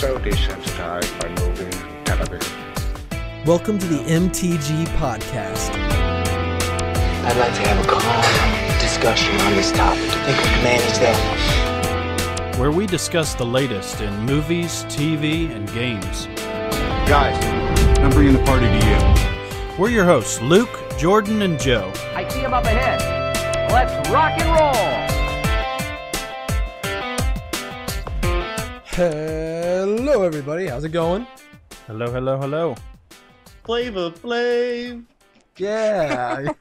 so desensitized by movies and television. Welcome to the MTG podcast. I'd like to have a calm discussion on this topic. You think we can manage that? Where we discuss the latest in movies, TV, and games. Guys, I'm bringing the party to you. We're your hosts, Luke, Jordan, and Joe. I see him up ahead. Let's rock and roll. Hello, everybody. How's it going? Hello, hello, hello. Flavor Flav. Yeah.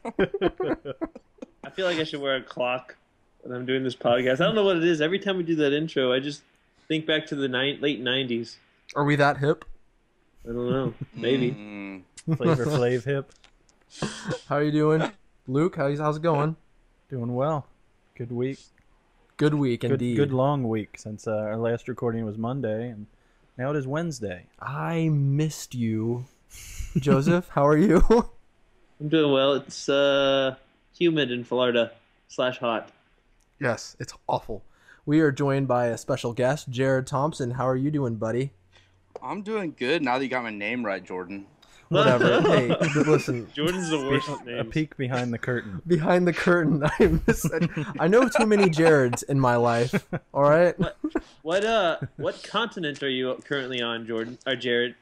I feel like I should wear a clock when I'm doing this podcast. I don't know what it is. Every time we do that intro, I just think back to the late 90s. Are we that hip? I don't know. Maybe. Flavor Flav hip. How are you doing? Luke, how's it going? Doing well. Good week. Good week, indeed. Good long week since our last recording was Monday, and now it is Wednesday. I missed you. Joseph, how are you? I'm doing well. It's humid in Florida / hot. Yes, it's awful. We are joined by a special guest, Jarod Thompson. How are you doing, buddy? I'm doing good now that you got my name right, Jordan. Whatever. Hey, listen. Jordan's the worst name. A peek behind the curtain. Behind the curtain. I know too many Jarods in my life. All right. What continent are you currently on, Jordan or Jarod?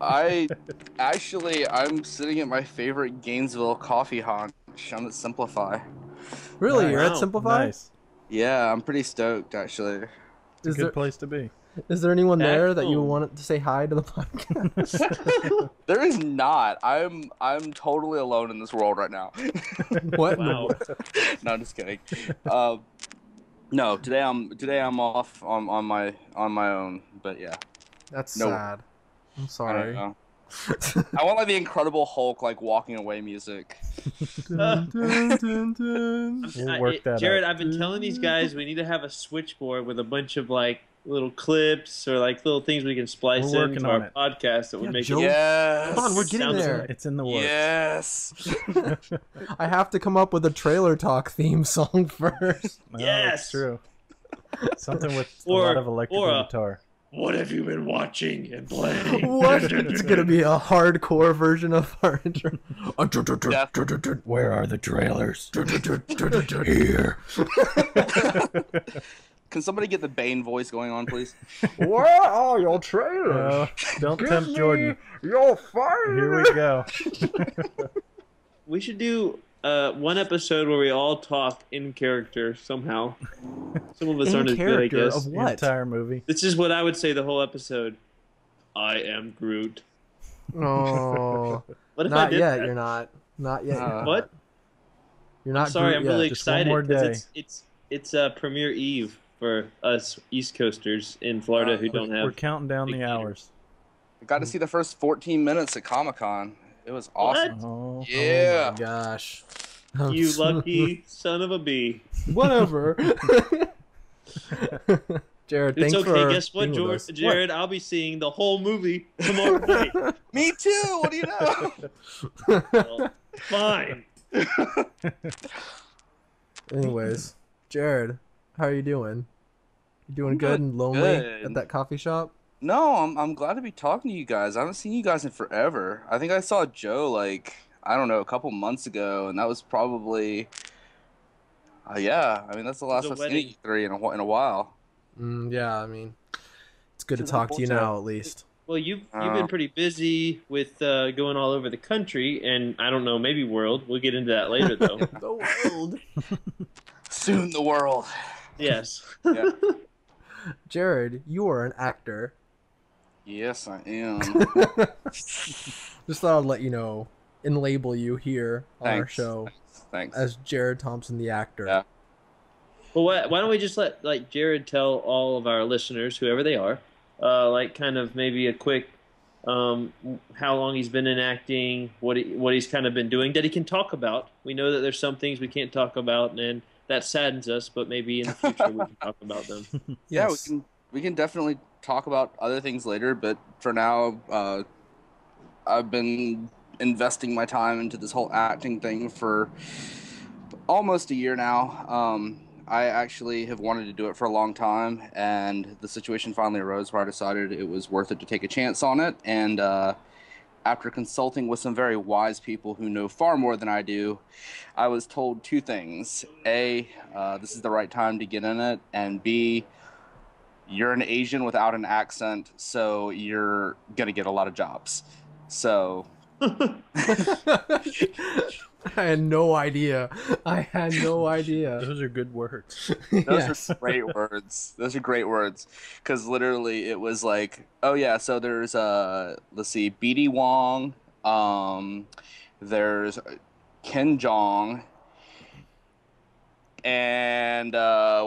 I'm sitting at my favorite Gainesville coffee haunch. I'm at Simplify. Really? Nice. You're at Wow. Simplify? Nice. Yeah, I'm pretty stoked actually. It's a good place to be. Is there anyone there that you Cool. want to say hi to the podcast? There is not. I'm totally alone in this world right now. What? Wow. No, I'm just kidding. No, today I'm off on my own. But yeah, That's No. sad. I'm I don't sorry. know. I want like the Incredible Hulk like walking away music. Dun, dun, dun, dun. We'll work that Jarod, out. I've been telling these guys we need to have a switchboard with a bunch of like little clips or like little things we can splice We're working into on our it. podcast that would Yeah, make Joe- it. Yes. Come on, we're getting Sounds there. It's in the works. Yes. I have to come up with a trailer talk theme song first. No, Yes! it's true. Something with a Or- lot of electrical or a- guitar. What have you been watching and playing? What? It's gonna be a hardcore version of our intro. Where are the trailers? Here. Can somebody get the Bane voice going on, please? Where are your trailers? Don't tempt Jordan. Your fire. Here we go. We should do one episode where we all talk in character somehow. Some of us In aren't as good, I character guess. of The what? entire movie. This is what I would say the whole episode. I am Groot. Oh, What if I not did yet. that? You're not. Not yet. You're not. What? You're not. I'm sorry, Groot I'm yet. really Just one excited. more 'cause day. It's premiere eve for us East Coasters in Florida who don't We're have. counting down big the theater. hours. I got to see the first 14 minutes at Comic-Con. It was awesome. Oh, Yeah. Oh my gosh. You lucky son of a bee. Whatever. Jarod, It's thanks okay. for Guess what, being with us. Jared? I'll be seeing the whole movie tomorrow night. Me too. What do you know? Well, fine. Anyways, Jarod, how are you doing? You doing good and lonely good. at that coffee shop? No, I'm glad to be talking to you guys. I haven't seen you guys in forever. I think I saw Joe like I don't know a couple months ago, and that was probably yeah. I mean that's the last a I've seen wedding. you three in a while. Yeah, I mean, it's good to It's talk to you important. now at least. Well, you've been pretty busy with going all over the country, and I don't know, maybe world. We'll get into that later, though. The world. Soon the world. Yes. Yeah. Jarod, you are an actor. Yes, I am. Just thought I'd let you know and label you here on our Thanks. show Thanks. as Jarod Thompson, the actor. Yeah. Well, why don't we just let Jared tell all of our listeners, whoever they are, kind of maybe a quick how long he's been in acting, what he's kind of been doing that he can talk about. We know that there's some things we can't talk about, and that saddens us. But maybe in the future we can talk about them. Yeah, Yes. we can definitely talk about other things later, but for now, I've been investing my time into this whole acting thing for almost a year now. I actually have wanted to do it for a long time, and the situation finally arose where I decided it was worth it to take a chance on it. And after consulting with some very wise people who know far more than I do, I was told two things. A, this is the right time to get in it, and B, you're an Asian without an accent, so you're going to get a lot of jobs. So... I had no idea. Those are good words. Those are great words. Those are great words. Because literally it was like, oh yeah, so there's, let's see, BD Wong, there's Ken Jeong, and,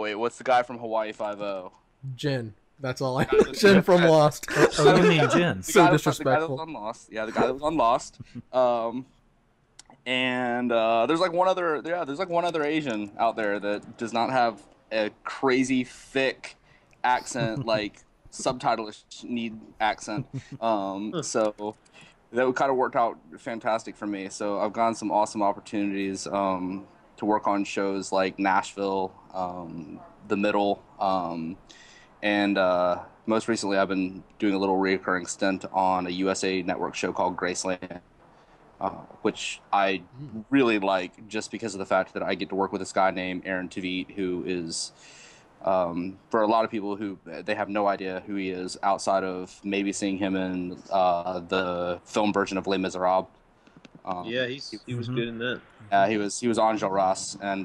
wait, what's the guy from Hawaii Five-0? Jin. That's all I know. Jin from Lost. Oh, you mean Jin? So disrespectful. The guy that was on Lost. Yeah, the guy that was on Lost. And there's like one other Asian out there that does not have a crazy thick accent like subtitlers need accent. So that kind of worked out fantastic for me. So I've gotten some awesome opportunities to work on shows like Nashville, The Middle, and most recently I've been doing a little recurring stint on a USA Network show called Graceland. Which I really like just because of the fact that I get to work with this guy named Aaron Tveit, who is, for a lot of people who they have no idea who he is outside of maybe seeing him in the film version of Les Miserables. Yeah, he was good in that. He was Angel Ross, and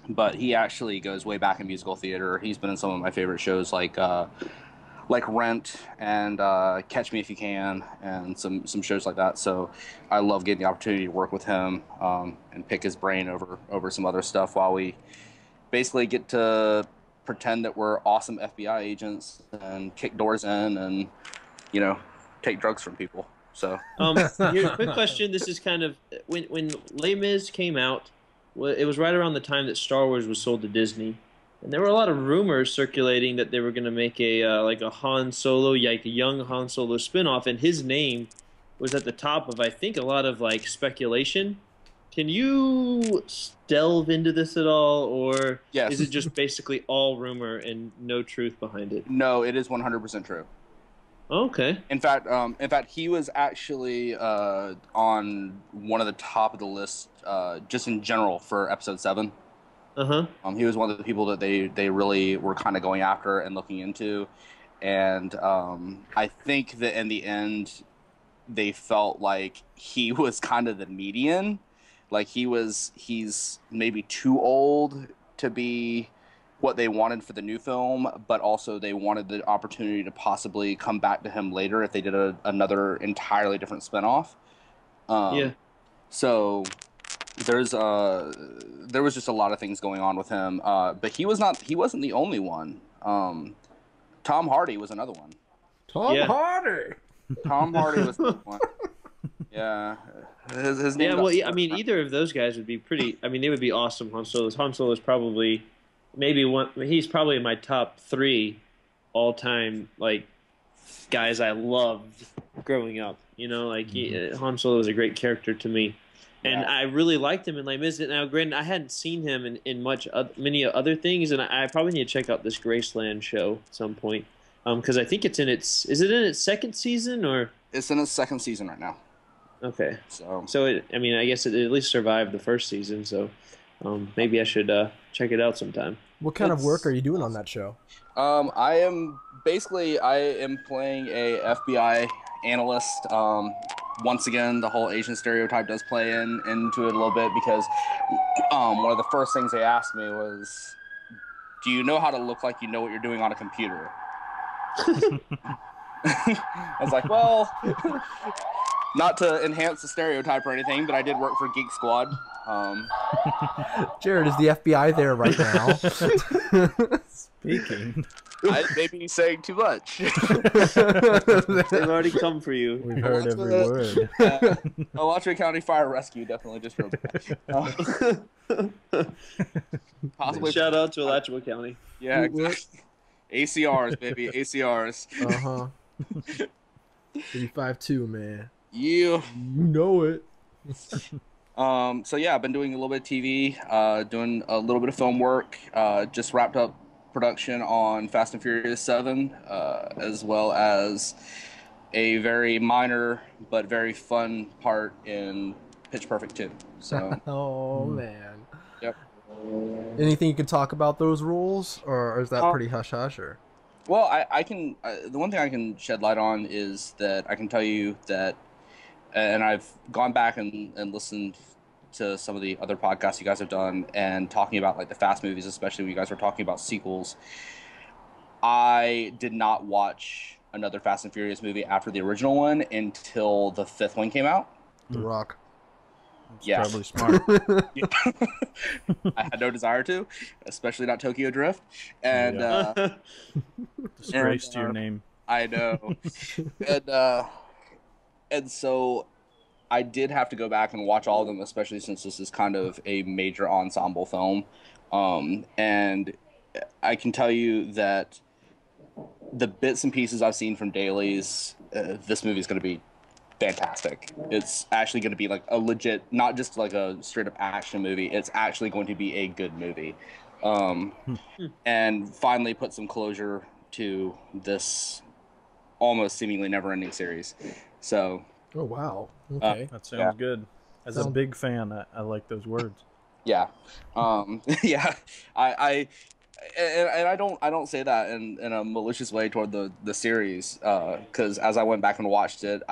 but he actually goes way back in musical theater. He's been in some of my favorite shows like Rent and Catch Me If You Can and some shows like that. So I love getting the opportunity to work with him and pick his brain over some other stuff while we basically get to pretend that we're awesome FBI agents and kick doors in and, you know, take drugs from people. So here, quick question. This is kind of when Les Mis came out, it was right around the time that Star Wars was sold to Disney. And there were a lot of rumors circulating that they were going to make a like a Han Solo, like a young Han Solo spinoff, and his name was at the top of, I think, a lot of like speculation. Can you delve into this at all, or Yes. is it just basically all rumor and no truth behind it? no, it is 100% true. Okay. In fact, he was actually on one of the top of the list just in general for episode 7. He was one of the people that they really were kind of going after and looking into, and I think that in the end they felt like he was kind of the median, like he's maybe too old to be what they wanted for the new film, but also they wanted the opportunity to possibly come back to him later if they did another entirely different spinoff. Yeah. So there was just a lot of things going on with him, but he wasn't the only one. Tom Hardy was another one. Tom Hardy. Tom Hardy was another one. Yeah, his name. Yeah, well, I mean, either of those guys would be pretty. I mean, they would be awesome Han Solos. Han Solo is probably maybe one. He's probably in my top 3 all-time like guys I loved growing up. You know, like Han Solo is a great character to me. And I really liked him in Les Mis. Now, granted, I hadn't seen him in many other things, and I probably need to check out this Graceland show at some point, because I think it's in its. Is it in its 2nd season or? It's in its 2nd season right now. Okay. So I mean, I guess it at least survived the 1st season. So maybe I should check it out sometime. What kind of work are you doing on that show? I am playing a FBI analyst. Once again, the whole Asian stereotype does play into it a little bit because one of the first things they asked me was, do you know how to look like you know what you're doing on a computer? I was like, well, not to enhance the stereotype or anything, but I did work for Geek Squad. Jared, is the FBI there right now? Speaking. I may be saying too much. They've already come for you. We've heard every word. Alachua County Fire Rescue definitely just wrote possibly. Shout out to Alachua County. Yeah, exactly. ACRs, baby, ACRs. 35-2, man. Yeah. You know it. So yeah, I've been doing a little bit of TV, doing a little bit of film work. Just wrapped up production on Fast and Furious 7, as well as a very minor but very fun part in Pitch Perfect 2. So Oh man. yep. Anything you can talk about those rules, or is that pretty hush hush? Or Well, I can. The one thing I can shed light on is that I can tell you that, and I've gone back and listened to some of the other podcasts you guys have done, and talking about like the Fast movies, especially when you guys were talking about sequels. I did not watch another Fast and Furious movie after the original one until the 5th one came out. The Rock. Yeah, Probably smart. I had no desire to, especially not Tokyo Drift, and Disgrace to your name. I know, and so I did have to go back and watch all of them, especially since this is kind of a major ensemble film, and I can tell you that the bits and pieces I've seen from dailies, this movie is going to be fantastic. It's actually going to be like a legit, not just like a straight up action movie. It's actually going to be a good movie, and finally put some closure to this almost seemingly never-ending series. So, Oh wow. Okay. That sounds good. As a Sound- big fan, I like those words. yeah, yeah, and I don't say that in a malicious way toward the series, because as I went back and watched it,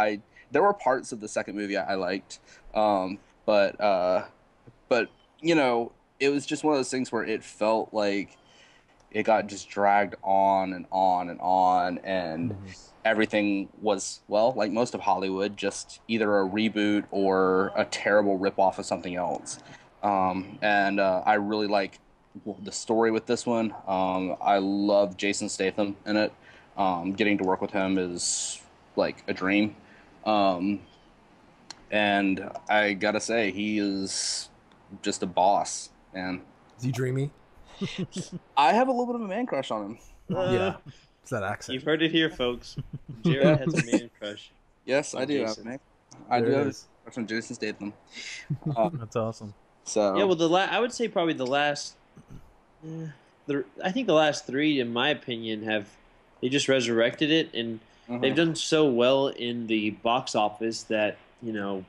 there were parts of the second movie I liked, but you know, it was just one of those things where it felt like it got just dragged on and on and on, and everything was, well, like most of Hollywood, just either a reboot or a terrible ripoff of something else. And I really like the story with this one. I love Jason Statham in it. Getting to work with him is like a dream. And I gotta say, he is just a boss, man. Is he dreamy? I have a little bit of a man crush on him. Yeah. It's that accent. You've heard it here, folks. Jared has a man crush. Yes, I do. Jason. I There do it have a is. crush on Jason Statham. That's awesome. So Yeah, well, I would say probably the last. I think the last three, in my opinion, they just resurrected it, and they've done so well in the box office that do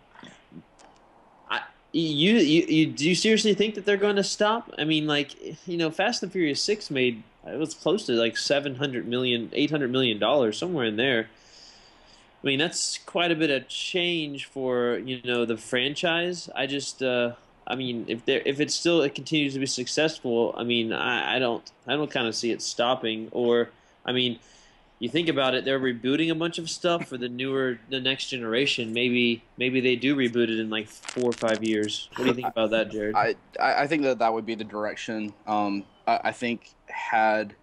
you seriously think that they're going to stop? I mean, like, Fast and Furious 6 made, it was close to like $700 million, $800 million, somewhere in there. I mean, that's quite a bit of change for the franchise. I just I mean, if it continues to be successful, I mean, I don't kind of see it stopping. Or, I mean, you think about it, they're rebooting a bunch of stuff for the next generation. Maybe they do reboot it in like 4 or 5 years. What do you think about that, Jared? I think that would be the direction. I think had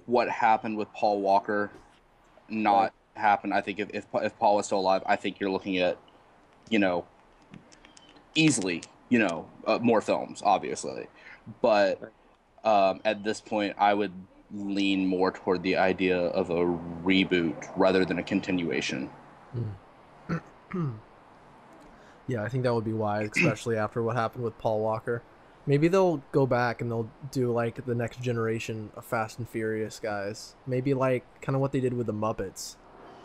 what happened with Paul Walker not happened, I think if Paul was still alive, I think you're looking at, easily, more films, obviously. But at this point, I would lean more toward the idea of a reboot rather than a continuation. Yeah, I think that would be wise, especially after what happened with Paul Walker. Maybe they'll go back and they'll do like the next generation of Fast and Furious guys. Maybe like kind of what they did with the Muppets.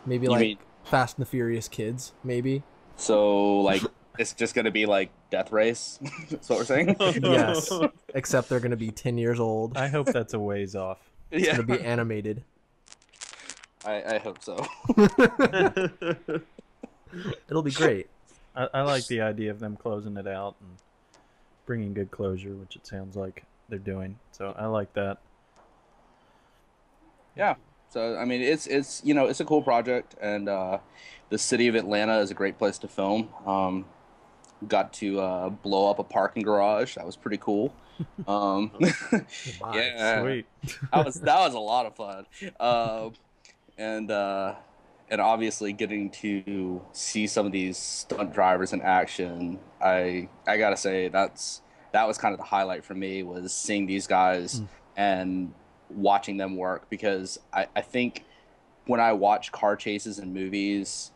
Maybe You like mean- Fast and the Furious Kids, maybe. So, like, it's just going to be like Death Race? That's what we're saying? Yes. Except they're going to be 10 years old. I hope that's a ways off. It's Yeah, going to be animated. I hope so. It'll be great. I like the idea of them closing it out and bringing good closure, which it sounds like they're doing. So I like that. Yeah. So, I mean, it's it's a cool project, and the city of Atlanta is a great place to film. Got to blow up a parking garage. That was pretty cool. Yeah, Sweet. that was a lot of fun. And obviously getting to see some of these stunt drivers in action, I gotta say that was kind of the highlight for me, was seeing these guys and watching them work, because I think when I watch car chases in movies,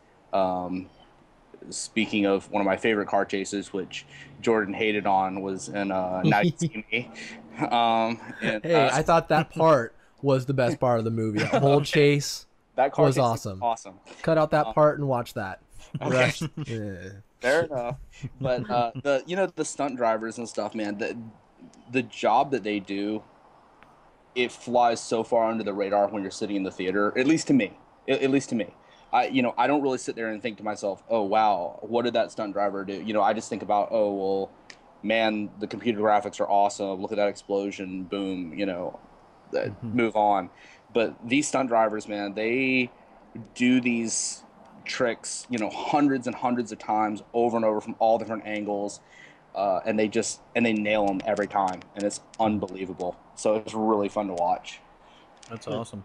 speaking of one of my favorite car chases, which Jordan hated on, was in Now You See Me. Hey, I thought that part was the best part of the movie. That whole chase that car was chase awesome. is awesome. Cut out that part and watch that. The Okay. rest, eh. Fair enough. But the stunt drivers and stuff, man, the job that they do, it flies so far under the radar when you're sitting in the theater. At least to me. At least to me. I don't really sit there and think to myself, oh wow, what did that stunt driver do? I just think about, oh well, man, the computer graphics are awesome. Look at that explosion, boom, move on. But these stunt drivers, man, they do these tricks, hundreds and hundreds of times over and over from all different angles, and they nail them every time, and it's unbelievable. So it's really fun to watch. That's awesome.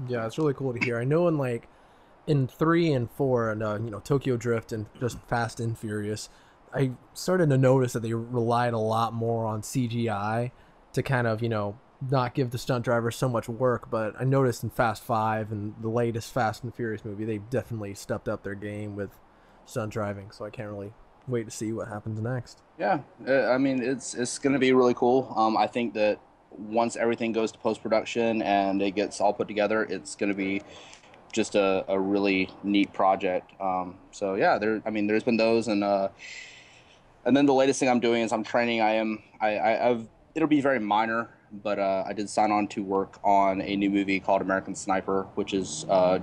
Yeah, it's really cool to hear. I know in 3 and 4 and Tokyo Drift and just Fast and Furious, I started to notice that they relied a lot more on CGI to kind of not give the stunt drivers so much work. But I noticed in Fast 5 and the latest Fast and Furious movie, they definitely stepped up their game with stunt driving, so I can't really wait to see what happens next. Yeah, I mean, it's going to be really cool. I think that once everything goes to post-production and it gets all put together, it's going to be just a really neat project. So yeah, there's been those, and then the latest thing I'm doing is I'm training. It'll be very minor, but I did sign on to work on a new movie called American Sniper, which is a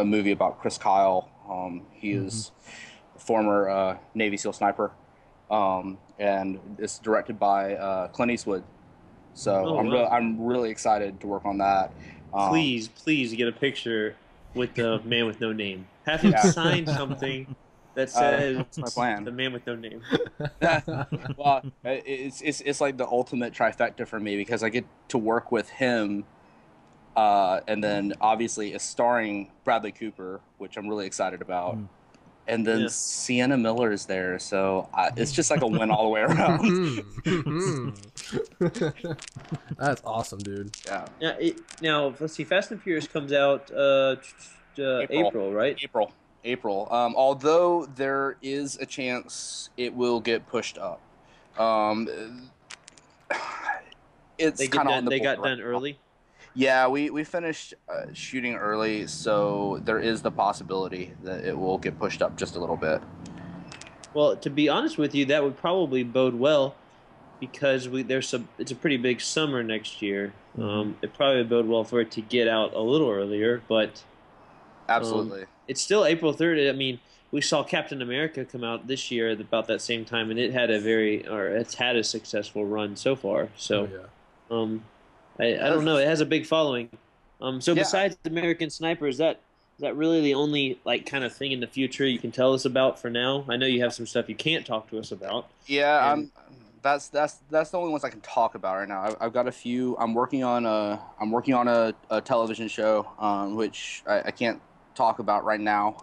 movie about Chris Kyle. He is a former Navy SEAL sniper, and it's directed by Clint Eastwood. So I'm really excited to work on that. Please get a picture with the man with no name. Have him sign something that says that's my plan. The man with no name. Well, it's like the ultimate trifecta for me, because I get to work with him, and then obviously it's starring Bradley Cooper, which I'm really excited about. And then Sienna Miller is there, so it's just like a win all the way around. That's awesome, dude. Yeah. Now, let's see. Fast and Furious comes out April, right? April. Although there is a chance it will get pushed up. It's kind of on the They board got done early. Yeah, we finished shooting early, so there is the possibility that it will get pushed up just a little bit. Well, to be honest with you, that would probably bode well, because it's a pretty big summer next year. It probably would bode well for it to get out a little earlier, but absolutely, it's still April 3rd. I mean, we saw Captain America come out this year at about that same time, and it's had a successful run so far. So, I don't know. It has a big following. Besides American Sniper, is that really the only kind of thing in the future you can tell us about for now? I know you have some stuff you can't talk to us about. Yeah, that's the only ones I can talk about right now. I've got a few. I'm working on a television show, which I can't talk about right now.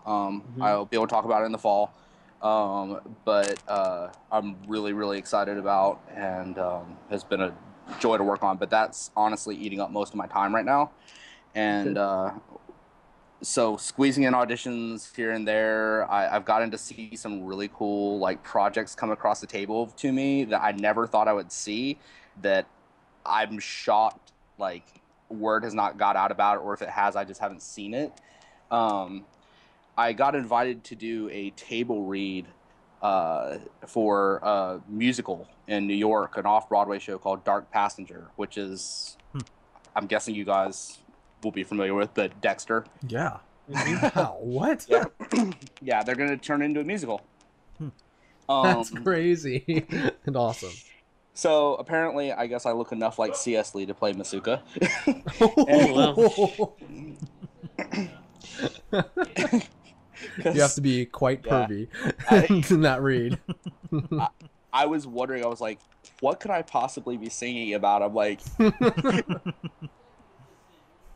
I'll be able to talk about it in the fall. But I'm really, really excited about, and has been a joy to work on. But that's honestly eating up most of my time right now, and so squeezing in auditions here and there. I've gotten to see some really cool projects come across the table to me that I never thought I would see, that I'm shocked word has not got out about it, or if it has, I just haven't seen it. I got invited to do a table read for a musical in New York, an off-Broadway show called Dark Passenger, which is, I'm guessing you guys will be familiar with, but Dexter. Yeah. Wow, what? Yeah. Yeah, they're going to turn into a musical. That's crazy and awesome. So apparently, I guess I look enough like C.S. Lee to play Masuka. You have to be quite pervy in that read. I was wondering, I was like, what could I possibly be singing about? I'm like,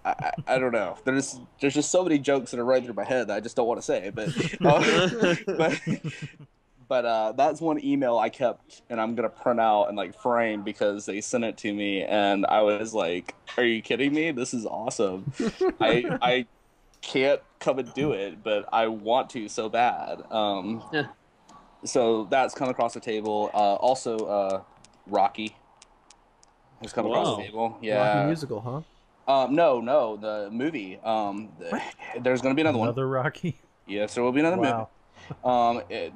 I don't know. There's just so many jokes that are running through my head that I just don't want to say. But that's one email I kept, and I'm gonna print out and frame, because they sent it to me, and I was like, "Are you kidding me? This is awesome!" I can't come and do it, but I want to so bad. Yeah. So that's come across the table. Also, Rocky has come across the Whoa. table. Yeah. Rocky musical, huh? No, the movie. There's going to be another one. Another Rocky. Yes, there will be another Wow. movie.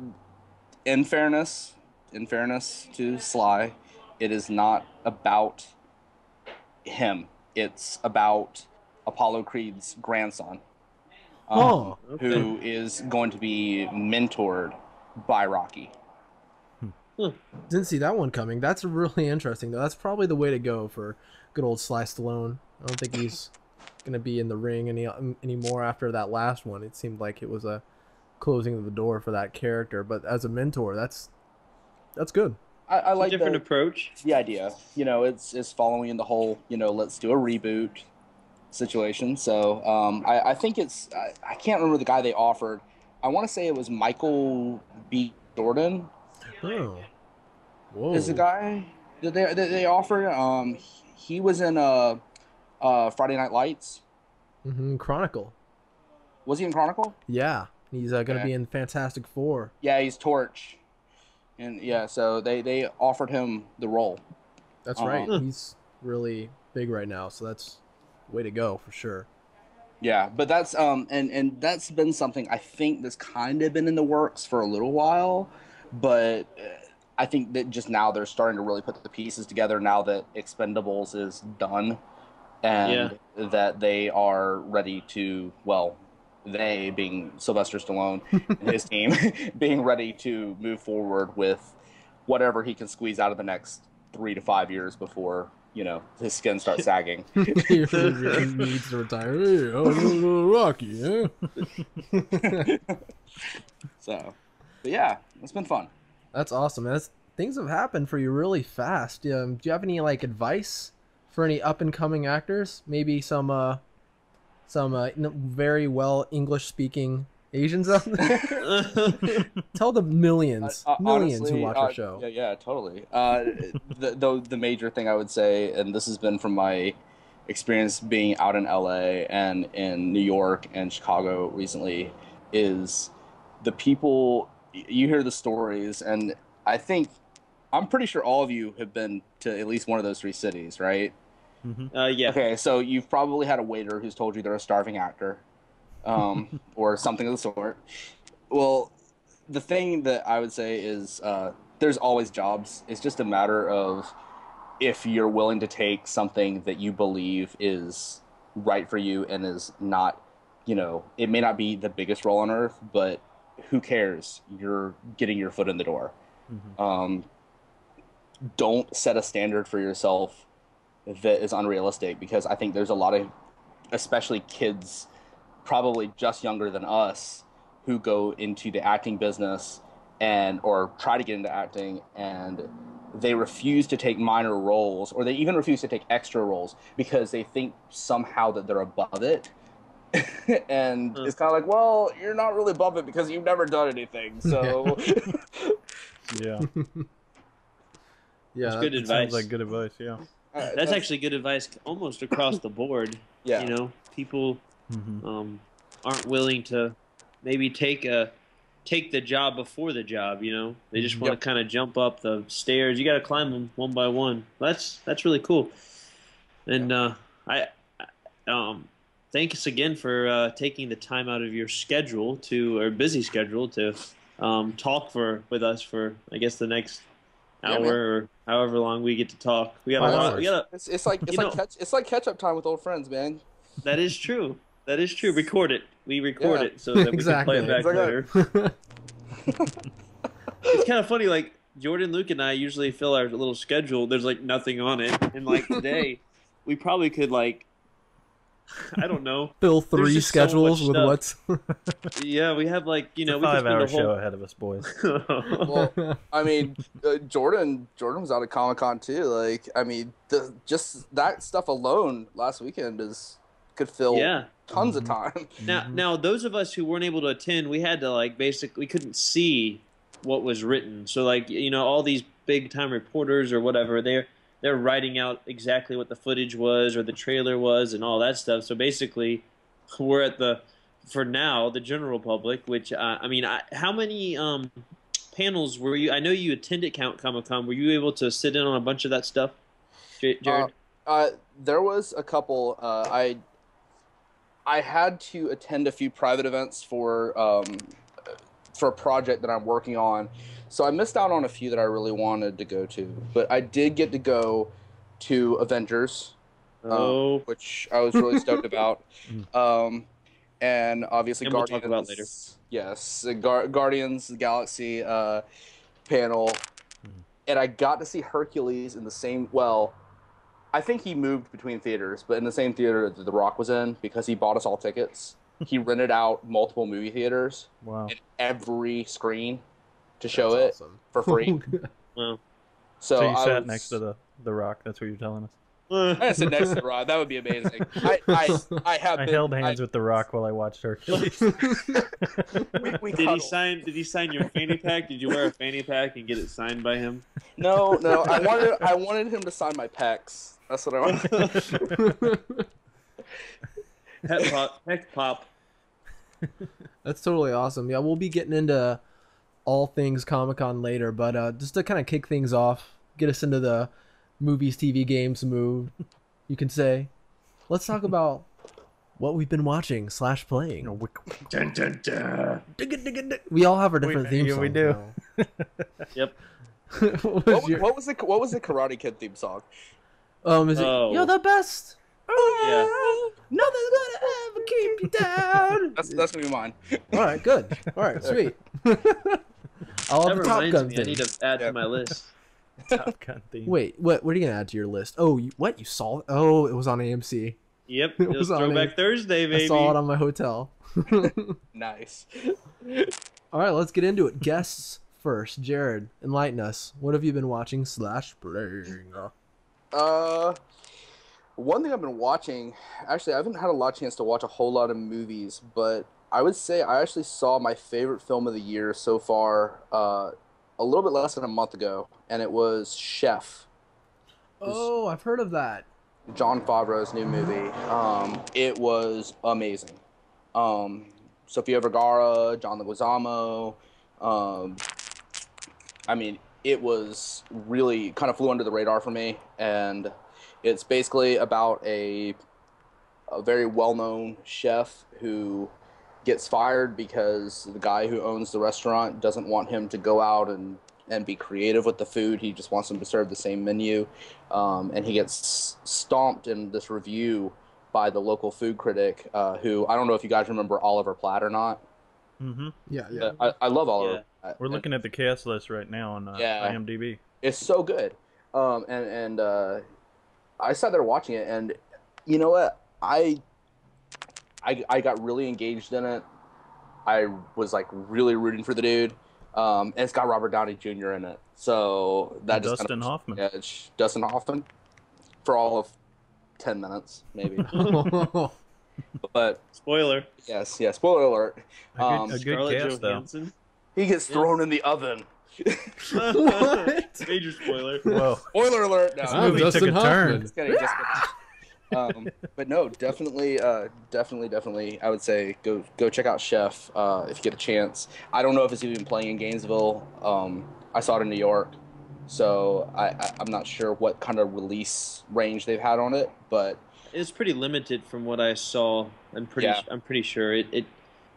In fairness to Sly, it is not about him. It's about Apollo Creed's grandson, Oh, who is going to be mentored by Rocky. didn't see that one coming. That's really interesting, though. That's probably the way to go for good old Sly Stallone. I don't think he's gonna be in the ring anymore after that last one. It seemed like it was a closing of the door for that character. But as a mentor, that's good. I like Different approach. the idea. You know, it's following in the whole, let's do a reboot situation. So I think I can't remember the guy they offered. I want to say it was Michael B. Jordan. Oh, whoa! Is the guy that they offered? He was in Friday Night Lights. Chronicle. Was he in Chronicle? Yeah, he's gonna Okay. be in Fantastic Four. Yeah, he's Torch. And yeah, so they offered him the role. That's right. He's really big right now, so that's way to go for sure. Yeah, but that's and that's been something I think that's kind of been in the works for a little while, but I think that just now they're starting to really put the pieces together now that Expendables is done, and that they are ready to, well, they being Sylvester Stallone and his team being ready to move forward with whatever he can squeeze out of the next 3 to 5 years before his skin starts sagging. He needs to retire. Hey, Rocky, eh? So, but yeah, it's been fun. That's awesome. Things have happened for you really fast. Do you have any advice for any up and coming actors? Maybe some very well English speaking Asians out there. Tell the millions Honestly, who watch our show. Yeah, totally. The major thing I would say, and this has been from my experience being out in LA and in New York and Chicago recently, is the people. You hear the stories, and I'm pretty sure all of you have been to at least one of those 3 cities, right? Yeah. Okay, so you've probably had a waiter who's told you they're a starving actor, or something of the sort. Well, the thing that I would say is there's always jobs. It's just a matter of if you're willing to take something that you believe is right for you and is not, it may not be the biggest role on earth, but who cares? You're getting your foot in the door. Don't set a standard for yourself that is unrealistic, because I think there's a lot of, especially kids, probably just younger than us, who go into the acting business or try to get into acting, and they refuse to take minor roles, or they even refuse to take extra roles because they think somehow that they're above it. And it's kind of like, well, you're not really above it because you've never done anything. So Yeah. Yeah, That's good advice. Sounds like good advice. Yeah. That's actually good advice almost across the board. Yeah. People aren't willing to maybe take the job before the job. They just want to kind of jump up the stairs. You got to climb them one by one. That's really cool. And thanks again for taking the time out of your schedule busy schedule to talk with us for, I guess, the next hour or however long we get to talk. We got a lot. It's like catch up time with old friends, man. That is true. Record it. We record it so that we can play it back later. It's kind of funny. Like Jordan, Luke, and I usually fill our little schedule. There's nothing on it, and today, we probably could I don't know. Fill 3 schedules so with what's. Yeah, we have we could spend 5-hour the whole show ahead of us, boys. Well, I mean, Jordan was out at Comic-Con too. Just that stuff alone last weekend could fill tons of time. Now, those of us who weren't able to attend, we had to basically couldn't see what was written. So all these big time reporters or whatever, they're writing out exactly what the footage was or the trailer was and all that stuff. So basically, we're at the for now, the general public. Which I mean, how many panels were you? I know you attended Comic Con. Were you able to sit in on a bunch of that stuff, Jared? There was a couple. I had to attend a few private events for a project that I'm working on, so I missed out on a few that I really wanted to go to. But I did get to go to Avengers, which I was really stoked about. And obviously and we'll Guardians. talk about later. Yes, Guardians of the Galaxy panel, and I got to see Hercules in the same. Well, I think he moved between theaters, but in the same theater that The Rock was in, because he bought us all tickets. He rented out multiple movie theaters in every screen to show it for free. Wow. So you sat next to the Rock. That's what you're telling us. I sit next to The Rock. That would be amazing. I held hands with The Rock while I watched Hercules. we Did he sign your fanny pack? Did you wear a fanny pack and get it signed by him? No. I wanted him to sign my pecs. That's what I wanted. Heck pop. That's totally awesome. Yeah, we'll be getting into all things Comic-Con later, but just to kind of kick things off, get us into the movies, TV, games mood, you can say, let's talk about what we've been watching / playing. Dun, dun, dun. We all have our different theme songs. We do. Yep. What was the Karate Kid theme song? Is it You're the best? Oh, yeah. Nothing's gonna ever keep you down. That's gonna be mine. All right, good. All right, sweet. I'll have that the Top reminds Gun me. thing. I need to add to my list. Top Gun theme. Wait, what are you gonna add to your list? Oh, what you saw? Oh, it was on AMC. Yep, it was Throwback Thursday, baby. I saw it on my hotel. Nice. All right, let's get into it. Guests first. Jared, enlighten us. What have you been watching / playing? One thing I've been watching, actually, I haven't had a lot of chance to watch a whole lot of movies, but I would say I actually saw my favorite film of the year so far a little bit less than a month ago, and it was Chef. Oh, I've heard of that. Jon Favreau's new movie. It was amazing. Sofia Vergara, John Leguizamo. I mean, it was really kind of flew under the radar for me, and it's basically about a very well-known chef who gets fired because the guy who owns the restaurant doesn't want him to go out and be creative with the food. He just wants him to serve the same menu. And he gets stomped in this review by the local food critic, who, I don't know if you guys remember Oliver Platt or not. Mm-hmm. Yeah. I love Oliver Platt. We're looking at the cast list right now on IMDb. It's so good. And I sat there watching it, and you know what? I got really engaged in it. I was like really rooting for the dude. And it's got Robert Downey Jr. in it. So that just Dustin Hoffman. Yeah, it's Dustin Hoffman for all of 10 minutes, maybe. But spoiler. Yes, spoiler alert. A good cast, though. He gets thrown in the oven. What? Major spoiler. Whoa. Spoiler alert. No. This movie took a turn. Just kidding. But no, definitely, I would say go check out Chef if you get a chance. I don't know if it's even playing in Gainesville. I saw it in New York, so I'm not sure what kind of release range they've had on it, but it's pretty limited from what I saw. I'm pretty sure it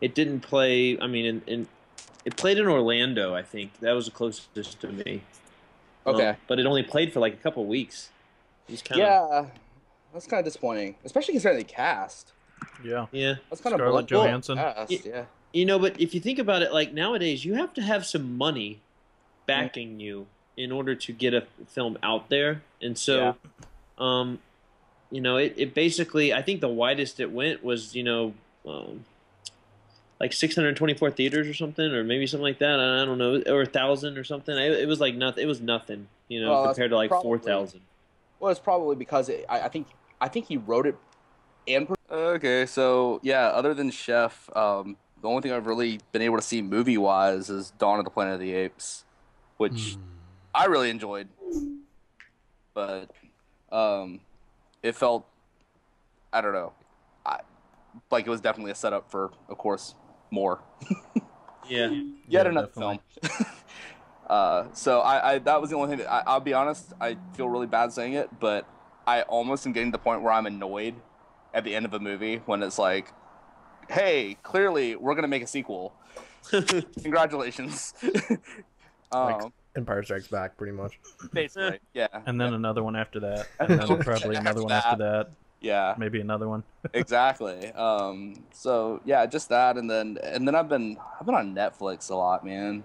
didn't play. I mean, it played in Orlando. I think that was the closest to me. Okay, but it only played for like a couple weeks. That's kind of disappointing, especially considering the cast. Yeah. That's kind Scarlett of Johansson. Yeah. You know, but if you think about it, like nowadays, you have to have some money backing you in order to get a film out there, and so, you know, it basically, I think the widest it went was, you know, like 624 theaters or something, or maybe something like that. I don't know, or 1,000 or something. It was like nothing. It was nothing, you know, compared to like 4,000. Well, it's probably because I think he wrote it and. Okay, so yeah, other than Chef, the only thing I've really been able to see movie-wise is Dawn of the Planet of the Apes, which I really enjoyed. But it felt, I don't know, like it was definitely a setup for, of course, more. Yeah. Yet Yeah, another definitely. film. So I that was the only thing that I'll be honest, I feel really bad saying it, but I almost am getting to the point where I'm annoyed at the end of a movie when it's like, hey, clearly we're gonna make a sequel. Congratulations. Like um, Empire Strikes Back, pretty much. basically, yeah. And then another one after that, And and then then probably another one after after that, Yeah, maybe another one. exactly. So yeah, just that, and then I've been on Netflix a lot, man.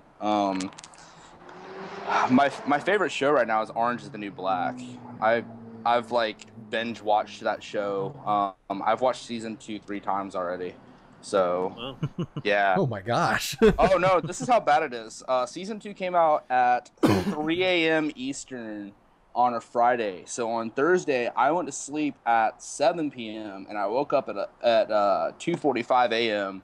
My favorite show right now is Orange is the New Black. I've like binge watched that show. I've watched season 2 3 times already. So Wow. yeah. Oh my gosh. Oh no, this is how bad it is. Season 2 came out at 3 a.m. Eastern on a Friday. So on Thursday, I went to sleep at 7 p.m. and I woke up at 2:45 a.m.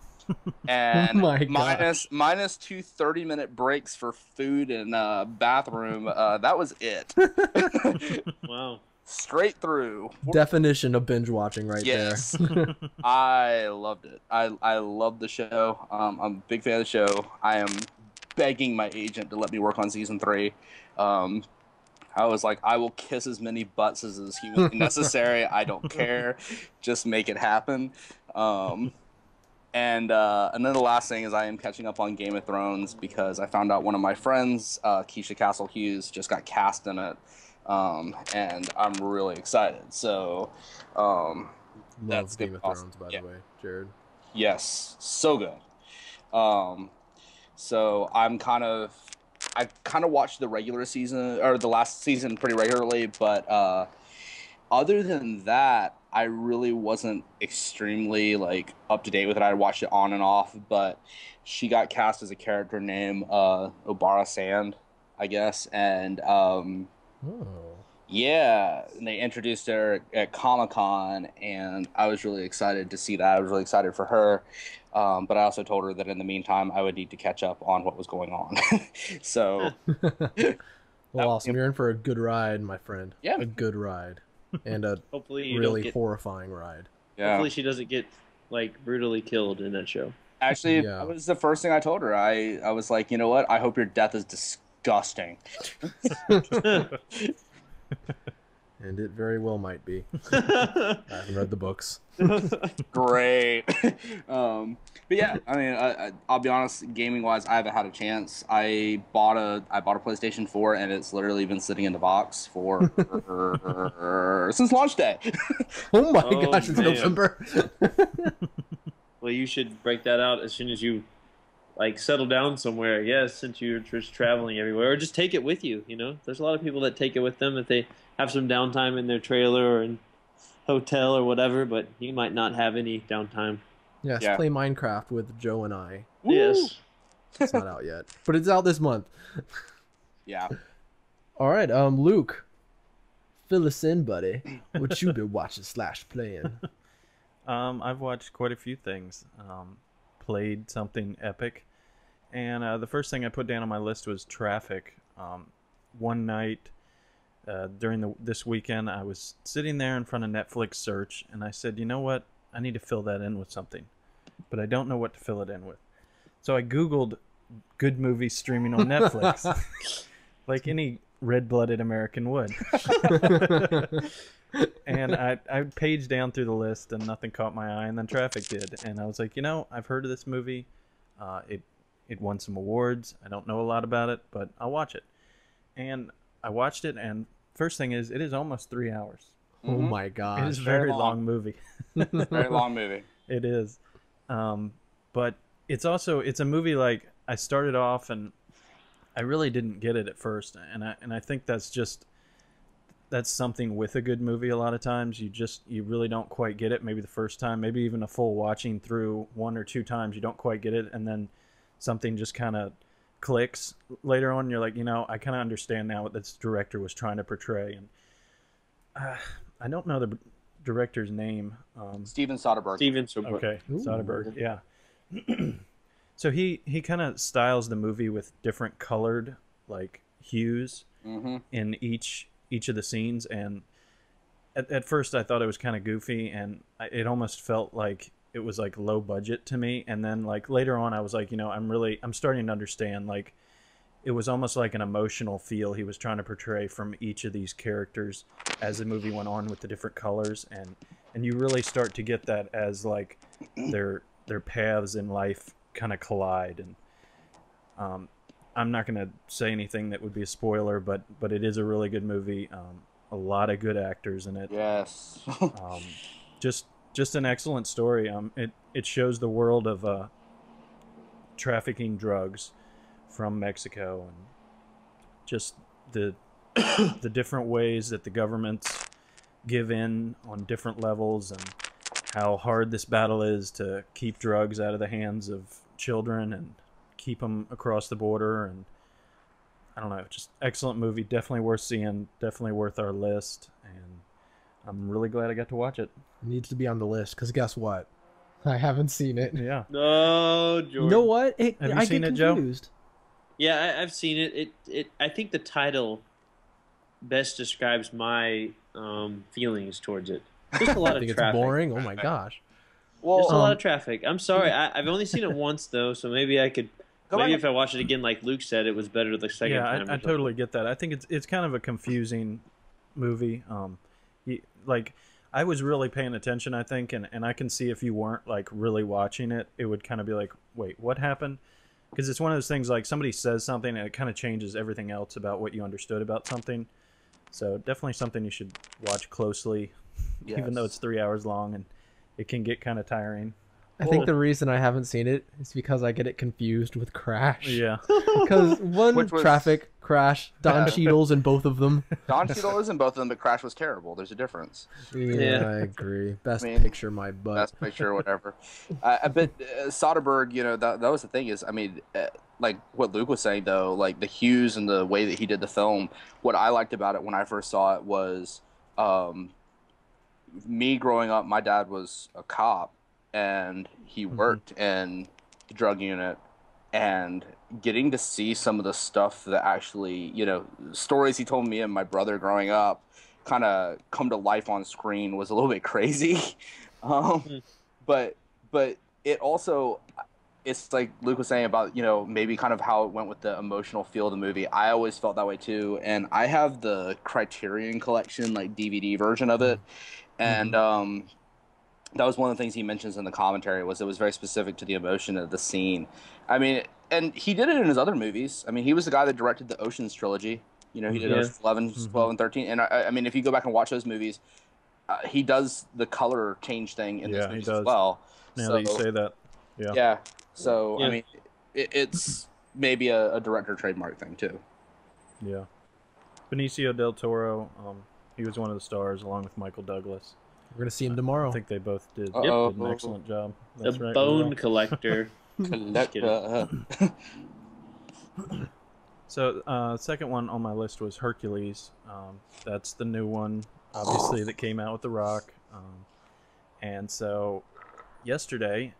And Oh my gosh. minus 2 30-minute breaks for food and bathroom. That was it. Wow. Straight through. Definition of binge watching right Yes. there. I loved it. I love the show. I'm a big fan of the show. I am begging my agent to let me work on season 3. I was like, I will kiss as many butts as is humanly necessary. I don't care. Just make it happen. And then the last thing is I am catching up on Game of Thrones because I found out one of my friends, Keisha Castle Hughes, just got cast in it. And I'm really excited. So, Love that's Game of awesome. Thrones, by Yeah. the way, Jared. Yes, so good. So I kind of watched the regular season or the last season pretty regularly, but other than that, I really wasn't extremely like up to date with it. I watched it on and off, but she got cast as a character named Obara Sand, I guess, and Oh. yeah, and they introduced her at Comic-Con, and I was really excited to see that. I was really excited for her, but I also told her that in the meantime, I would need to catch up on what was going on. So, Well, awesome. You're in for a good ride, my friend. Yeah. A good ride. And a Hopefully you really don't get. horrifying ride. yeah. Hopefully she doesn't get like brutally killed in that show. Actually, Yeah. that was the first thing I told her. I was like, you know what? I hope your death is disgusting. And it very well might be. I haven't read the books. Great. But yeah, I mean, I'll be honest. Gaming wise, I haven't had a chance. I bought a PlayStation 4, and it's literally been sitting in the box for since launch day. Oh my Oh, gosh, it's man. November. Well, you should break that out as soon as you like settle down somewhere, I guess, since you're just traveling everywhere, or just take it with you. You know, there's a lot of people that take it with them if they have some downtime in their trailer or in hotel or whatever, but you might not have any downtime. Yes, Yeah. play Minecraft with Joe and I. Yes. It's not out yet, but it's out this month. Yeah. All right, Luke, fill us in, buddy. What you been watching / playing? I've watched quite a few things. Played something epic, and the first thing I put down on my list was Traffic. One night during this weekend, I was sitting there in front of Netflix search, and I said, you know what? I need to fill that in with something, but I don't know what to fill it in with. So I Googled good movies streaming on Netflix, like any red-blooded American would. And I paged down through the list, and nothing caught my eye, and then Traffic did. And I was like, you know, I've heard of this movie. It won some awards. I don't know a lot about it, but I'll watch it. And I watched it, and first thing is, it is almost 3 hours. Oh my It is gosh. a very very long. long movie. Very long movie. It is. But it's a movie like I started off and I really didn't get it at first, and I think that's something with a good movie. A lot of times you really don't quite get it. Maybe the first time, maybe even a full watching through 1 or 2 times, you don't quite get it, and then something just kind of clicks later on. You're like, you know, I kind of understand now what this director was trying to portray. And I don't know the director's name. Steven Soderbergh. Steven Soderbergh. Okay, Ooh. Soderbergh, yeah. So he kind of styles the movie with different colored like hues Mm-hmm. in each of the scenes, and at first I thought it was kind of goofy, and it almost felt like it was like low budget to me. And then like later on, I was like, I'm starting to understand. Like, it was almost like an emotional feel he was trying to portray from each of these characters as the movie went on with the different colors, and you really start to get that as like their paths in life kind of collide. And I'm not going to say anything that would be a spoiler, but it is a really good movie. A lot of good actors in it. Yes. Just an excellent story. It shows the world of trafficking drugs from Mexico, and just the different ways that the governments give in on different levels, and how hard this battle is to keep drugs out of the hands of children and keep them across the border. And I don't know, just excellent movie, definitely worth seeing, definitely worth our list, and I'm really glad I got to watch it. It needs to be on the list, because guess what? I haven't seen it. Yeah. No, Jordan. You know what? Have you seen it, Joe? Yeah, I've seen it. I think the title best describes my feelings towards it. Just a lot I of think traffic. it's boring. Oh my gosh. Well, Just a lot of traffic. I'm sorry. I've only seen it once though, so maybe I could. Maybe if I watch it again, like Luke said, it was better the second time. I totally get that. I think it's kind of a confusing movie. Like, I was really paying attention, I think, and I can see if you weren't like really watching it, it would kind of be like, wait, what happened? Because it's one of those things, like somebody says something and it kind of changes everything else about what you understood about something. So definitely something you should watch closely, even though it's 3 hours long and it can get kind of tiring. I think the reason I haven't seen it is because I get it confused with Crash. Yeah. Because one, Which was- Traffic, Crash, Don Cheadle's in both of them. Don Cheadle is in both of them, but Crash was terrible. There's a difference. Yeah, I agree. Best picture, my butt. Best picture, whatever. But Soderbergh, that was the thing is, like what Luke was saying though, like the hues and the way that he did the film. What I liked about it when I first saw it was, me growing up. My dad was a cop, and he worked in the drug unit, and getting to see some of the stuff that actually, stories he told me and my brother growing up kind of come to life on screen was a little bit crazy. But it also, it's like Luke was saying about, maybe kind of how it went with the emotional feel of the movie. I always felt that way too. And I have the Criterion Collection, like DVD version of it. And, that was one of the things he mentions in the commentary, was it was very specific to the emotion of the scene. I mean, and he did it in his other movies. I mean, he was the guy that directed the Ocean's trilogy. He did Ocean's 11, 12, and 13. And I mean, if you go back and watch those movies, he does the color change thing in those movies as well. Now that you say that. Yeah. Yeah. So, I mean, it's maybe a director trademark thing, too. Yeah. Benicio del Toro, he was one of the stars along with Michael Douglas. We're going to see him tomorrow. I think they both did Uh-oh. an excellent job. The That's right. Bone Collector. So, second one on my list was Hercules. That's the new one, obviously, that came out with The Rock. And so, yesterday,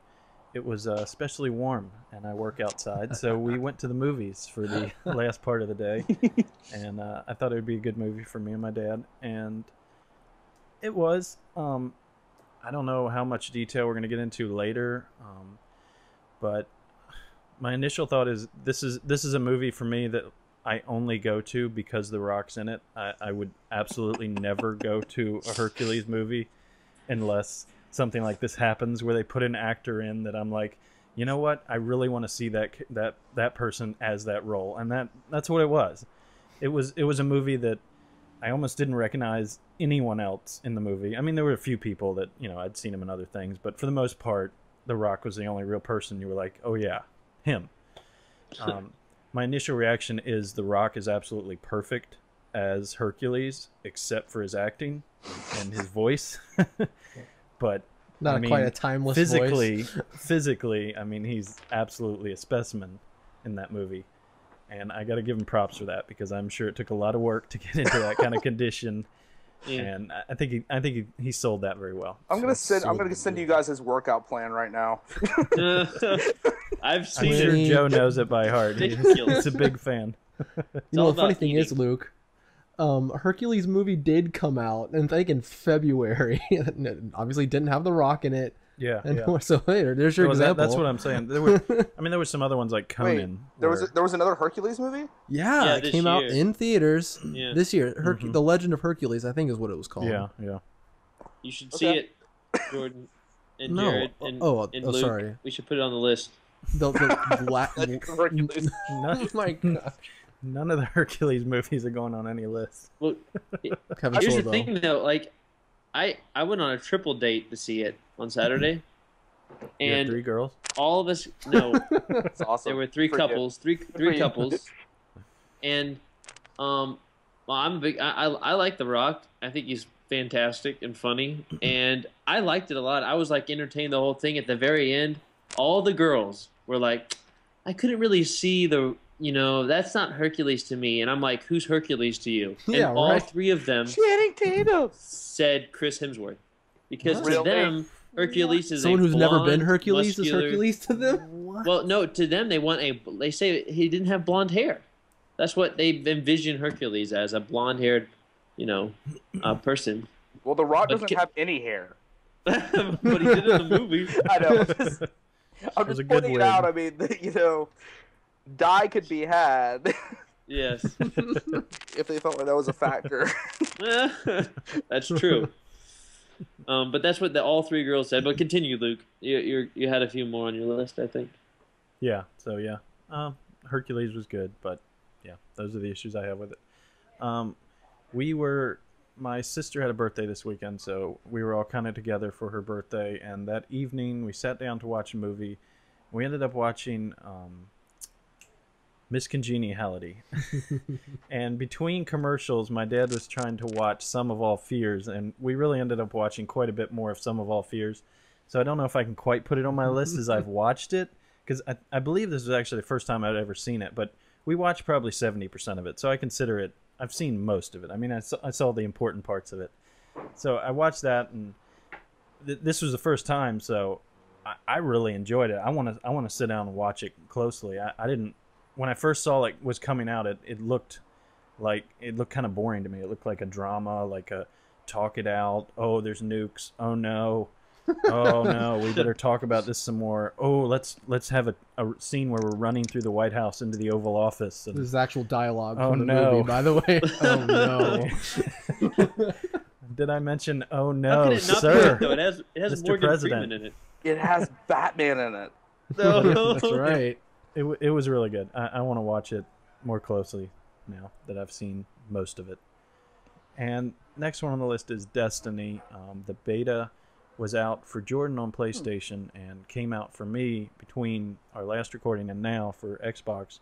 it was especially warm, and I work outside, so we went to the movies for the last part of the day. And I thought it would be a good movie for me and my dad. And it was. I don't know how much detail we're going to get into later, but my initial thought is this is a movie for me that I only go to because The Rock's in it. I would absolutely never go to a Hercules movie unless something like this happens, where they put an actor in that I'm like, you know what, I really want to see that person as that role. And that's what it was. It was a movie that I almost didn't recognize anyone else in the movie. I mean, there were a few people that, I'd seen him in other things, but for the most part, The Rock was the only real person you were like, oh yeah, him. My initial reaction is The Rock is absolutely perfect as Hercules, except for his acting and his voice. But Not quite a timeless voice. Physically, I mean, he's absolutely a specimen in that movie. And I got to give him props for that, because I'm sure it took a lot of work to get into that kind of condition. Yeah. And I think he sold that very well. I'm gonna send you guys his workout plan right now. I'm sure Joe knows it by heart. He's a big fan. The funny thing is, Luke, Hercules movie did come out, and I think in February. Obviously, didn't have The Rock in it. Yeah, And yeah. so there's your Well, example. that's what I'm saying. There were, I mean, there were some other ones like Conan. There where- was another Hercules movie. Yeah, it this came out year. in theaters Yeah. this year. The Legend of Hercules, I think, is what it was called. yeah, yeah. You should see Okay. it, Jordan and No. Jared and, Oh, and oh, Luke. sorry. We should put it on the list. The Hercules. oh my god. None of the Hercules movies are going on any list. Well, Kevin here's the Sorbo. thing, though. Like, I went on a triple date to see it on Saturday, You had and 3 girls. all of us. No, That's awesome. there were three For you. couples, three you. couples, and well, I'm a big. I like The Rock. I think he's fantastic and funny, and I liked it a lot. I was like entertained the whole thing. At the very end, all the girls were like, I couldn't really see the. That's not Hercules to me. And I'm like, who's Hercules to you? Yeah, and all right. 3 of them Channing Tatum. said Chris Hemsworth. Because to Really? them, Hercules is Someone a who's never been blonde, Hercules muscular- is Hercules to them? Well, no, to them they say he didn't have blonde hair. That's what they envision Hercules as, a blonde-haired, person. Well, The Rock But doesn't ca- have any hair. But he did in the movie. I know. I'm was just a good pointing it wig. out. I mean, dye could be had Yes. if they felt like that was a factor. That's true. But that's what all 3 girls said. But continue, Luke. You had a few more on your list, I think. Yeah. So yeah, Hercules was good, but yeah, those are the issues I have with it. My sister had a birthday this weekend, so we were all kind of together for her birthday. And that evening, we sat down to watch a movie. We ended up watching Miss Congeniality. And between commercials, my dad was trying to watch Sum of All Fears, and we really ended up watching quite a bit more of Sum of All Fears. So I don't know if I can quite put it on my list as I've watched it, because I believe this was actually the first time I'd ever seen it, but we watched probably 70% of it, so I consider it, I've seen most of it. I mean, I saw the important parts of it. So I watched that, and this was the first time, so I really enjoyed it. I want to sit down and watch it closely. I didn't, when I first saw it was coming out, it looked kind of boring to me. It looked like a drama, like a talk it out. Oh, there's nukes. Oh no. Oh no, we better talk about this some more. Oh, let's have a scene where we're running through the White House into the Oval Office. And This is actual dialogue Oh, from the no. movie, by the way. Oh no. did I mention? Oh How no, can it not be sir. good, though? It has Mr. Morgan President. Freeman in it. It has Batman in it. No. That's right. It was really good. I want to watch it more closely now that I've seen most of it. And next one on the list is Destiny. The beta was out for Jordan on PlayStation and came out for me between our last recording and now for Xbox.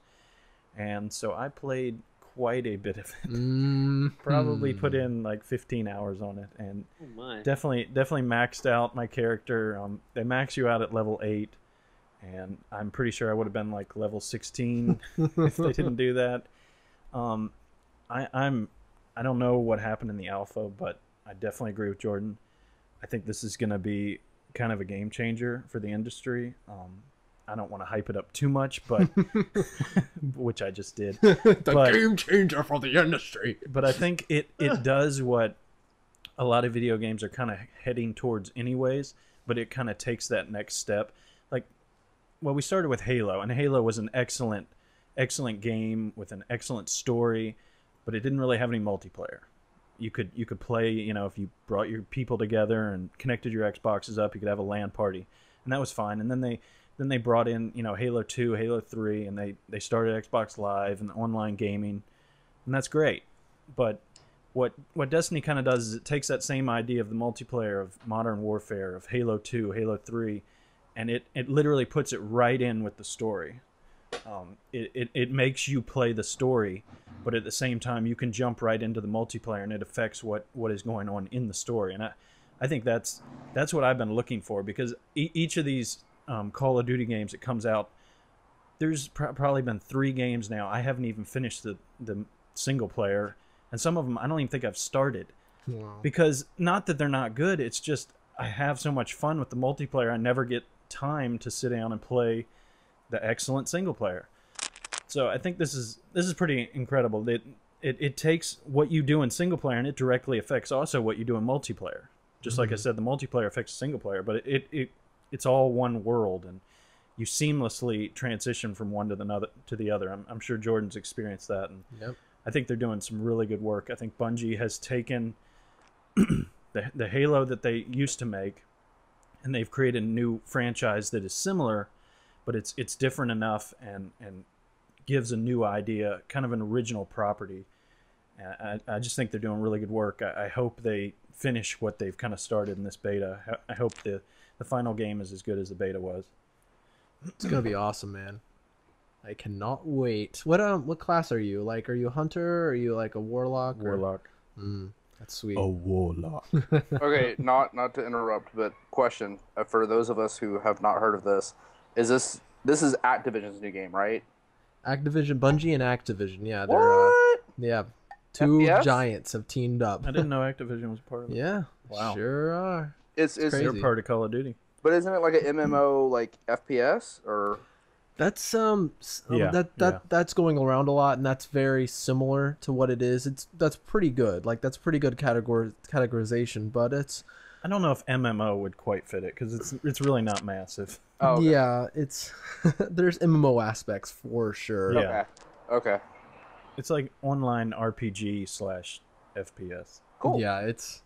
And so I played quite a bit of it. Probably put in like 15 hours on it, and Oh my. definitely maxed out my character. They max you out at level 8, and I'm pretty sure I would have been like level 16 if they didn't do that. I don't know what happened in the alpha, but I definitely agree with Jordan. I think this is going to be kind of a game changer for the industry. I don't want to hype it up too much, but which I just did. The game changer for the industry. But I think it does what a lot of video games are kind of heading towards anyways, but it kind of takes that next step. Like, well, we started with Halo, and Halo was an excellent game with an excellent story, but it didn't really have any multiplayer. You could play, if you brought your people together and connected your Xboxes up, you could have a LAN party, and that was fine. And then they brought in, Halo 2, Halo 3, and they started Xbox Live and online gaming, and that's great. But what Destiny kind of does is it takes that same idea of the multiplayer of Modern Warfare, of Halo 2, Halo 3, and it literally puts it right in with the story. It makes you play the story, but at the same time you can jump right into the multiplayer, and it affects what is going on in the story. And I think that's what I've been looking for, because each of these Call of Duty games that comes out, there's probably been 3 games now. I haven't even finished the single player, and some of them I don't even think I've started. Wow. Because not that they're not good, it's just I have so much fun with the multiplayer, I never get time to sit down and play the excellent single player. So I think this is pretty incredible. It takes what you do in single player, and it directly affects also what you do in multiplayer. Just like I said, the multiplayer affects the single player, but it it's all one world, and you seamlessly transition from one to the other. I'm sure Jordan's experienced that, and Yep. I think they're doing some really good work. I think Bungie has taken the Halo that they used to make, and they've created a new franchise that is similar, but it's different enough and gives a new idea, kind of an original property. I just think they're doing really good work. I hope they finish what they've kind of started in this beta. I hope the final game is as good as the beta was. It's gonna be awesome, man. I cannot wait. What class are you? Like, are you a hunter? Or are you like a warlock? Warlock. That's sweet. A warlock. Okay, not to interrupt, but question for those of us who have not heard of this: is this is Activision's new game, right? Activision, Bungie, and Activision. Yeah, they're What? yeah, two FPS? giants have teamed up. I didn't know Activision was part of it. Yeah, Wow. sure are. It's crazy. They're part of Call of Duty. but isn't it like an MMO like FPS or? That's Yeah, that's going around a lot, and that's very similar to what it is. That's pretty good. Like, that's pretty good categorization, but it's I don't know if MMO would quite fit it because it's really not massive. Oh, okay. yeah, it's there's MMO aspects for sure. Yeah. Okay. It's like online RPG / FPS. Cool. Yeah, it's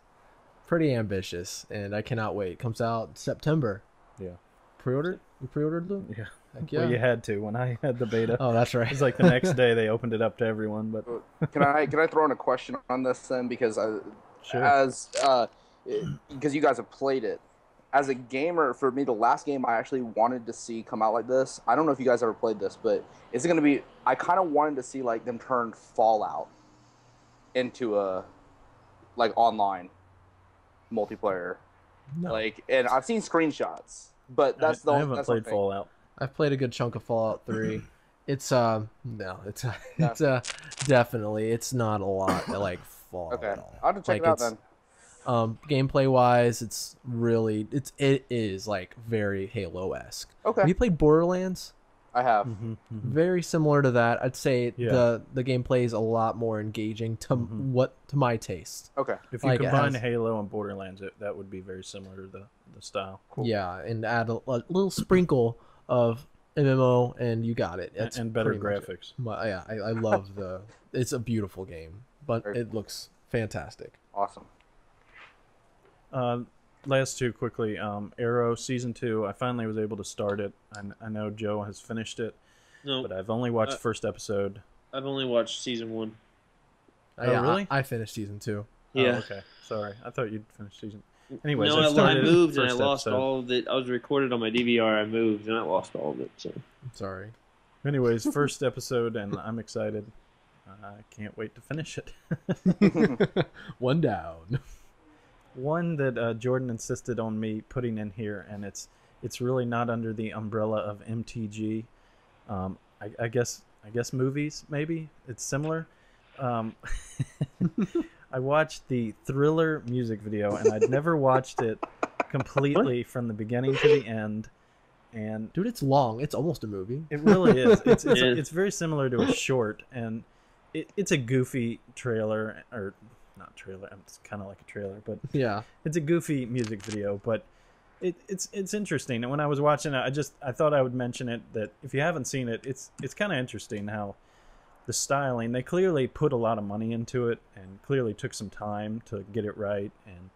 pretty ambitious, and I cannot wait. Comes out September. Yeah. Pre-ordered? You pre-ordered, Lou? Yeah. Heck yeah. Well, you had to when I had the beta. Oh, that's right. It was like the next day they opened it up to everyone. But Can I throw in a question on this then, because Sure. because you guys have played it. As a gamer, for me, the last game I actually wanted to see come out like this, I don't know if you guys ever played this, but is it going to be, I kind of wanted to see like them turn Fallout into a like online multiplayer. No. Like, and I've seen screenshots, but that's the I only haven't that's the played thing. Fallout. I've played a good chunk of Fallout 3. It's definitely, it's not a lot like Fallout Okay, at all. I'll have to check it out then. Gameplay wise, it is like very Halo-esque. Okay, Have you played Borderlands? I have. Very similar to that. I'd say Yeah. the gameplay is a lot more engaging to my taste. Okay, If you Like, it combine has- Halo and Borderlands, that would be very similar to the style. Yeah, and add a little sprinkle of MMO, and you got it. It's And better pretty much it. graphics. Yeah, I love it's a beautiful game, but Very it looks fantastic. awesome. Last two quickly. Arrow Season 2, I finally was able to start it. I know Joe has finished it, No, but I've only watched the first episode. I've only watched season 1. Oh, Yeah, really? I finished season 2. Yeah. Oh, okay. Sorry. I thought you'd finished season. Anyways, No, I started moved the and I first lost episode. all of it. I was recorded on my DVR. I moved and I lost all of it. So I'm sorry. Anyways, first episode, and I'm excited. I can't wait to finish it. One down. One that Jordan insisted on me putting in here, and it's really not under the umbrella of MTG. I guess movies, maybe it's similar. I watched the Thriller music video, and I'd never watched it completely from the beginning to the end. And Dude, it's long. It's almost a movie. it really is. Yeah. It's very similar to a short, and it's a goofy trailer, or not trailer. It's kind of like a trailer, but Yeah. it's a goofy music video. But it's interesting. And when I was watching it, I thought I would mention it, that if you haven't seen it, it's kind of interesting how the styling. They clearly put a lot of money into it, and clearly took some time to get it right. And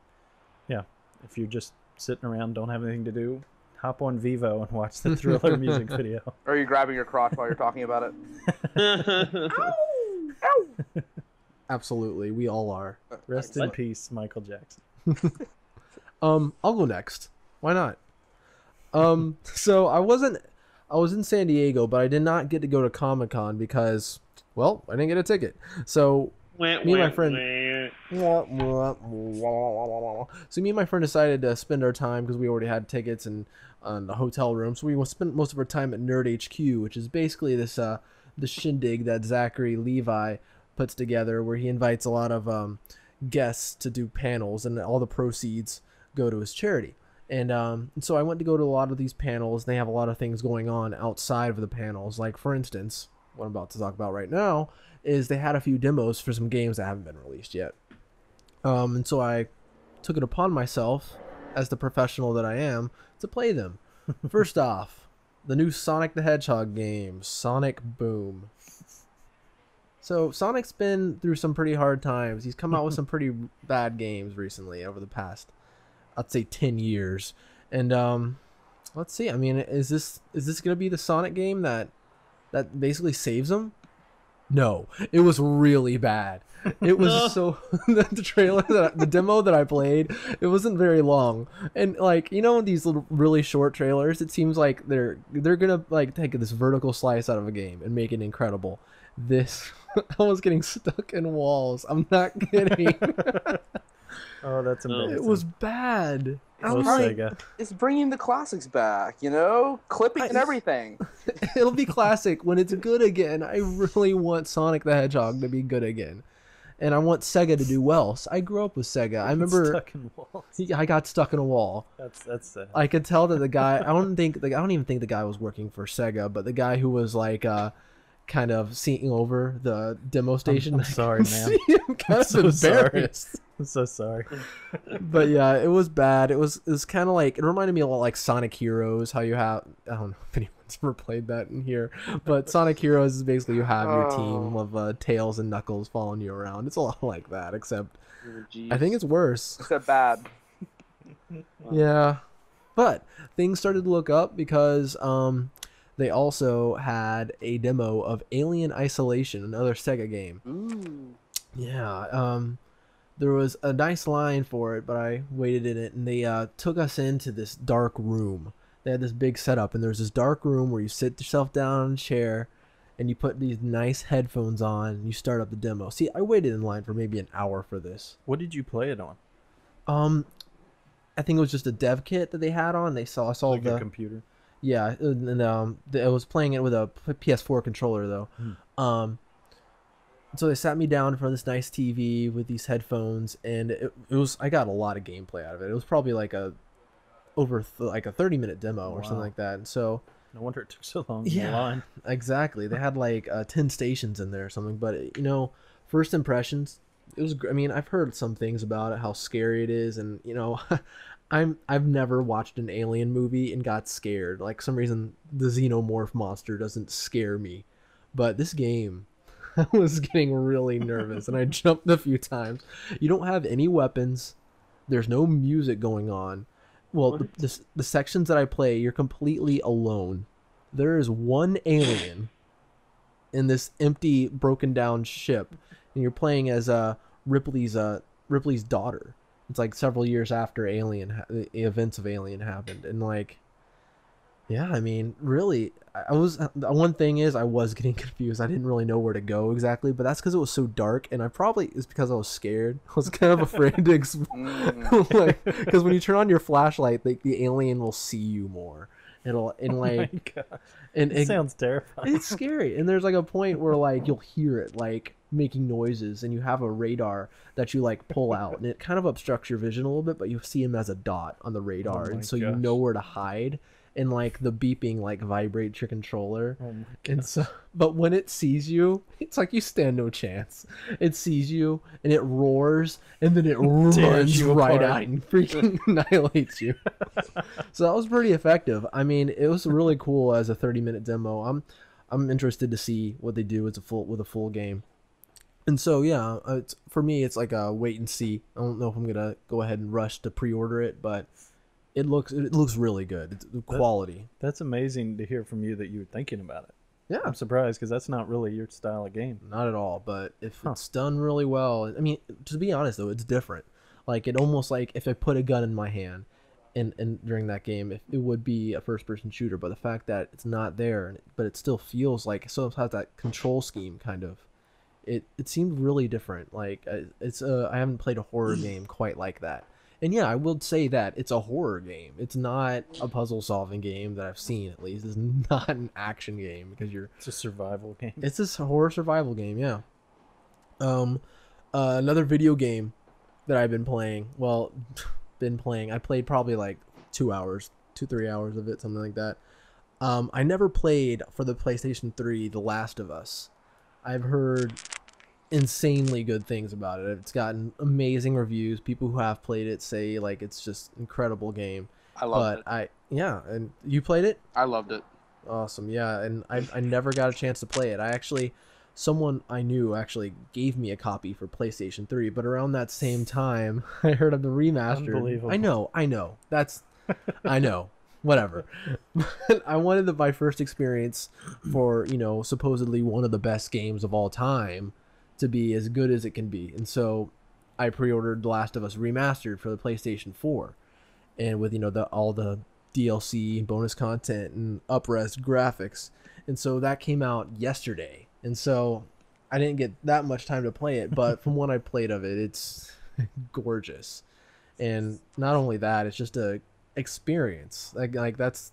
yeah, if you're just sitting around, don't have anything to do, hop on Vivo and watch the Thriller music video. Or are you grabbing your crotch while you're talking about it? Absolutely. We all are. Rest in peace, Michael Jackson. I'll go next. Why not? So I was in San Diego, but I did not get to go to Comic-Con because, well, I didn't get a ticket. So me and my friend decided to spend our time, because we already had tickets and the hotel room. So we spent most of our time at Nerd HQ, which is basically this the shindig that Zachary Levi puts together, where he invites a lot of guests to do panels, and all the proceeds go to his charity. And so I went to go to a lot of these panels. They have a lot of things going on outside of the panels. Like, for instance, what I'm about to talk about right now is they had a few demos for some games that haven't been released yet. And so I took it upon myself as the professional that I am, to play them. First off, the new Sonic the Hedgehog game, Sonic Boom. So Sonic's been through some pretty hard times. He's come out with some pretty bad games recently over the past, I'd say, 10 years. And let's see. I mean, is this gonna be the Sonic game that basically saves him? No, it was really bad. It was so the trailer the demo that I played, it wasn't very long, and like, you know, these little really short trailers, it seems like they're gonna like take this vertical slice out of a game and make it incredible. This I was getting stuck in walls. I'm not kidding. Oh, that's amazing. It was bad. Sega. It's bringing the classics back, you know, clipping and everything. It'll be classic when it's good again. I really want Sonic the Hedgehog to be good again, and I want Sega to do well. So I grew up with Sega. I remember stuck in walls. I got stuck in a wall. That's sad. I could tell that the guy. I don't even think the guy was working for Sega, but the guy who was like kind of seeing over the demo station. I'm sorry, man. I'm kind of so embarrassed. I'm so sorry. But yeah, it was bad. It was kind of like, it reminded me a lot like Sonic Heroes, how you have, I don't know if anyone's ever played that in here, but Sonic Heroes is basically you have your team of Tails and Knuckles following you around. It's a lot like that, except I think it's worse. Except bad. Yeah, but things started to look up because they also had a demo of Alien Isolation, another Sega game. Ooh. Yeah, there was a nice line for it, but I waited in it, and they took us into this dark room. They had this big setup, and there's this dark room where you sit yourself down on a chair, and you put these nice headphones on, and you start up the demo. See, I waited in line for maybe an hour for this. What did you play it on? I think it was just a dev kit that they had on. I saw Like the a computer. Yeah, and I was playing it with a PS4 controller though. So they sat me down in front of this nice TV with these headphones, and it was, I got a lot of gameplay out of it. It was probably like a 30-minute demo or something like that. And so no wonder it took so long. In the line. Exactly. They had like 10 stations in there or something. But you know, first impressions, it was. I mean, I've heard some things about it, how scary it is, and you know, I've never watched an alien movie and got scared. Like, some reason the xenomorph monster doesn't scare me, but this game, I was getting really nervous and I jumped a few times. You don't have any weapons. There's no music going on. Well, the sections that I play, you're completely alone. There is one alien in this empty, broken down ship, and you're playing as Ripley's daughter. It's like several years after the events of Alien happened, and like, yeah, I mean, really, one thing is I was getting confused. I didn't really know where to go exactly, but that's because it was so dark, and it's because I was scared. I was kind of afraid to explore, like, because when you turn on your flashlight, the alien will see you more. It sounds terrifying. It's scary, and there's like a point where like you'll hear it like making noises, and you have a radar that you like pull out, and it kind of obstructs your vision a little bit, but you see him as a dot on the radar, and so you know where to hide. And like the beeping like vibrates your controller. And so, but when it sees you, it's like you stand no chance. It sees you and it roars, and then it runs right out and freaking annihilates you. So that was pretty effective. I mean, it was really cool as a 30-minute demo. I'm interested to see what they do with a full game. And so yeah, for me it's like a wait and see. I don't know if I'm gonna go ahead and rush to pre-order it, but it looks really good. It's quality. That's amazing to hear from you that you were thinking about it. Yeah, I'm surprised because that's not really your style of game. Not at all. But if it's done really well, I mean, to be honest though, it's different. Like, it almost like if I put a gun in my hand, and during that game, it would be a first-person shooter. But the fact that it's not there, but it still feels like it still has that control scheme kind of. It seemed really different. Like, I haven't played a horror game quite like that. And yeah, I will say that it's a horror game. It's not a puzzle-solving game that I've seen, at least. It's not an action game because It's a survival game. It's a horror survival game, yeah. Another video game that I've been playing. Well, I played probably like 3 hours of it, something like that. I never played for the PlayStation 3 The Last of Us. I've heard insanely good things about it. It's gotten amazing reviews. People who have played it say like it's just incredible game. I loved it. And you played it? I loved it. Awesome. Yeah, and I never got a chance to play it. Someone I knew actually gave me a copy for PlayStation 3, but around that same time I heard of the remaster. Unbelievable. I know. I know. Whatever. But I wanted my first experience for, supposedly one of the best games of all time to be as good as it can be. And so I pre-ordered The Last of Us Remastered for the PlayStation 4. And with, all the DLC and bonus content and up-res graphics. And so that came out yesterday. And so I didn't get that much time to play it, but from what I played of it, it's gorgeous. And not only that, it's just a experience. Like that's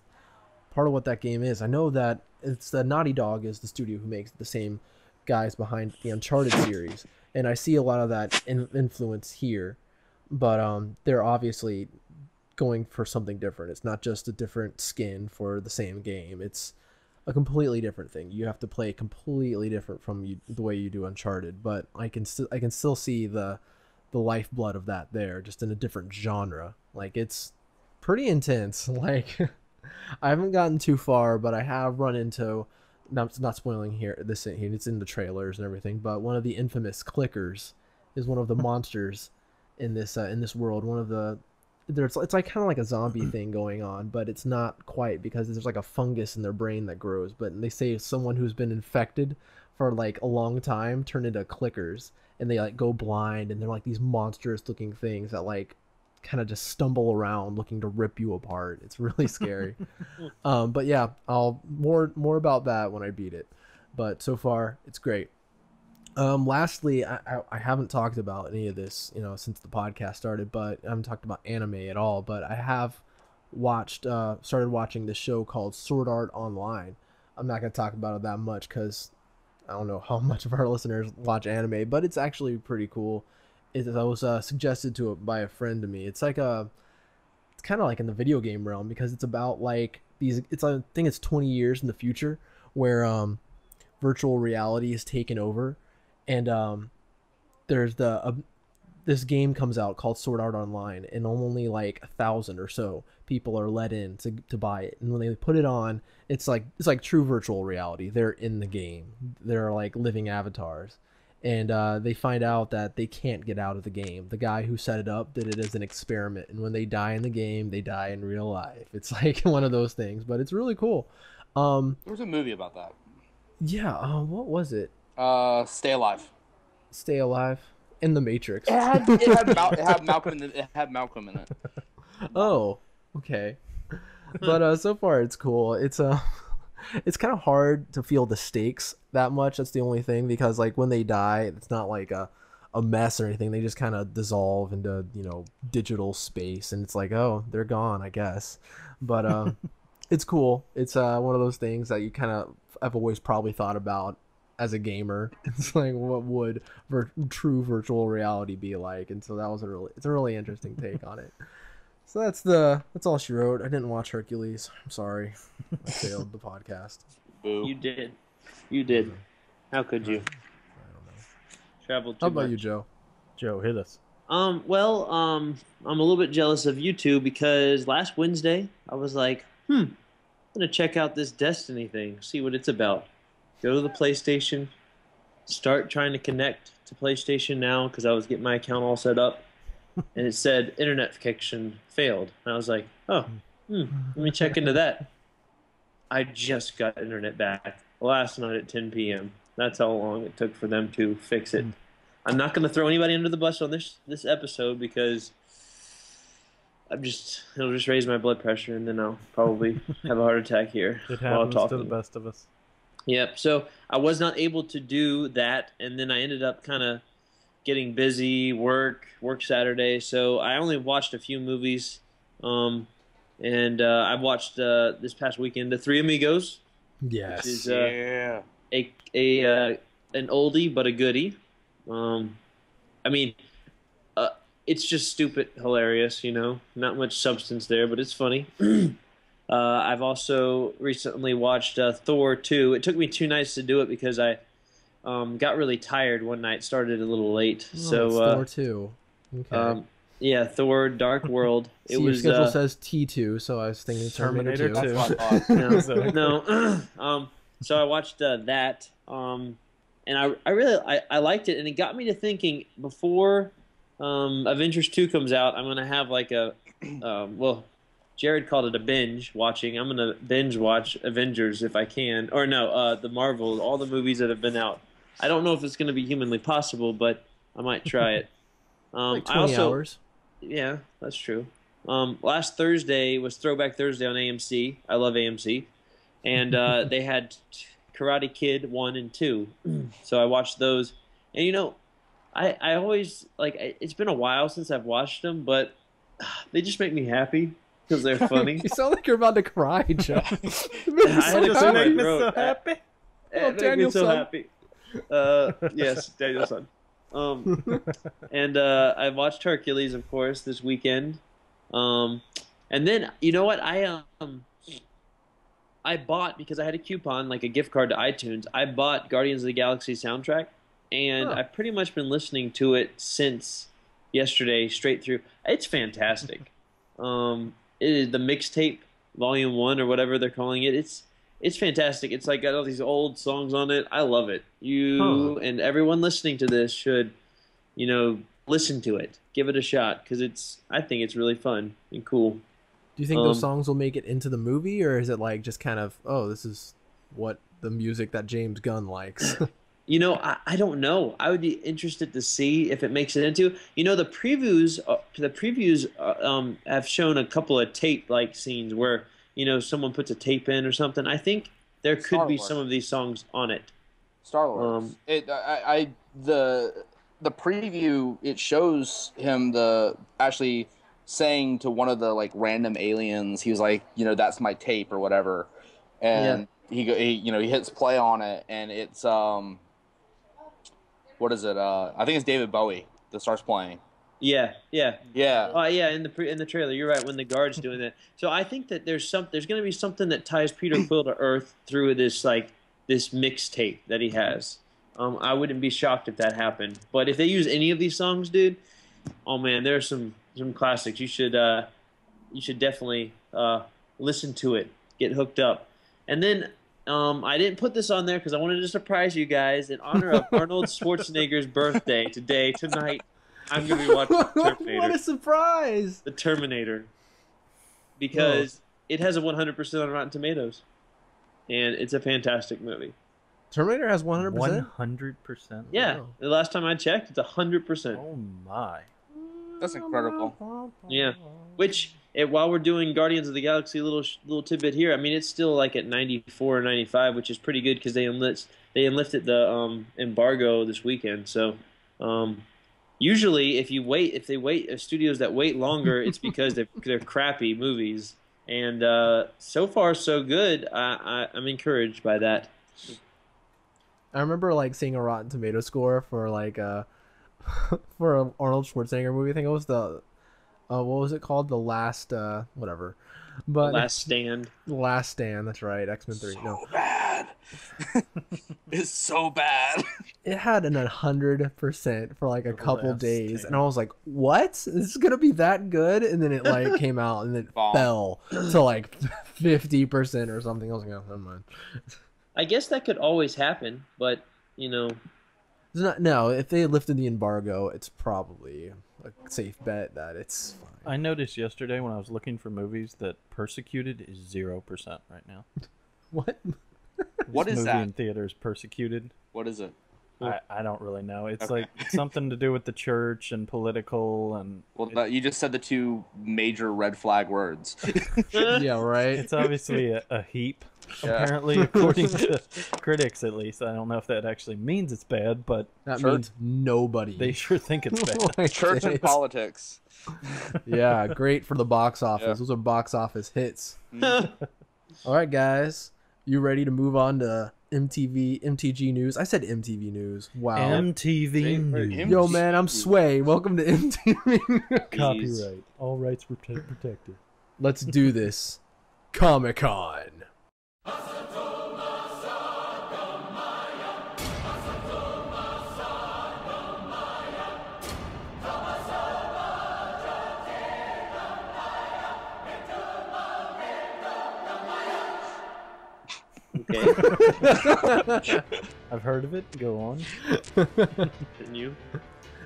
part of what that game is. I know that it's the Naughty Dog is the studio who makes the same guys behind the Uncharted series, and I see a lot of that influence here, but they're obviously going for something different. It's not just a different skin for the same game. It's a completely different thing. You have to play completely different from the way you do Uncharted, but I can still see the lifeblood of that there, just in a different genre. Like, it's pretty intense. Like, I haven't gotten too far, but I have run into, not spoiling here, it's in the trailers and everything, but one of the infamous clickers is one of the monsters in this world. It's like kind of like a zombie thing going on, but it's not quite, because there's like a fungus in their brain that grows. But they say someone who's been infected for like a long time turn into clickers, and they like go blind, and they're like these monstrous looking things that like kind of just stumble around looking to rip you apart. It's really scary. But yeah, I'll more about that when I beat it. But so far it's great. Lastly, I haven't talked about any of this, since the podcast started, but I haven't talked about anime at all, but I have started watching this show called Sword Art Online. I'm not going to talk about it that much because I don't know how much of our listeners watch anime, but it's actually pretty cool. I was suggested to it by a friend to me. It's kind of like in the video game realm, because it's about like I think it's 20 years in the future where virtual reality is taken over. And there's this game comes out called Sword Art Online, and only like 1,000 or so people are let in to buy it. And when they put it on, it's like true virtual reality. They're in the game. They're like living avatars, and they find out that they can't get out of the game. The guy who set it up did it as an experiment, and when they die in the game, they die in real life. It's like one of those things, but it's really cool. There was a movie about that. Yeah. What was it? Stay Alive. Stay Alive in the Matrix. It had Malcolm in it. Oh, okay. But so far it's cool. It's kind of hard to feel the stakes that much. That's the only thing, because like when they die, it's not like a mess or anything. They just kind of dissolve into digital space, and it's like, oh, they're gone, I guess. But it's cool. It's one of those things that you kind of I've always probably thought about as a gamer. It's like, what would true virtual reality be like? And so that was it's a really interesting take on it. So that's all she wrote. I didn't watch Hercules. I'm sorry. I failed the podcast. Boo. You did. How could you? I don't know. Traveled too How about much. you, Joe? Joe, hit us. I'm a little bit jealous of you two, because last Wednesday I was like, I'm gonna check out this Destiny thing, see what it's about. Go to the PlayStation, start trying to connect to PlayStation Now, because I was getting my account all set up, and it said internet connection failed. And I was like, let me check into that. I just got internet back last night at 10 p.m. That's how long it took for them to fix it. I'm not going to throw anybody under the bus on this episode, because it'll just raise my blood pressure, and then I'll probably have a heart attack here It while happens talking. to the best of us. Yep. So I was not able to do that, and then I ended up kind of getting busy, work Saturday. So I only watched a few movies, and I watched this past weekend The Three Amigos. Yes. Which is Yeah. an oldie but a goodie. It's just stupid hilarious, not much substance there, but it's funny. I've also recently watched Thor 2. It took me 2 nights to do it, because I got really tired one night, started a little late. Oh, So it's Thor 2. Okay. yeah, Thor: Dark World. It See, was your schedule says T2, so I was thinking Terminator 2. Terminator 2. That's what I thought. No. So I watched that, and I really liked it, and it got me to thinking before Avengers 2 comes out, I'm gonna have like a well, Jared called it a binge watching. I'm gonna binge watch Avengers if I can, or no, the Marvel, all the movies that have been out. I don't know if it's gonna be humanly possible, but I might try it. Like 20 hours. Yeah, that's true. Last Thursday was Throwback Thursday on AMC. I love AMC. And they had Karate Kid 1 and 2. So I watched those. And, you know, I always, like, it's been a while since I've watched them, but they just make me happy because they're funny. You sound like you're about to cry, Joe. I had to clear my throat. happy. Oh, It made me Daniel's so son. happy. Yes, Daniel's son. And I watched Hercules, of course, this weekend. And then, you know what? I bought, because I had a coupon, like a gift card to iTunes, I bought Guardians of the Galaxy soundtrack, and I've pretty much been listening to it since yesterday, straight through. It's fantastic. It is the mixtape, Volume 1, or whatever they're calling it. It's fantastic. It's like got all these old songs on it. I love it. You and everyone listening to this should, you know, listen to it. Give it a shot, because I think it's really fun and cool. Do you think those songs will make it into the movie, or is it like just kind of, oh, this is what the music that James Gunn likes? You know, I don't know. I would be interested to see if it makes it into. You know, the previews have shown a couple of tape-like scenes where, you know, someone puts a tape in or something. I think there could be some of these songs on it. Star Wars. The preview, it shows him actually saying to one of the like random aliens, he was like, you know, that's my tape or whatever, and he hits play on it, and it's what is it? I think it's David Bowie that starts playing. Yeah. Yeah. In the trailer, you're right, when the guard's doing that. So I think that there's going to be something that ties Peter Quill to Earth through this mixtape that he has. I wouldn't be shocked if that happened. But if they use any of these songs, dude, oh man, there's some classics. You should definitely listen to it, get hooked up. And then I didn't put this on there because I wanted to surprise you guys in honor of Arnold Schwarzenegger's birthday tonight. I'm going to be watching Terminator. What a surprise! The Terminator. Because it has a 100% on Rotten Tomatoes. And it's a fantastic movie. Terminator has 100%? 100%? Yeah. The last time I checked, it's 100%. Oh, my. That's incredible. Yeah. Which, while we're doing Guardians of the Galaxy, little tidbit here, I mean, it's still like at 94 or 95, which is pretty good because they lifted the embargo this weekend. So, usually, if studios that wait longer, it's because they're crappy movies. And so far, so good. I'm encouraged by that. I remember like seeing a Rotten Tomato score for like for an Arnold Schwarzenegger movie. I think it was the what was it called? The Last whatever. But Last Stand. Last Stand. That's right. X-Men 3. So bad. It's so bad. It had an 100% for like a couple Last days, Stand. and I was like, "What? This is gonna be that good?" And then it like came out, and it Bomb. fell to like 50% or something. I was like, "Oh, never mind." I guess that could always happen, but, you know. No, if they lifted the embargo, it's probably a safe bet that it's fine. I noticed yesterday when I was looking for movies that Persecuted is 0% right now. What? What This is movie that? in theaters, Persecuted. What is it? I don't really know. It's Okay. like something to do with the church and political, and Well, you just said the two major red flag words. Yeah, right. it's obviously a heap. Yeah. Apparently, according to critics, at least. I don't know if that actually means it's bad, but That Church. means nobody. they sure think it's bad. Like Church and it. politics. Yeah, great for the box office. Yeah. Those are box office hits. All right, guys, you ready to move on to MTG news? I said MTV news. Wow. MTV News. Yo, man, I'm Sway. Welcome to MTV News. Copyright. All rights protected. Let's do this. Comic-Con. Okay. I've heard of it. Go on. And you?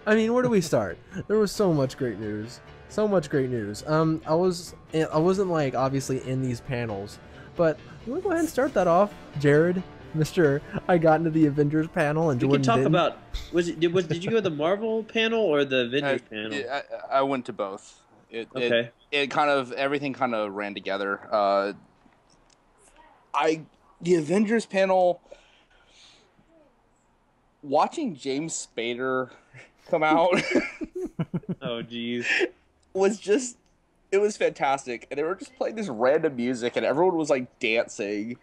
I mean, where do we start? There was so much great news. So much great news. I wasn't like obviously in these panels, but you want to go ahead and start that off, Jared, Mr. I got into the Avengers panel and We Jordan can talk didn't. about did you go to the Marvel panel or the Avengers panel? I went to both. Okay. It kind of everything kind of ran together. The Avengers panel, watching James Spader come out Oh geez. it was fantastic, and they were just playing this random music, and everyone was like dancing,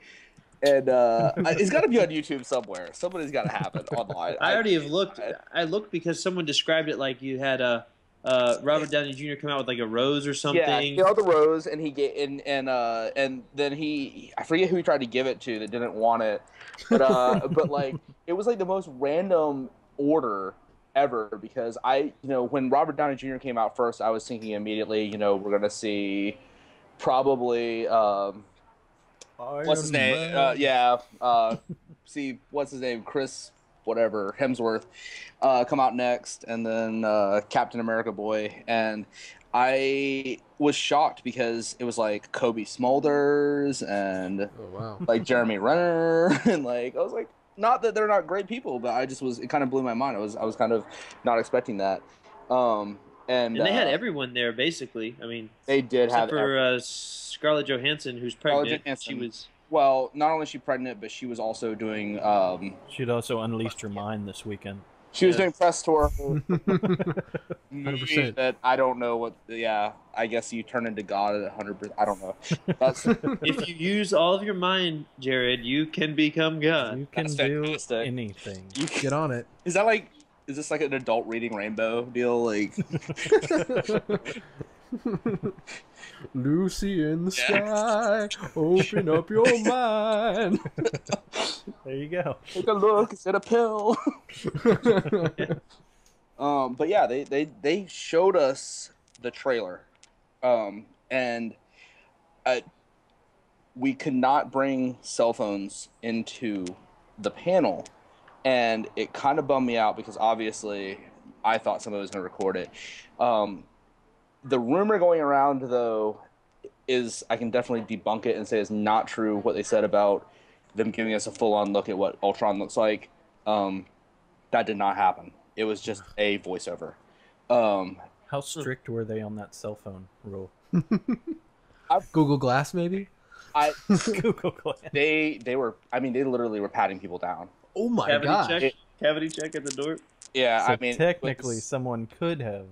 and it's got to be on YouTube somewhere. Somebody's got to have it online. I already have looked. I looked because someone described it like you had Robert Downey Jr. come out with like a rose or something. Yeah, he held the rose, and he get and then I forget who he tried to give it to that didn't want it, but but like it was like the most random order ever, because when Robert Downey Jr. came out first, I was thinking immediately, we're gonna see probably what's his name? See what's his name? Chris whatever Hemsworth come out next, and then Captain America boy, and I was shocked because it was like Kobe Smulders and like Jeremy Renner, and like I was like, not that they're not great people, but it kind of blew my mind. I was kind of not expecting that. And they had everyone there basically. I mean, they did except have for Scarlett Johansson, who's pregnant. She was. Well, not only is she pregnant, but she was also doing. She'd also unleashed her mind this weekend. She was doing press tour. 100%. That I don't know what. Yeah, I guess you turn into God at 100%. I don't know. That's If you use all of your mind, Jared, you can become God. You can do anything. Get on it. Is this like an adult reading Rainbow deal? Like Lucy in the sky, open up your mind. There you go. Take a look, it's in a pill. But yeah, they showed us the trailer, and we could not bring cell phones into the panel, and it kind of bummed me out because obviously I thought somebody was going to record it. The rumor going around, though, is I can definitely debunk it and say it's not true what they said about them giving us a full-on look at what Ultron looks like. That did not happen. It was just a voiceover. How strict were they on that cell phone rule? Google Glass, maybe? Google Glass. They were. I mean, they literally were patting people down. Oh my Cavity gosh. check. Cavity check at the door. Yeah, So I mean, technically, someone could have.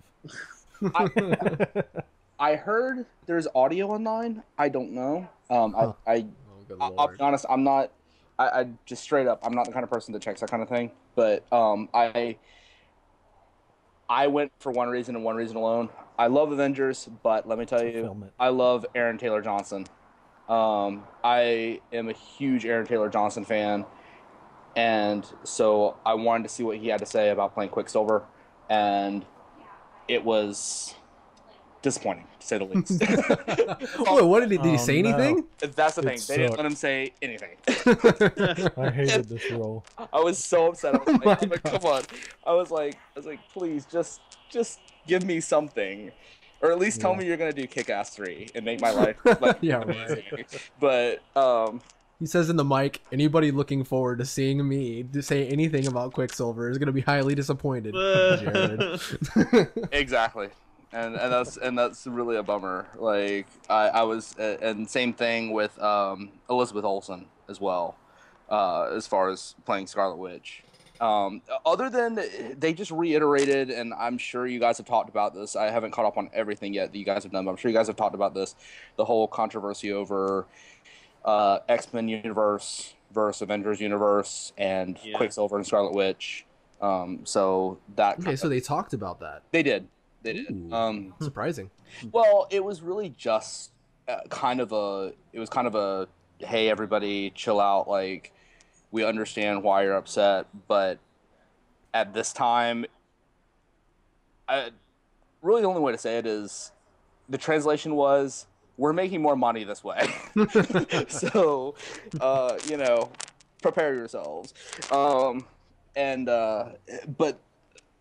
I heard there's audio online. I don't know. Oh, good I'll lord. be honest. I'm not. I just straight up. I'm not the kind of person that checks that kind of thing. But I went for one reason and one reason alone. I love Avengers, but let me tell you, Film it. I love Aaron Taylor Johnson. I am a huge Aaron Taylor Johnson fan, and so I wanted to see what he had to say about playing Quicksilver, and it was disappointing, to say the least. Wait, what did he say no. anything? That's the thing. It They didn't sucked. let him say anything. I hated this role. I was so upset. I was like, come on. I was like, please, just give me something, or at least tell me you're gonna do Kick-Ass 3 and make my life. Yeah, amazing. But He says in the mic, anybody looking forward to seeing me to say anything about Quicksilver is going to be highly disappointed, Jared. exactly. And that's really a bummer. Like I was, and same thing with Elizabeth Olsen as well, as far as playing Scarlet Witch. Other than they just reiterated, and I'm sure you guys have talked about this. I haven't caught up on everything yet that you guys have done, but I'm sure you guys have talked about this. The whole controversy over X-Men universe versus Avengers universe, and Quicksilver and Scarlet Witch. So that. Okay, so they talked about that. They did. They did. Ooh, surprising. Well, it was really just kind of a hey, everybody, chill out. Like, we understand why you're upset, but at this time, really the only way to say it is the translation was we're making more money this way. So, you know, prepare yourselves. But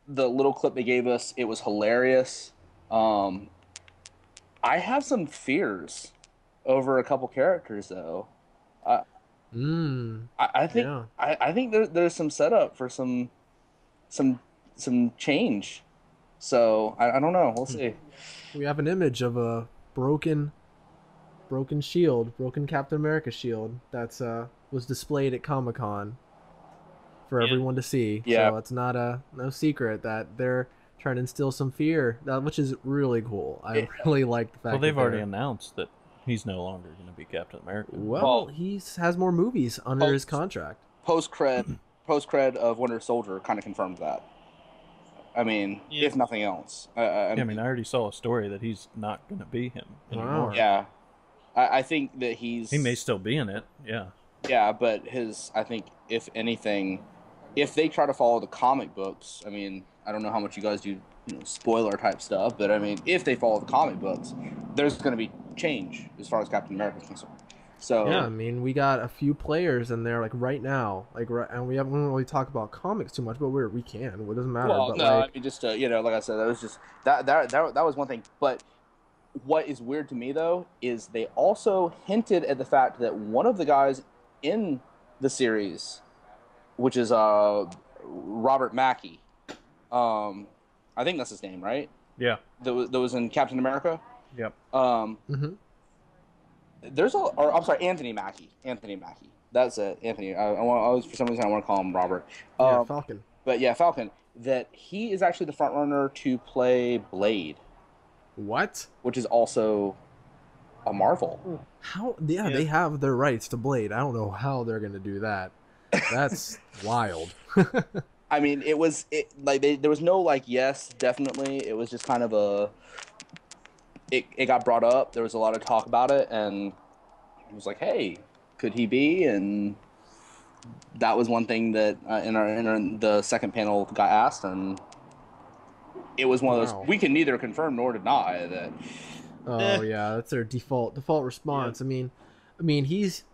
the little clip they gave us, it was hilarious. I have some fears over a couple characters, though. I think yeah. I think there's some setup for some change. So I don't know. We'll see. We have an image of a broken shield, broken Captain America shield that's was displayed at Comic-Con for everyone to see. Yeah. So it's not no secret that they're trying to instill some fear, which is really cool. I really like the fact. Well, they've that already announced that he's no longer going to be Captain America. Well, he has more movies under his contract. Post cred of Winter Soldier kind of confirmed that. I mean, if nothing else. I mean, I already saw a story that he's not going to be him anymore. Yeah. I think that he may still be in it, yeah. Yeah, but I think, if anything, if they try to follow the comic books, I mean, I don't know how much you guys do, spoiler type stuff, but I mean, if they follow the comic books, there's going to be change as far as Captain America is concerned. So yeah, I mean, we got a few players in there, like right now, and we haven't really talked about comics too much, but we can. It doesn't matter. Well, but no, I mean, just like I said, that was just that was one thing. But what is weird to me though is they also hinted at the fact that one of the guys in the series, which is Robert Mackey, I think that's his name, right? Yeah. That was in Captain America. Yep. I'm sorry, Anthony Mackie. That's it, Anthony. For some reason I want to call him Robert. Falcon. But yeah, Falcon. That he is actually the front runner to play Blade. What? Which is also a Marvel. How? Yeah, they have their rights to Blade. I don't know how they're gonna do that. That's wild. I mean, there was no yes, definitely. It was just kind of it got brought up. There was a lot of talk about it, and it was like, hey, could he be? And that was one thing that in the second panel got asked, and it was one of those we can neither confirm nor deny that. Oh yeah, that's their default response. Yeah. I mean, he's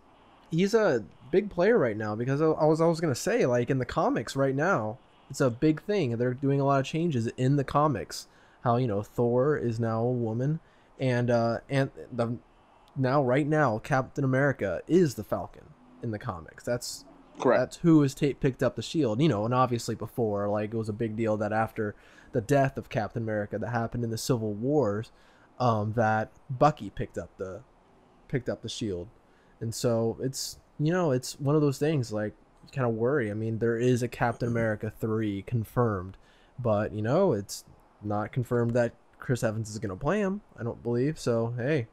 a big player right now because I was gonna say, like, in the comics right now, it's a big thing. They're doing a lot of changes in the comics. How Thor is now a woman, and right now Captain America is the Falcon in the comics. That's correct. That's who has picked up the shield. And obviously before, like, it was a big deal that after the death of Captain America that happened in the Civil Wars, that Bucky picked up the shield, and so it's it's one of those things, like, you kind of worry. I mean, there is a Captain America 3 confirmed, but it's not confirmed that Chris Evans is going to play him. I don't believe so. Hey,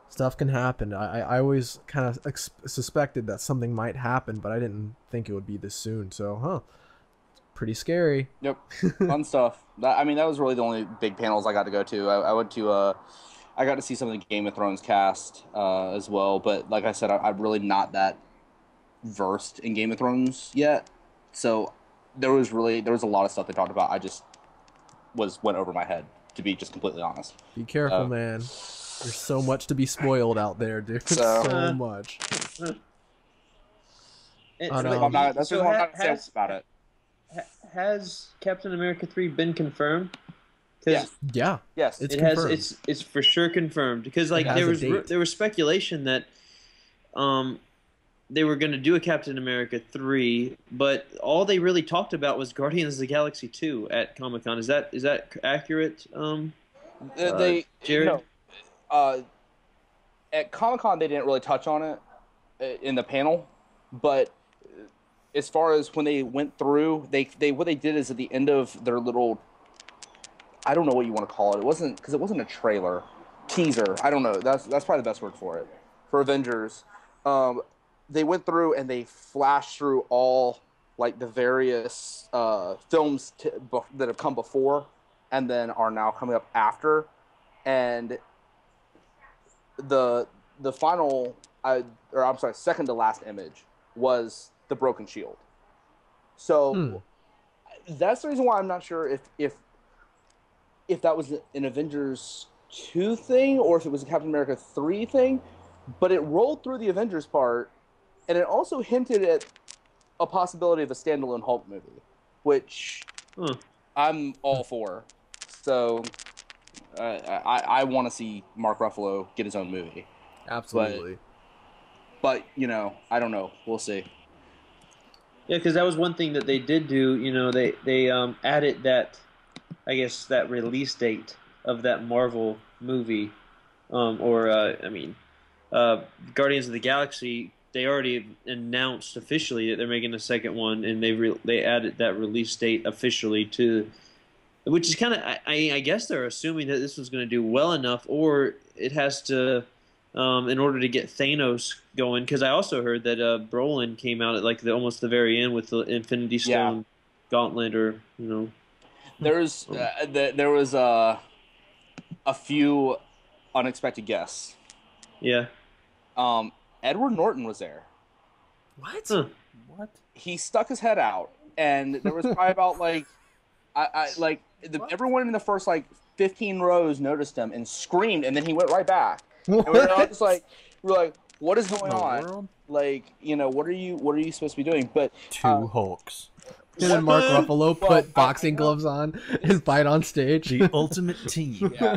stuff can happen. I always kind of suspected that something might happen, but I didn't think it would be this soon. So, pretty scary. Yep, fun stuff. That was really the only big panels I got to go to. I went to I got to see some of the Game of Thrones cast as well, but like I said, I'm really not that versed in Game of Thrones yet. So there was a lot of stuff they talked about. I just went over my head, to be just completely honest. Be careful, man. There's so much to be spoiled out there, dude. So much. That's what I'm not saying about it. Has Captain America 3 been confirmed? Yes. Yeah. Yes. It has. It's for sure confirmed, because there was speculation that they were going to do a Captain America 3, but all they really talked about was Guardians of the Galaxy 2 at Comic-Con. Is that accurate? Jarod? No. At Comic-Con they didn't really touch on it in the panel, but as far as when they went through, they what they did is at the end of their little, I don't know what you want to call it. It wasn't a trailer, teaser. I don't know. That's probably the best word for it. For Avengers, they went through and they flashed through all, like, the various films that have come before and then are now coming up after, and the final, second to last image was the broken shield. So that's the reason why I'm not sure if that was an Avengers 2 thing or if it was a Captain America 3 thing, but it rolled through the Avengers part, and it also hinted at a possibility of a standalone Hulk movie, which I'm all for. So I want to see Mark Ruffalo get his own movie. Absolutely. But you know, I don't know. We'll see. Yeah, because that was one thing that they did do. You know, they added that, I guess, that release date of that Marvel movie, Guardians of the Galaxy. They already announced officially that they're making a second one, and they added that release date officially to, which is kind of, I guess they're assuming that this was going to do well enough, or it has to, in order to get Thanos going. Because I also heard that Brolin came out at like almost the very end with the Infinity Stone gauntlet, or you know. There was a few unexpected guests. Yeah. Edward Norton was there. What? What? He stuck his head out, and there was probably about everyone in the first 15 rows noticed him and screamed, and then he went right back. And we're all just we're like, what is going on? World? Like, you know, what are you supposed to be doing? But 2 Hulks. And then Mark Ruffalo put boxing gloves on and fight on stage. The ultimate team. Yeah.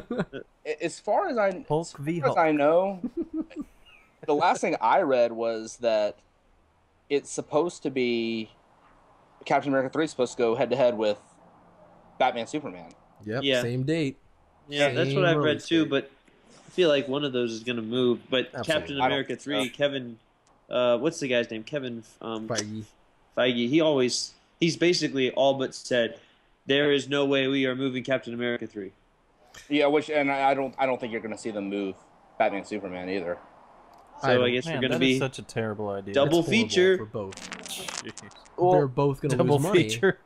As far as I know, the last thing I read was that it's supposed to be Captain America 3 is supposed to go head to head with Batman Superman. Yep, Yeah. same date. Yeah, that's what Same I've read release too, date. but I feel like one of those is going to move. But Absolutely. Captain America 3, Kevin, what's the guy's name? Kevin Feige. Feige. He's basically all but said, there is no way we are moving Captain America 3. Yeah, I don't think you're going to see them move Batman Superman either. So I guess Man, we're going to that is be such a terrible idea. double It's horrible feature. for both. Jeez. Well, They're both going to Double lose money. feature.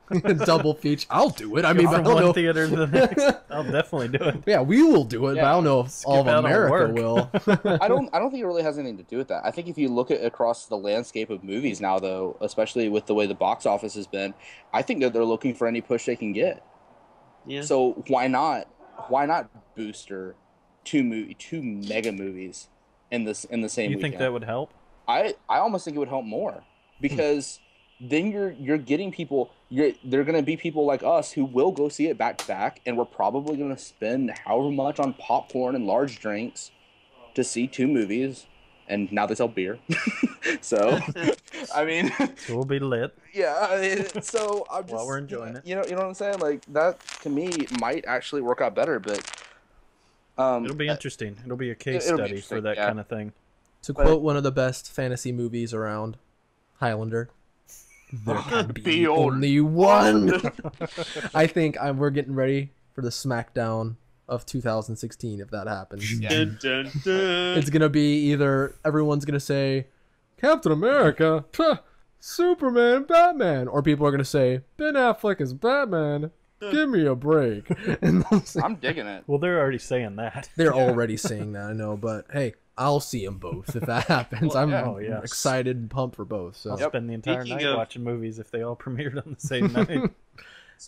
Double feature. I'll do it. I mean, From I don't one know. theater to the next. I'll definitely do it. Yeah, we will do it, but I don't know if all of out on America work. will. I don't think it really has anything to do with that. I think if you look at across the landscape of movies now, though, especially with the way the box office has been, I think that they're looking for any push they can get. Yeah. So why not booster two mega movies in the same You weekend? think that would help? I almost think it would help more, because then you're getting people. They're going to be people like us who will go see it back to back, and we're probably going to spend however much on popcorn and large drinks to see 2 movies. And now they sell beer, so I mean, So we'll be lit. yeah. So I'm just While we're enjoying it. You know what I'm saying? Like, that to me might actually work out better, but It'll be interesting. It'll be a case it'll be study for interesting, that yeah. kind of thing. To quote one of the best fantasy movies around, Highlander, there can be only one. I think we're getting ready for the SmackDown of 2016 if that happens. Dun, dun, dun. It's gonna be either everyone's gonna say Captain America, Superman, Batman, or people are gonna say Ben Affleck is Batman. Give me a break. And they'll say, I'm digging it. Well, they're already saying that. they're already saying that, I know, but hey, I'll see them both if that happens. I'm Oh, yeah. excited and pumped for both. So, I'll spend the entire Speaking night of- watching movies if they all premiered on the same night.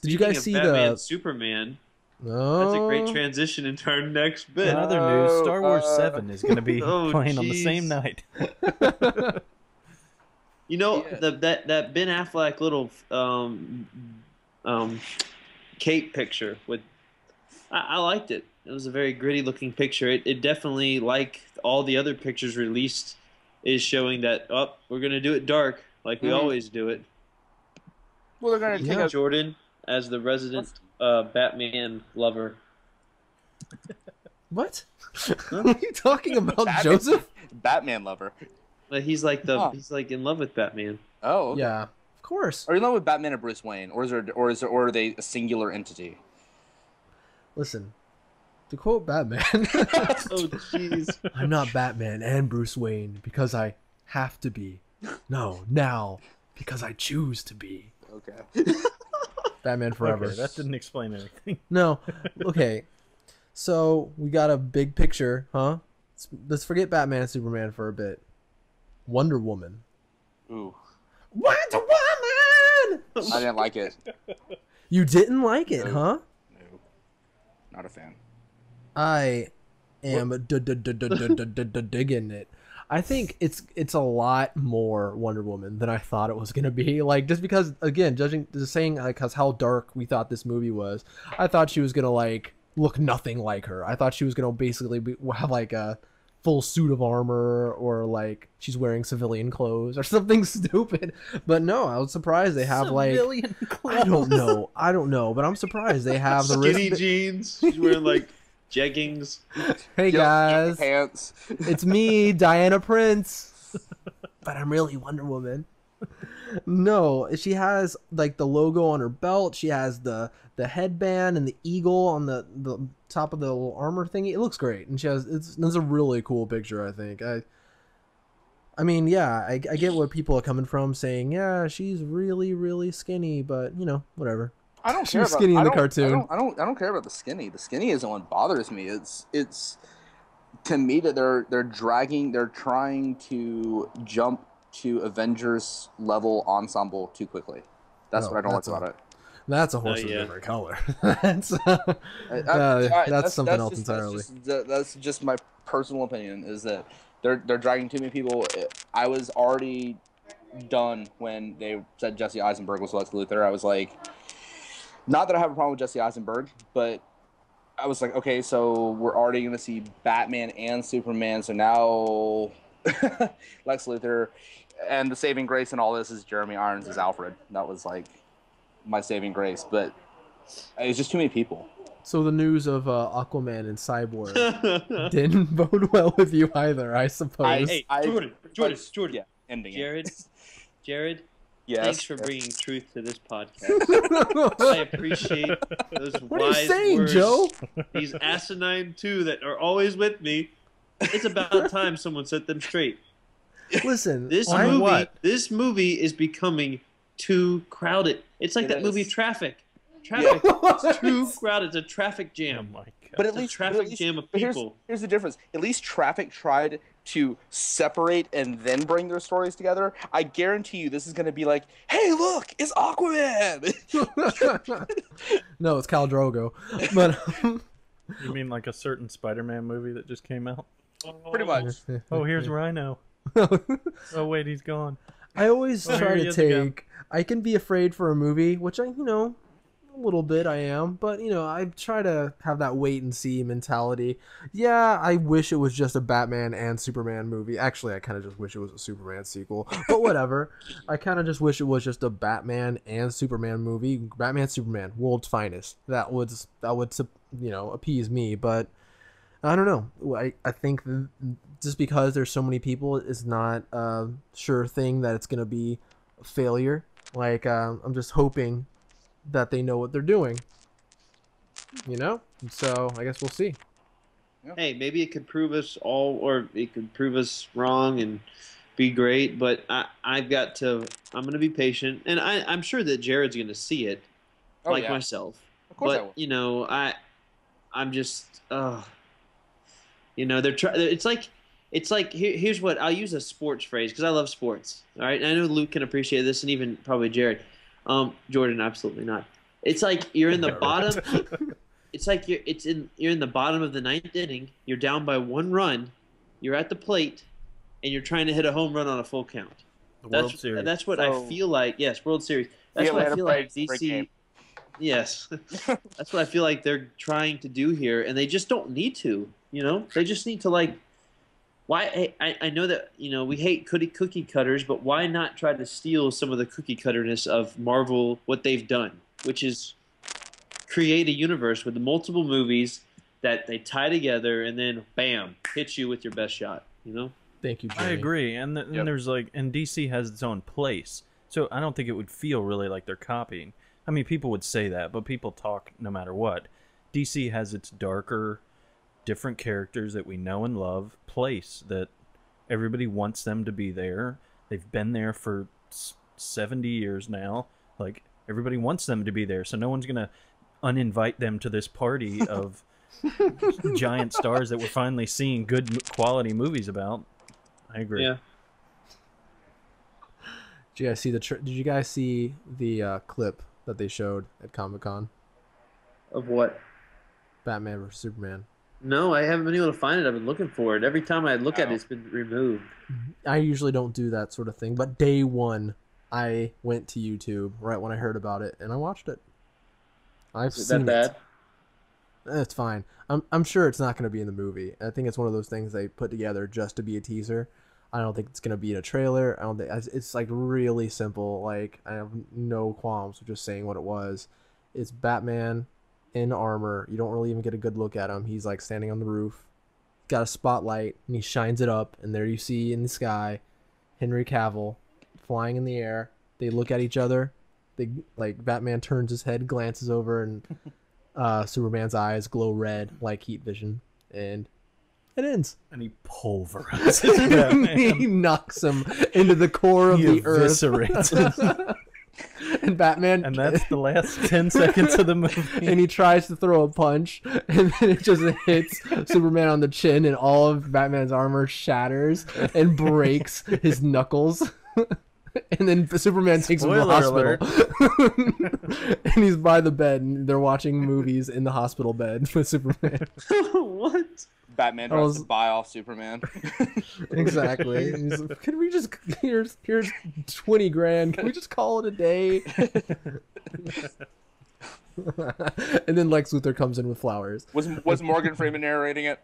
did you guys see Speaking of Batman, the? Superman? No, That's a great transition into our next bit. In other news, Star Wars 7 is going to be Oh, playing on the jeez. same night. You know, Yeah. that Ben Affleck little cape picture with, I liked it. It was a very gritty looking picture. It definitely, like all the other pictures released, is showing that we're gonna do it dark like we always do it. Well, they're gonna take a Jordan as the resident Batman lover. what? What are you talking about, Batman- Joseph? Batman lover. Like he's like he's like in love with Batman. Oh, okay. Yeah, of course. Are you in love with Batman or Bruce Wayne, or are they a singular entity? Listen, to quote Batman, Oh jeez. I'm not Batman and Bruce Wayne because I have to be. No, now because I choose to be. Okay. Batman forever. Okay, that didn't explain anything. No, okay. So we got a big picture, huh? Let's forget Batman and Superman for a bit. Wonder Woman. Ooh, Wonder Woman! I didn't like it. You didn't like it, huh? No, not a fan. I am digging it. I think it's a lot more Wonder Woman than I thought it was gonna be. Like, just because, again, just saying like how dark we thought this movie was, I thought she was gonna like look nothing like her. I thought she was gonna basically have like a full suit of armor, or like she's wearing civilian clothes or something stupid. But no, I was surprised they have Civilian like clothes. I don't know, but I'm surprised they have the Skinny jeans. She's wearing like jeggings. Hey guys, Pants. it's me, Diana Prince, but I'm really Wonder Woman. No, she has like the logo on her belt. She has the headband and the eagle on the top of the little armor thingy. It looks great, and it's a really cool picture. I think. I mean, yeah, I get where people are coming from, saying, yeah, she's really, really skinny, but you know, whatever. I don't She care was about skinny in the I cartoon. don't care about the skinny. The skinny isn't what bothers me. It's to me that they're trying to jump to Avengers level ensemble too quickly. That's Oh, what I don't like that's about it. That's a horse of yeah. a different color. That's That's that's something else entirely. That's just my personal opinion. Is that they're dragging too many people. I was already done when they said Jesse Eisenberg was Lex Luthor. I was like, not that I have a problem with Jesse Eisenberg, but I was like, okay, so we're already going to see Batman and Superman, so now Lex Luthor, and the saving grace in all this is Jeremy Irons as Alfred. That was like my saving grace, but it's just too many people. So the news of Aquaman and Cyborg didn't bode well with you either, I suppose. Hey, Jordan. Yeah, ending Jared, Yes. thanks for bringing truth to this podcast. I appreciate those What are you wise saying, words. Joe? These asinine two that are always with me. It's about time someone set them straight. Listen, This movie is becoming too crowded. It's like It that movie is. Traffic. It's too crowded. It's a traffic Oh jam. my god. But at It's a least traffic jam of but people. Here's the difference. At least Traffic tried to separate and then bring their stories together. I guarantee you, this is going to be like, "Hey, look, it's Aquaman." No, it's Khal Drogo. But You mean like a certain Spider-Man movie that just came out? Pretty much. Oh, here's Rhino. Oh wait, he's gone. I always Oh, try here he to is again. take. I can be afraid for a movie, which a little bit I am, but I try to have that wait and see mentality. Yeah, I wish it was just a Batman and Superman movie. Actually, I kind of just wish it was a Superman sequel, but whatever. I kind of just wish it was just a Batman and Superman movie. Batman, Superman, world's finest. That would appease me, but I don't know. I think just because there's so many people is not a sure thing that it's gonna be a failure. Like I'm just hoping that they know what they're doing. So I guess we'll see. Hey, maybe it could prove us all, or it could prove us wrong and be great. But I'm going to be patient, and I'm sure that Jared's going to see it, Oh, like yeah. myself. Of course I But will. I'm just, it's like here's what I'll use a sports phrase because I love sports. All right, and I know Luke can appreciate this, and even probably Jared. Jordan, absolutely not. It's like you're in the bottom. It's like you're in the bottom of the ninth inning. You're down by 1 run. You're at the plate, and you're trying to hit a home run on a full count. The World Series. That's what I feel like. Yes, World Series. That's Yeah, what I Atlanta feel like Braves, great DC. game. Yes, that's what I feel like they're trying to do here, and they just don't need to. They just need to like. Why? I know that we hate cookie cutters, but why not try to steal some of the cookie cutterness of Marvel? What they've done, which is create a universe with multiple movies that they tie together, and then bam, hit you with your best shot. Thank you, Jimmy. I agree, and there's and DC has its own place, so I don't think it would feel really like they're copying. I mean, people would say that, but people talk no matter what. DC has its darker, different characters that we know and love, place that everybody wants them to be there. They've been there for 70 years now. Like, everybody wants them to be there, so no one's gonna uninvite them to this party of giant stars that we're finally seeing good quality movies about. I agree. Yeah. Did you guys see the clip that they showed at Comic-Con? Of what? Batman vs Superman. No, I haven't been able to find it. I've been looking for it. Every time I look at it, it's been removed. I usually don't do that sort of thing, but day one, I went to YouTube right when I heard about it, and I watched it. I've Is seen that bad? It's fine. I'm sure it's not going to be in the movie. I think it's one of those things they put together just to be a teaser. I don't think it's going to be in a trailer. I don't think it's like really simple. Like I have no qualms with just saying what it was. It's Batman in armor. You don't really even get a good look at him. He's like standing on the roof. Got a spotlight and he shines it up, and there you see in the sky Henry Cavill flying in the air. They look at each other. They like Batman turns his head, glances over, and Superman's eyes glow red like heat vision, and it ends. And he pulverizes Batman. He knocks him into the core of the earth. Eviscerates him. And Batman, And that's the last 10 seconds of the movie. and he tries to throw a punch, and then it just hits Superman on the chin, and all of Batman's armor shatters and breaks his knuckles. And then Superman takes him to the Spoiler hospital. And he's by the bed, and they're watching movies in the hospital bed with Superman. What? Batman tries to buy off Superman. Exactly. He's like, can we just here's 20 grand? Can we just call it a day? And then Lex Luthor comes in with flowers. Was Morgan Freeman narrating it?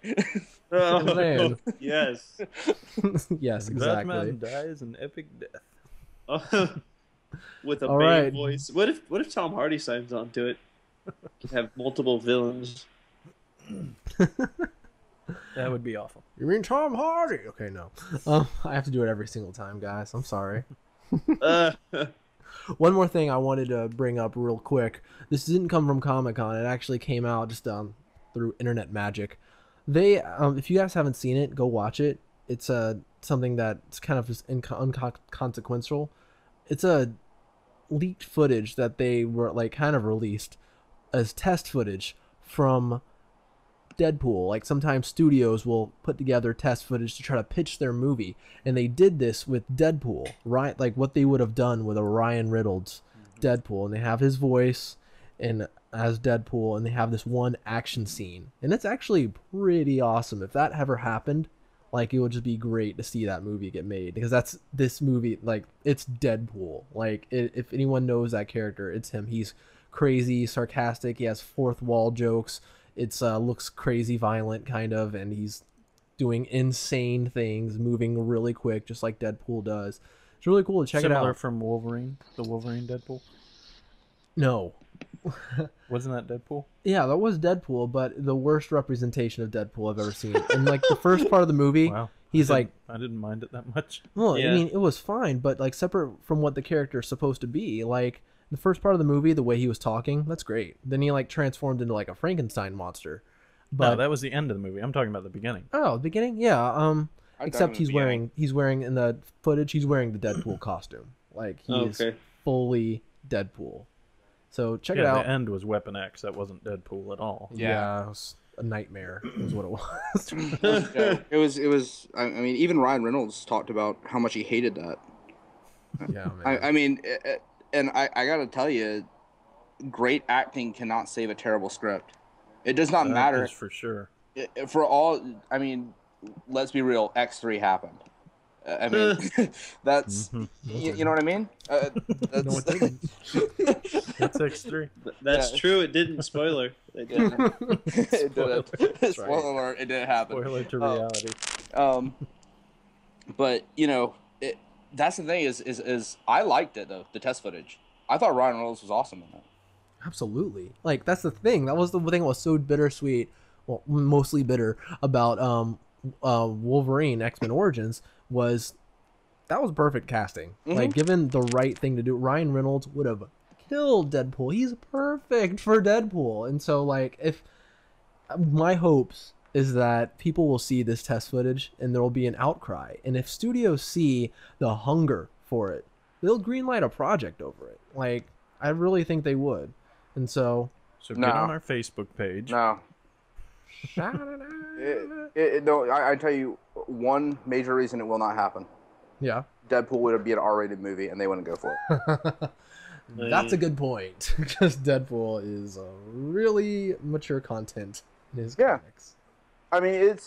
Oh, Man. yes. Yes, exactly. Batman dies an epic death. With a All big right. voice. What if Tom Hardy signs on to it? Have multiple villains. That would be awful. You mean Tom Hardy? Okay, no. I have to do it every single time, guys. I'm sorry. One more thing I wanted to bring up real quick. This didn't come from Comic-Con. It actually came out just through internet magic. They, if you guys haven't seen it, go watch it. It's something that's kind of just inconsequential. It's a leaked footage that they were like kind of released as test footage from Deadpool. Like sometimes studios will put together test footage to try to pitch their movie, and they did this with Deadpool, right? Like what they would have done with a Ryan Reynolds Deadpool, and they have his voice and as Deadpool, and they have this one action scene, and it's actually pretty awesome. If that ever happened, like it would just be great to see that movie get made, because that's this movie, like it's Deadpool. Like if anyone knows that character, it's him. He's crazy, sarcastic. He has fourth wall jokes. It's looks crazy violent kind of, and he's doing insane things, moving really quick, just like Deadpool does. It's really cool to check it out. Similar from Wolverine, the Wolverine Deadpool. No. Wasn't that Deadpool? Yeah, that was Deadpool, but the worst representation of Deadpool I've ever seen. And like the first part of the movie, Wow. he's I like, didn't mind it that much. well, Yeah. I mean, it was fine, but like separate from what the character is supposed to be. Like the first part of the movie, the way he was talking, that's great. Then he like transformed into like a Frankenstein monster. But No, that was the end of the movie. I'm talking about the beginning. oh, the beginning, yeah. Except he's beginning. wearing in the footage, he's wearing the Deadpool costume. Like he is Okay. fully Deadpool. So check it Yeah, out. the end was Weapon X. That wasn't Deadpool at all. Yeah, it was a nightmare. Is what it was. Yeah, it was. I mean, even Ryan Reynolds talked about how much he hated that. Yeah, man. I mean, and I gotta tell you, great acting cannot save a terrible script. It does not That matter is for sure. for all. I mean, let's be real. X3 happened. I mean, that's you know what I mean. That's, No, it didn't. That's X3. That's Yeah. true. It didn't. Spoiler. It yeah. didn't. It didn't. right. Spoiler alert! It didn't happen. Spoiler to reality. But you know, that's the thing is I liked it though, the test footage. I thought Ryan Reynolds was awesome in that. Absolutely. Like that's the thing. That was the thing that was so bittersweet. Well, mostly bitter about Wolverine X-Men Origins was that was perfect casting. Like given the right thing to do, Ryan Reynolds would have killed Deadpool. He's perfect for Deadpool. And so like if my hopes is that people will see this test footage and there will be an outcry. And if studios see the hunger for it, they'll greenlight a project over it. Like I really think they would. And so So No. get on our Facebook page. No. No, I tell you, one major reason it will not happen. yeah. Deadpool would be an R-rated movie, and they wouldn't go for it. That's a good point, because Deadpool is really mature content in his Yeah. comics. I mean,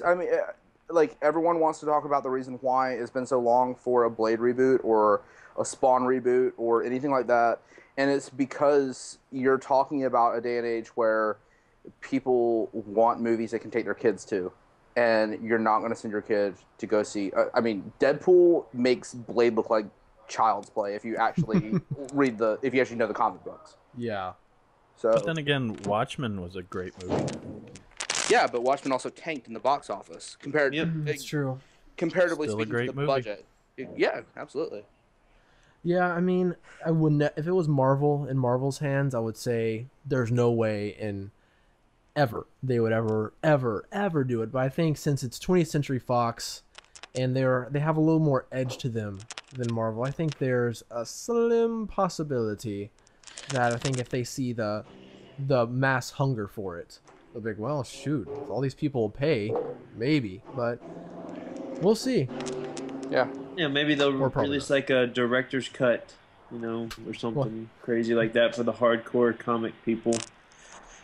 like everyone wants to talk about the reason why it's been so long for a Blade reboot or a Spawn reboot or anything like that, and it's because you're talking about a day and age where people want movies they can take their kids to, and you're not going to send your kid to go see. I mean, Deadpool makes Blade look like child's play if you actually if you actually know the comic books. Yeah. So. But then again, Watchmen was a great movie. Yeah, but Watchmen also tanked in the box office compared. That's true. Comparatively Still a speaking great to the movie. budget. Yeah, absolutely. Yeah, I mean, I wouldn't. If it was Marvel in Marvel's hands, I would say there's no way in ever they would ever do it. But I think since it's 20th Century Fox, and they have a little more edge to them than Marvel, I think there's a slim possibility that I think if they see the mass hunger for it, they'll be like, well, shoot, if all these people will pay, maybe, but we'll see. Yeah. Yeah, maybe they'll Or probably release like a director's cut, you know, or something crazy like that for the hardcore comic people.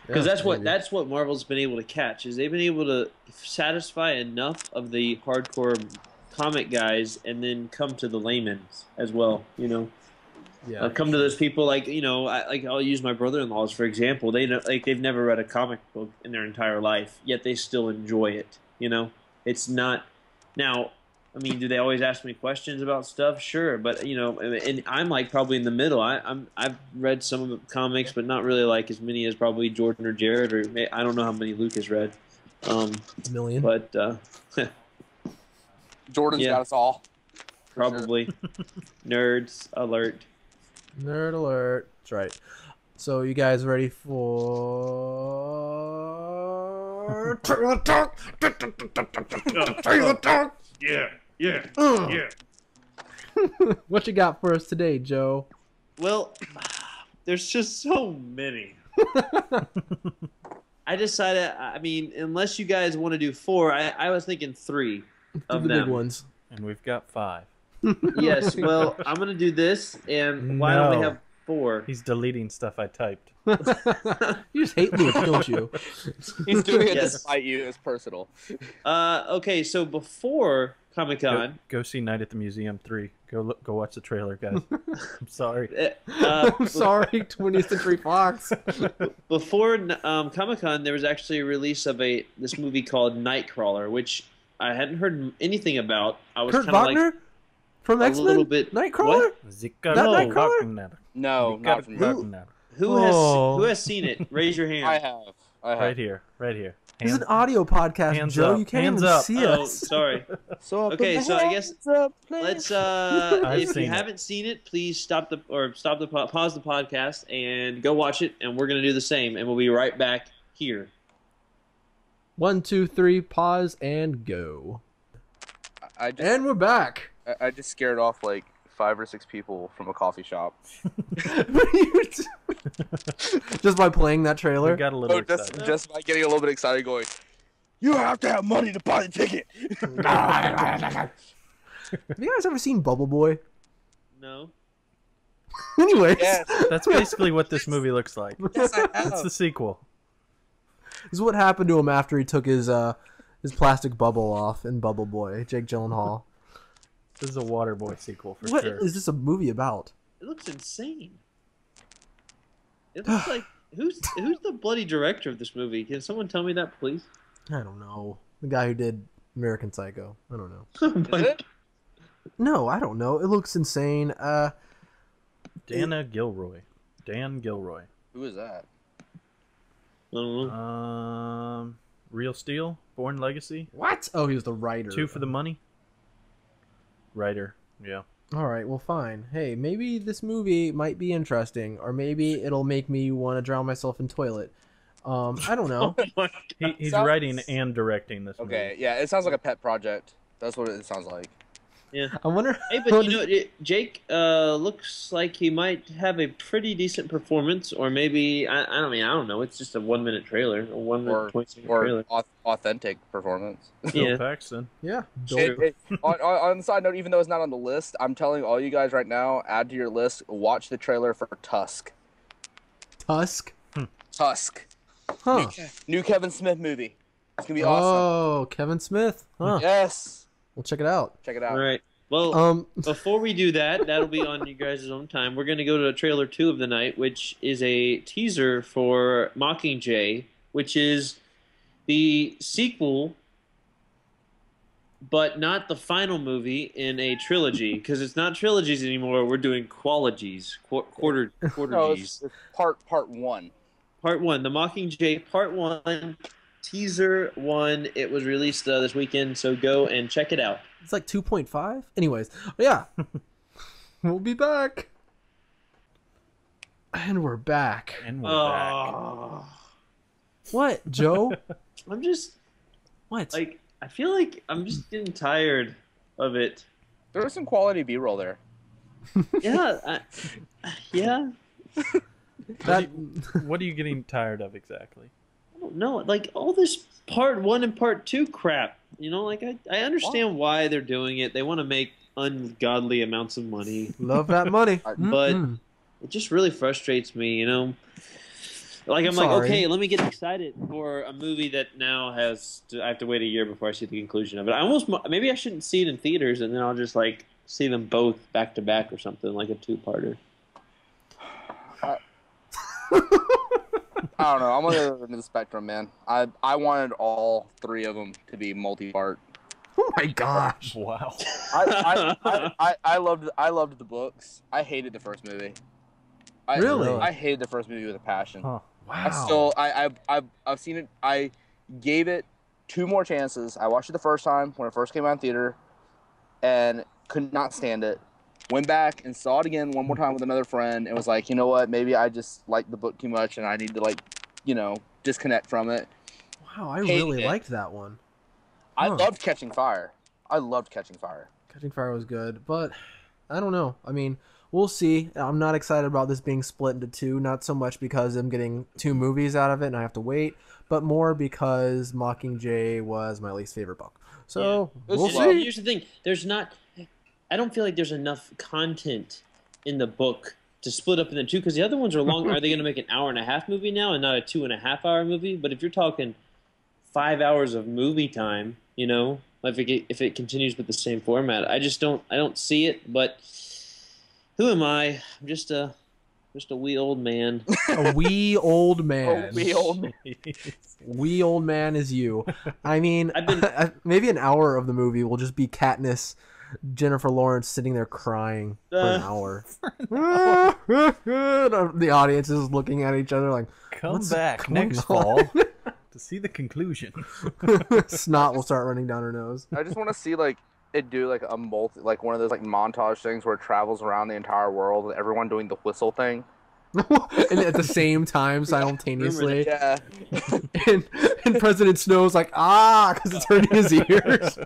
Because that's what Marvel's been able to catch, is they've been able to satisfy enough of the hardcore comic guys and then come to the laymen as well, you know. Yeah. Come to those people like, you know, I'll use my brother-in-laws for example. They've never read a comic book in their entire life, yet they still enjoy it, you know. It's not now. I mean, do they always ask me questions about stuff? Sure, but you know, and I'm like probably in the middle. I've read some of the comics, but not really like as many as probably Jordan or Jared, or I don't know how many Luke has read. A million. But Jordan's got us all. Probably. Nerds alert. Nerd alert. That's right. So you guys ready for Trailer Talk? Trailer Talk. Yeah. What you got for us today, Joe? Well, there's just so many. I decided, I mean, unless you guys want to do 4, I was thinking 3 of the them. big ones. And we've got 5. Yes, well, I'm going to do this, and why don't we have 4? He's deleting stuff I typed. You just hate Luke, don't you? He's doing it Yes. despite you. It's personal. Okay, so before Comic-Con... Go see Night at the Museum 3. Go watch the trailer, guys. I'm sorry. I'm sorry, 20th Century Fox. Before Comic-Con, there was actually a release of this movie called Nightcrawler, which I hadn't heard anything about. I was Kurt kind of Wagner? like From a X-Men? little bit... Nightcrawler? What? No, not from you. Who has seen it? Raise your hand. I have. Right here. This is an audio podcast, hands Joe. up, You can't hands even up. see Oh, us. sorry. Okay, so I guess let's. If you seen it. haven't seen it, please pause the podcast and go watch it, and we're gonna do the same, and we'll be right back here. 1, 2, 3, pause and go. And we're back. I just scared off like 5 or 6 people from a coffee shop. Just by playing that trailer? We got a little excited. Just by getting a little bit excited, going, you have to have money to buy the ticket. Have you guys ever seen Bubble Boy? No. Anyways, Yes. That's basically what this movie looks like. Yes, I have. It's the sequel. this is what happened to him after he took his plastic bubble off in Bubble Boy, Jake Gyllenhaal. This is a Waterboy sequel for What sure. is this a movie about? It looks insane. It looks like who's the bloody director of this movie? Can someone tell me that, please? I don't know. The guy who did American Psycho. I don't know. Is it? No, I don't know. It looks insane. Dan Gilroy. Who is that? I don't know. Real Steel, Born Legacy, What? Oh, he was the writer. 2 for the Money. Writer, yeah. All right, well, fine. Hey, maybe this movie might be interesting, or maybe it'll make me want to drown myself in toilet. I don't know. He's Sounds- writing and directing this movie. Okay, yeah, it sounds like a pet project. That's what it sounds like. Yeah. I wonder. Hey, but you know, Jake looks like he might have a pretty decent performance, or maybe I don't know. It's just a 1-minute trailer, a 1-minute 20-second trailer. Or authentic performance. Bill Yeah. Paxton. Yeah. On the side note, even though it's not on the list, I'm telling all you guys right now, add to your list, watch the trailer for Tusk. Tusk. Tusk. Huh. New Kevin Smith movie. It's gonna be awesome. Oh, Kevin Smith. Huh. Yes. We'll check it out. Check it out. All right. Well, Um, before we do that, that'll be on you guys' own time. We're going to go to trailer 2 of the night, which is a teaser for Mockingjay, which is the sequel, but not the final movie in a trilogy, because it's not trilogies anymore. We're doing qualogies, quarter No, Gs. it's part 1. Part 1, the Mockingjay Part 1, teaser 1. It was released this weekend, so go and check it out. it's like 2.5. Anyways, yeah. We'll be back. And we're back. And we're back. What, Joe? I'm just What? like, I feel like I'm just getting tired of it. There was some quality B-roll there. Yeah, yeah. that, What are you getting tired of exactly? I don't know. Like all this Part 1 and Part 2 crap. You know, like I understand why they're doing it. They want to make ungodly amounts of money, love that money. but Mm-mm. it just really frustrates me. You know, like I'm like, Sorry. okay, let me get excited for a movie that now has I have to wait a year before I see the conclusion of it. Maybe I shouldn't see it in theaters, and then I'll just like see them both back to back or something, like a 2-parter. I don't know. I'm on the other end of the spectrum, man. I wanted all 3 of them to be multi-part. Oh my gosh. Wow. I loved the books. I hated the first movie. Really? I hated the first movie with a passion. Huh. Wow. I've seen it. I gave it 2 more chances. I watched it the first time when it first came out in theater, and could not stand it. Went back and saw it again one more time with another friend, and was like, you know what? Maybe I just like the book too much, and I need to disconnect from it. Wow, I Hated really it. liked that one. I Huh. loved Catching Fire. Catching Fire was good, but I don't know. I mean, we'll see. I'm not excited about this being split into 2, not so much because I'm getting 2 movies out of it and I have to wait, but more because Mockingjay was my least favorite book. So, Yeah. we'll Well, see. Here's the thing: I don't feel like there's enough content in the book to split up into 2, because the other ones are long. Are they going to make an 1.5-hour movie now and not a 2.5-hour movie? But if you're talking 5 hours of movie time, you know, if it continues with the same format, I don't see it. But who am I? I'm just a wee old man. A wee old man. Oh, we old man. Wee old man is you. I mean, I've been- maybe an hour of the movie will just be Katniss, Jennifer Lawrence sitting there crying for an hour. The audience is looking at each other like, Come what's back going next on? fall to see the conclusion. Snot will start running down her nose. I just want to see it do one of those montage things where it travels around the entire world and everyone doing the whistle thing. And at the same time, simultaneously, Yeah. and President Snow's like, because it's hurting his ears.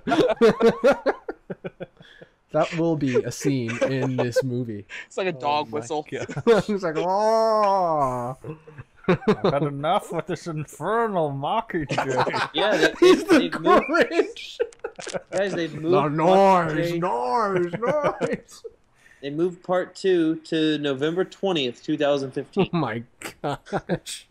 That will be a scene in this movie. It's like a dog whistle. He's like, oh. I've had enough with this infernal Mockingjay. Yeah, He's the they've moved, Grinch. guys. They've moved. The noise, Mockingjay- noise. They moved Part 2 to November 20th, 2015. Oh my gosh.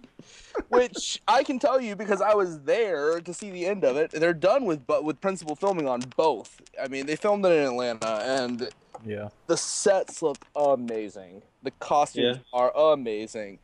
Which I can tell you because I was there to see the end of it. They're done with principal filming on both. I mean, they filmed it in Atlanta, and Yeah. the sets look amazing. The costumes are amazing.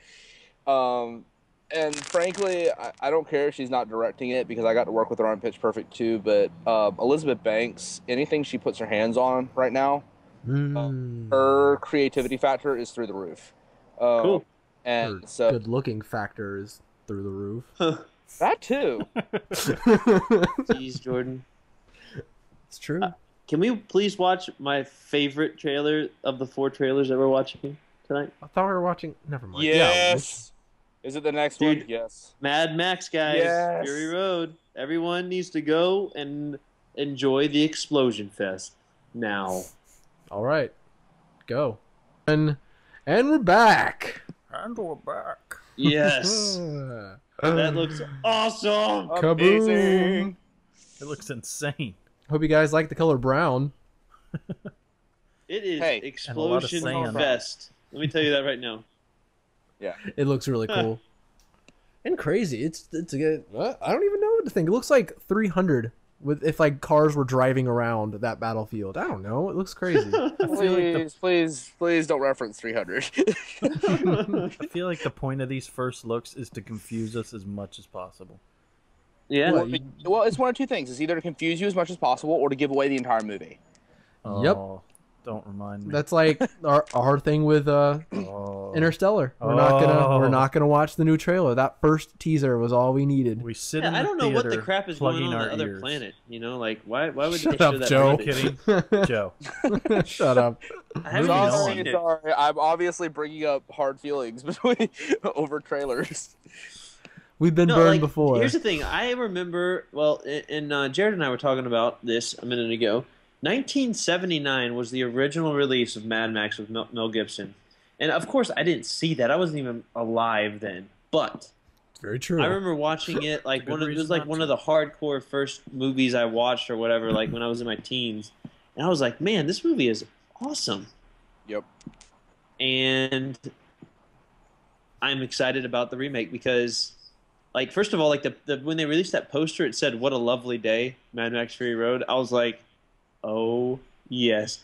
And frankly, I don't care if she's not directing it because I got to work with her on Pitch Perfect too. But Elizabeth Banks, anything she puts her hands on right now, her creativity factor is through the roof. Cool. And Her so good-looking factor is through the roof. that too. Jeez, Jordan. It's true. Can we please watch my favorite trailer of the 4 trailers that we're watching tonight? I thought we were watching. Never mind. Yes. Is it the next Dude. one? Yes. Mad Max, guys. Yes. Fury Road. Everyone needs to go and enjoy the Explosion Fest now. All right, go. And we're back. And we're back. Yes. That looks awesome. Kaboom! It looks insane. Hope you guys like the color brown. It is Hey. Explosion And a lot of sand. Fest. Let me tell you that right now. It looks really cool and crazy. It's a good. I don't even know what to think. It looks like 300 with if like cars were driving around that battlefield. I don't know. It looks crazy. Please don't reference 300. I feel like the point of these first looks is to confuse us as much as possible. Yeah. Well, it's one of two things. It's either to confuse you as much as possible or to give away the entire movie. Yep. Oh, don't remind me. That's like our thing with Interstellar. We're not gonna watch the new trailer. That first teater was all we needed. We sit Yeah, in I the don't know what the theater crap is going on plugging the our other ears. planet. You know, like why would Shut they show up, that? Joe. footage? Kidding, Joe. Shut up. I haven't even Sorry, seen it. sorry. I'm obviously bringing up hard feelings between over trailers. We've been No, burned like, before. Here's the thing. I remember, well, and Jared and I were talking about this a minute ago. 1979 was the original release of Mad Max with Mel Gibson. And, of course, I didn't see that. I wasn't even alive then. But Very true. I remember watching it like Good it was reason like not one to. of the hardcore first movies I watched or whatever, like when I was in my teens. And I was like, man, this movie is awesome. Yep. And I'm excited about the remake because, like, first of all, like the when they released that poster, it said "What a lovely day, Mad Max Fury Road." I was like, oh yes.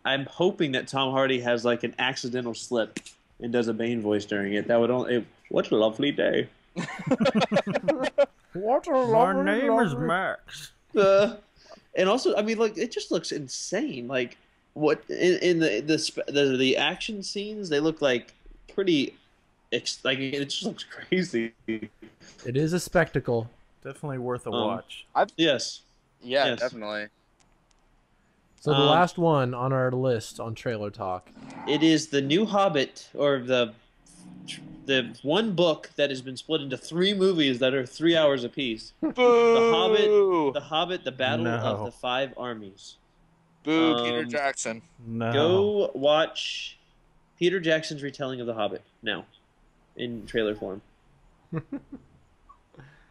I'm hoping that Tom Hardy has like an accidental slip and does a Bane voice during it. That would only. What a lovely day. What a My name is Max. And also, I mean, like, it just looks insane. Like, what in the action scenes, they look like pretty. Like, it just looks crazy. It is a spectacle. Definitely worth a watch. Yes. Yeah, Yes. definitely. So the last one on our list on Trailer Talk. It is the new Hobbit, or the one book that has been split into 3 movies that are 3 hours apiece. Boo! The Hobbit, the Battle No. of the Five Armies. Boo, Peter Jackson. No. Go watch Peter Jackson's retelling of the Hobbit now, in trailer form.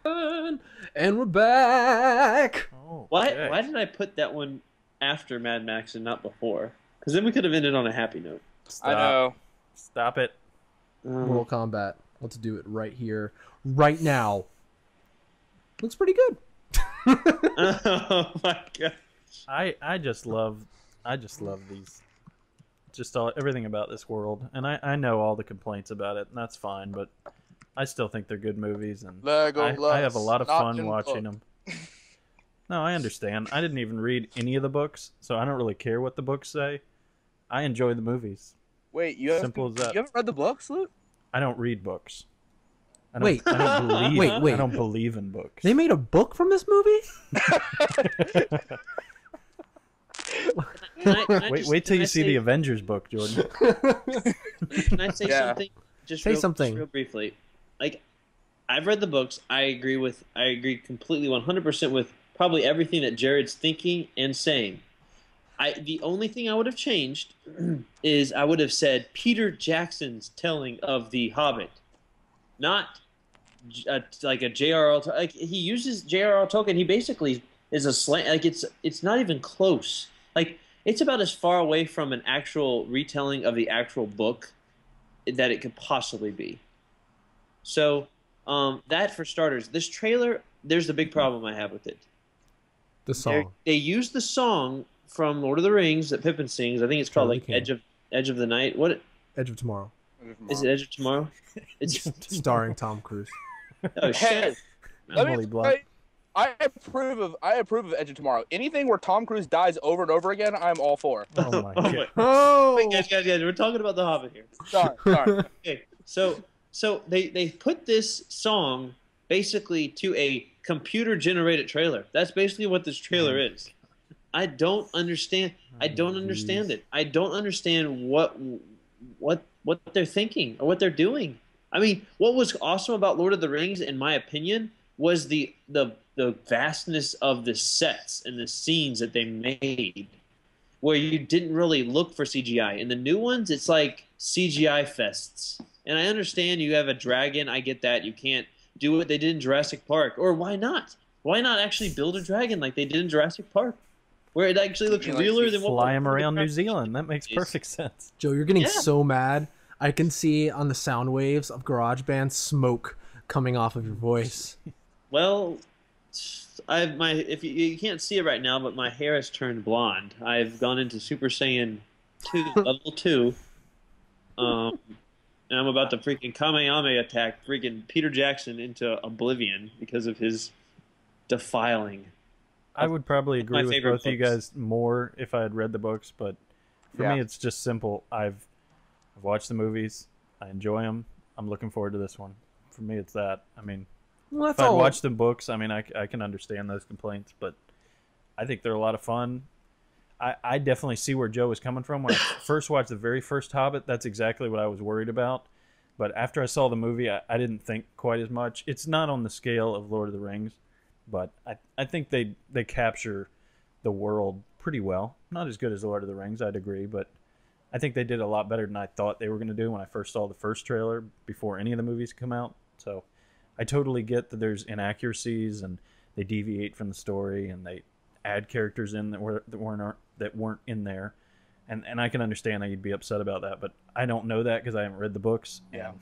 And we're back. Oh, Why okay. did I put that one after Mad Max and not before? Because then we could have ended on a happy note. Stop. I know. Stop it. Mortal Kombat. Let's do it right here, right now. Looks pretty good. Oh my god. I just love these, just everything about this world, and I know all the complaints about it, and that's fine, but I still think they're good movies, and I have a lot of fun watching them. No, I understand. I didn't even read any of the books, so I don't really care what the books say. I enjoy the movies. Wait, you haven't read the books, Luke? I don't read books. I Wait. don't believe. Wait. I don't believe in books. They made a book from this movie? Wait till you see the Avengers book, Jordan. Can I say something? Just real briefly. Like, I've read the books. I agree completely 100% with probably everything that Jared's thinking and saying. The only thing I would have changed is I would have said Peter Jackson's telling of the Hobbit, not like a J.R.R. Like, he uses J.R.R. Tolkien. He basically is a slang. Like, it's not even close. Like, it's about as far away from an actual retelling of the actual book that it could possibly be. So, that for starters. This trailer, there's the big problem I have with it. The song. They used the song from Lord of the Rings that Pippin sings. I think it's called like Edge of the Night. What? Edge of Tomorrow. Is it Edge of Tomorrow? It's starring Tom Cruise. Oh shit! I approve of Edge of Tomorrow. Anything where Tom Cruise dies over and over again, I'm all for. Oh my god! Wait, guys, we're talking about the Hobbit here. Sorry. Okay, so they put this song basically to a computer-generated trailer. That's basically what this trailer is. I don't understand. I don't understand it. I don't understand what they're thinking or what they're doing. I mean, what was awesome about Lord of the Rings, in my opinion, was the vastness of the sets and the scenes that they made, where you didn't really look for CGI. In the new ones, it's like CGI fests. And I understand you have a dragon. I get that. You can't do what they did in Jurassic Park. Or why not? Why not actually build a dragon like they did in Jurassic Park? Where it actually looks realer than what... Fly him around New Zealand. That makes perfect sense. Joe, you're getting so mad. I can see on the sound waves of GarageBand smoke coming off of your voice. Well, if you can't see it right now, but my hair has turned blonde. I've gone into Super Saiyan 2 level 2. And I'm about to freaking Kamehameha attack freaking Peter Jackson into oblivion because of his defiling. I would probably agree with both of you books. guys more if I had read the books, but for me, it's just simple. I've watched the movies. I enjoy them. I'm looking forward to this one. For me, it's that. I mean, Well, if I watched the books, I mean, I can understand those complaints, but I think they're a lot of fun. I definitely see where Joe was coming from. When I first watched the very first Hobbit, that's exactly what I was worried about. But after I saw the movie, I didn't think quite as much. It's not on the scale of Lord of the Rings, but I think they capture the world pretty well. Not as good as Lord of the Rings, I'd agree, but I think they did a lot better than I thought they were going to do when I first saw the first trailer before any of the movies come out. So I totally get that there's inaccuracies and they deviate from the story and they add characters in that weren't in there, and I can understand how you'd be upset about that, but I don't know that because I haven't read the books. Yeah.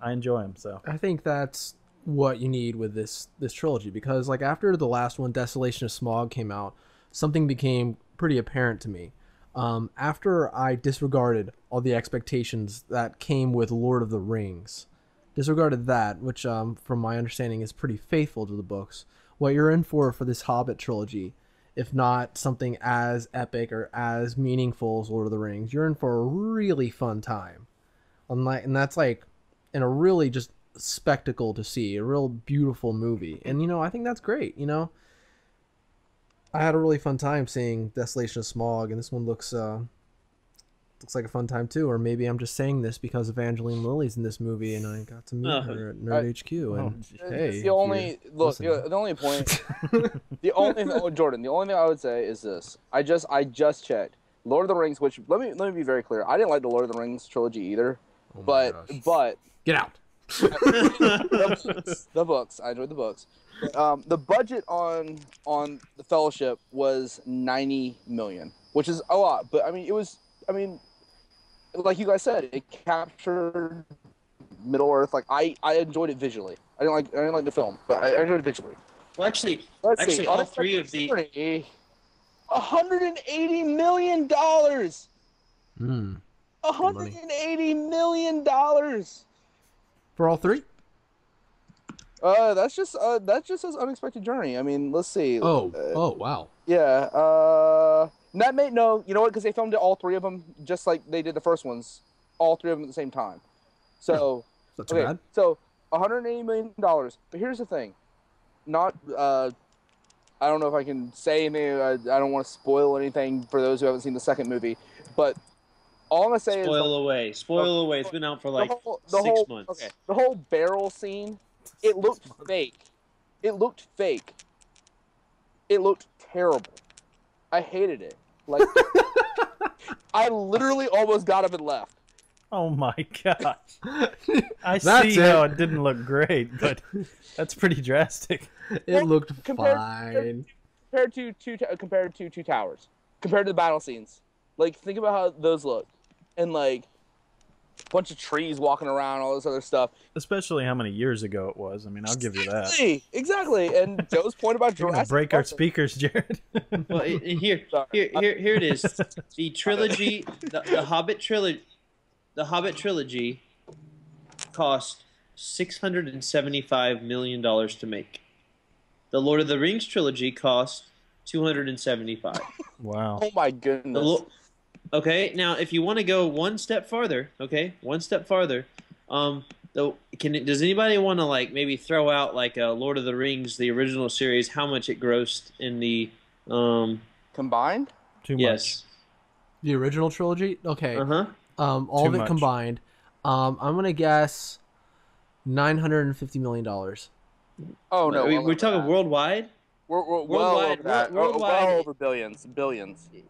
I enjoy them. So I think that's what you need with this trilogy, because like after the last one, Desolation of Smaug, came out, something became pretty apparent to me. After I disregarded all the expectations that came with Lord of the Rings, disregarded that, which from my understanding is pretty faithful to the books, what you're in for this Hobbit trilogy, if not something as epic or as meaningful as Lord of the Rings, you're in for a really fun time. And that's like in a really just spectacle to see, a real beautiful movie. And, I think that's great, I had a really fun time seeing Desolation of Smaug, and this one looks like a fun time too. Or maybe I'm just saying this because Evangeline Lilly's in this movie, and I got to meet her at Nerd HQ. And hey, the only point, Jordan, the only thing I would say is this: I just checked Lord of the Rings, which let me be very clear. I didn't like the Lord of the Rings trilogy either, but get out. the books. I enjoyed the books. The budget on the Fellowship was $90 million, which is a lot. But I mean, like you guys said, it captured Middle Earth. Like I enjoyed it visually. I didn't like the film, but I enjoyed it visually. Well, actually, all three of the $180 million. $180 million for all three. That's just his Unexpected Journey. I mean, let's see. Oh, wow. Yeah. That made you know what? Because they filmed it, all three of them, just like they did the first ones, all three of them at the same time. So that's bad. So $180 million. But here's the thing, I don't know if I can say anything. I don't want to spoil anything for those who haven't seen the second movie, but all I'm gonna say spoil away. It's been out for like 6 months. Okay, the whole barrel scene. It looked fake. It looked terrible. I hated it. Like, I literally almost got up and left. Oh my gosh. I see how it didn't look great, but that's pretty drastic. It looked fine. Compared to Two Towers. Compared to the battle scenes. Like, think about how those look. And, like, a bunch of trees walking around, all this other stuff. Especially how many years ago it was. I mean, I'll give you that. Exactly. And Joe's point about Jurassic break our speakers, Jared. Well, here it is. The trilogy, the Hobbit trilogy, cost $675 million to make. The Lord of the Rings trilogy cost $275. Wow. Oh my goodness. Okay, now if you want to go one step farther, does anybody want to like maybe throw out like a Lord of the Rings, the original series, how much it grossed in the combined? Too much. Yes. The original trilogy? Okay. Uh-huh. All of it combined. I'm gonna guess $950 million. Oh no. We're talking worldwide? We're worldwide, over that. worldwide, well over billions.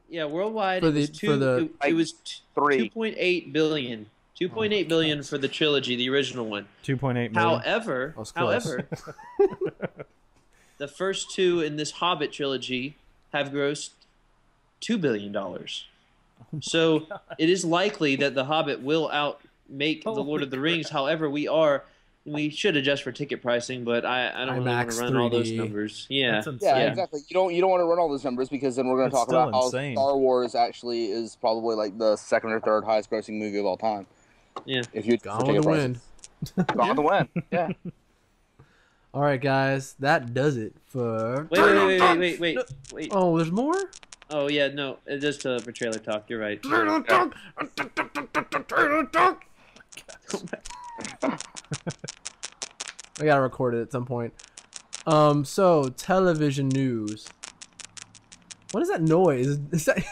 Yeah, worldwide it was 2.8 billion. 2.8 billion for the trilogy, the original one. 2.8 million. However, the first two in this Hobbit trilogy have grossed $2 billion. So it is likely that the Hobbit will outmake the Lord of the Rings. However, we are we should adjust for ticket pricing, but I don't really want IMAX to run all those 3D. numbers. Yeah, That's insane. Yeah, exactly. You don't want to run all those numbers because then we're going to It's talk about still how insane. Star Wars actually is probably like the second or third highest grossing movie of all time. Yeah. If you Gone with the wind. Gone with the wind. Yeah. All right, guys, that does it for. Wait. Oh, there's more. Oh yeah, no, it's just for trailer talk. You're right. Trailer talk. Trailer talk. I gotta record it at some point. So television news. What is that noise? Is that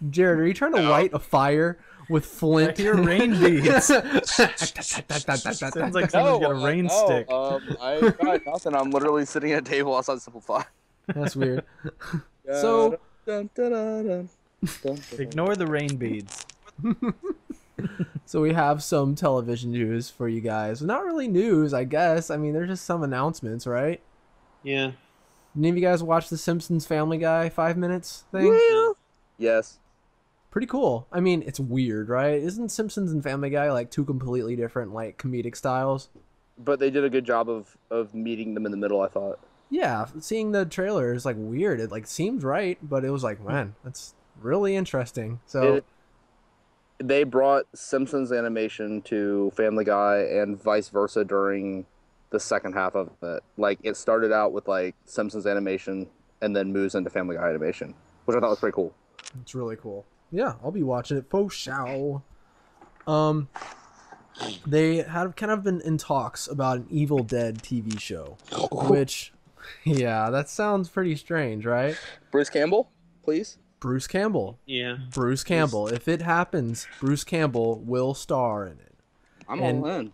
Jared? Are you trying to light a fire with flint? Your rain beads. Sounds like someone's got a rain stick. I got nothing. I'm literally sitting at a table outside Simplify. That's weird. So Ignore the rain beads. So we have some television news for you guys. Not really news, I guess. I mean, there's just some announcements, right? Yeah. Any of you guys watch the Simpsons Family Guy 5 minutes thing? Yes. Pretty cool. I mean, it's weird, right? Isn't Simpsons and Family Guy like two completely different like comedic styles? But they did a good job of meeting them in the middle, I thought. Yeah, seeing the trailer is like weird. It like seems right, but it was like, man, that's really interesting. So they brought Simpsons animation to Family Guy and vice versa during the second half of it. Like, it started out with like Simpsons animation and then moves into Family Guy animation, which I thought was pretty cool. it's really cool. Yeah, I'll be watching it for sure. They have kind of been in talks about an Evil Dead TV show, which, yeah, that sounds pretty strange, right? Bruce Campbell, please. Bruce Campbell. Yeah. Bruce Campbell. If it happens, Bruce Campbell will star in it. I'm all in.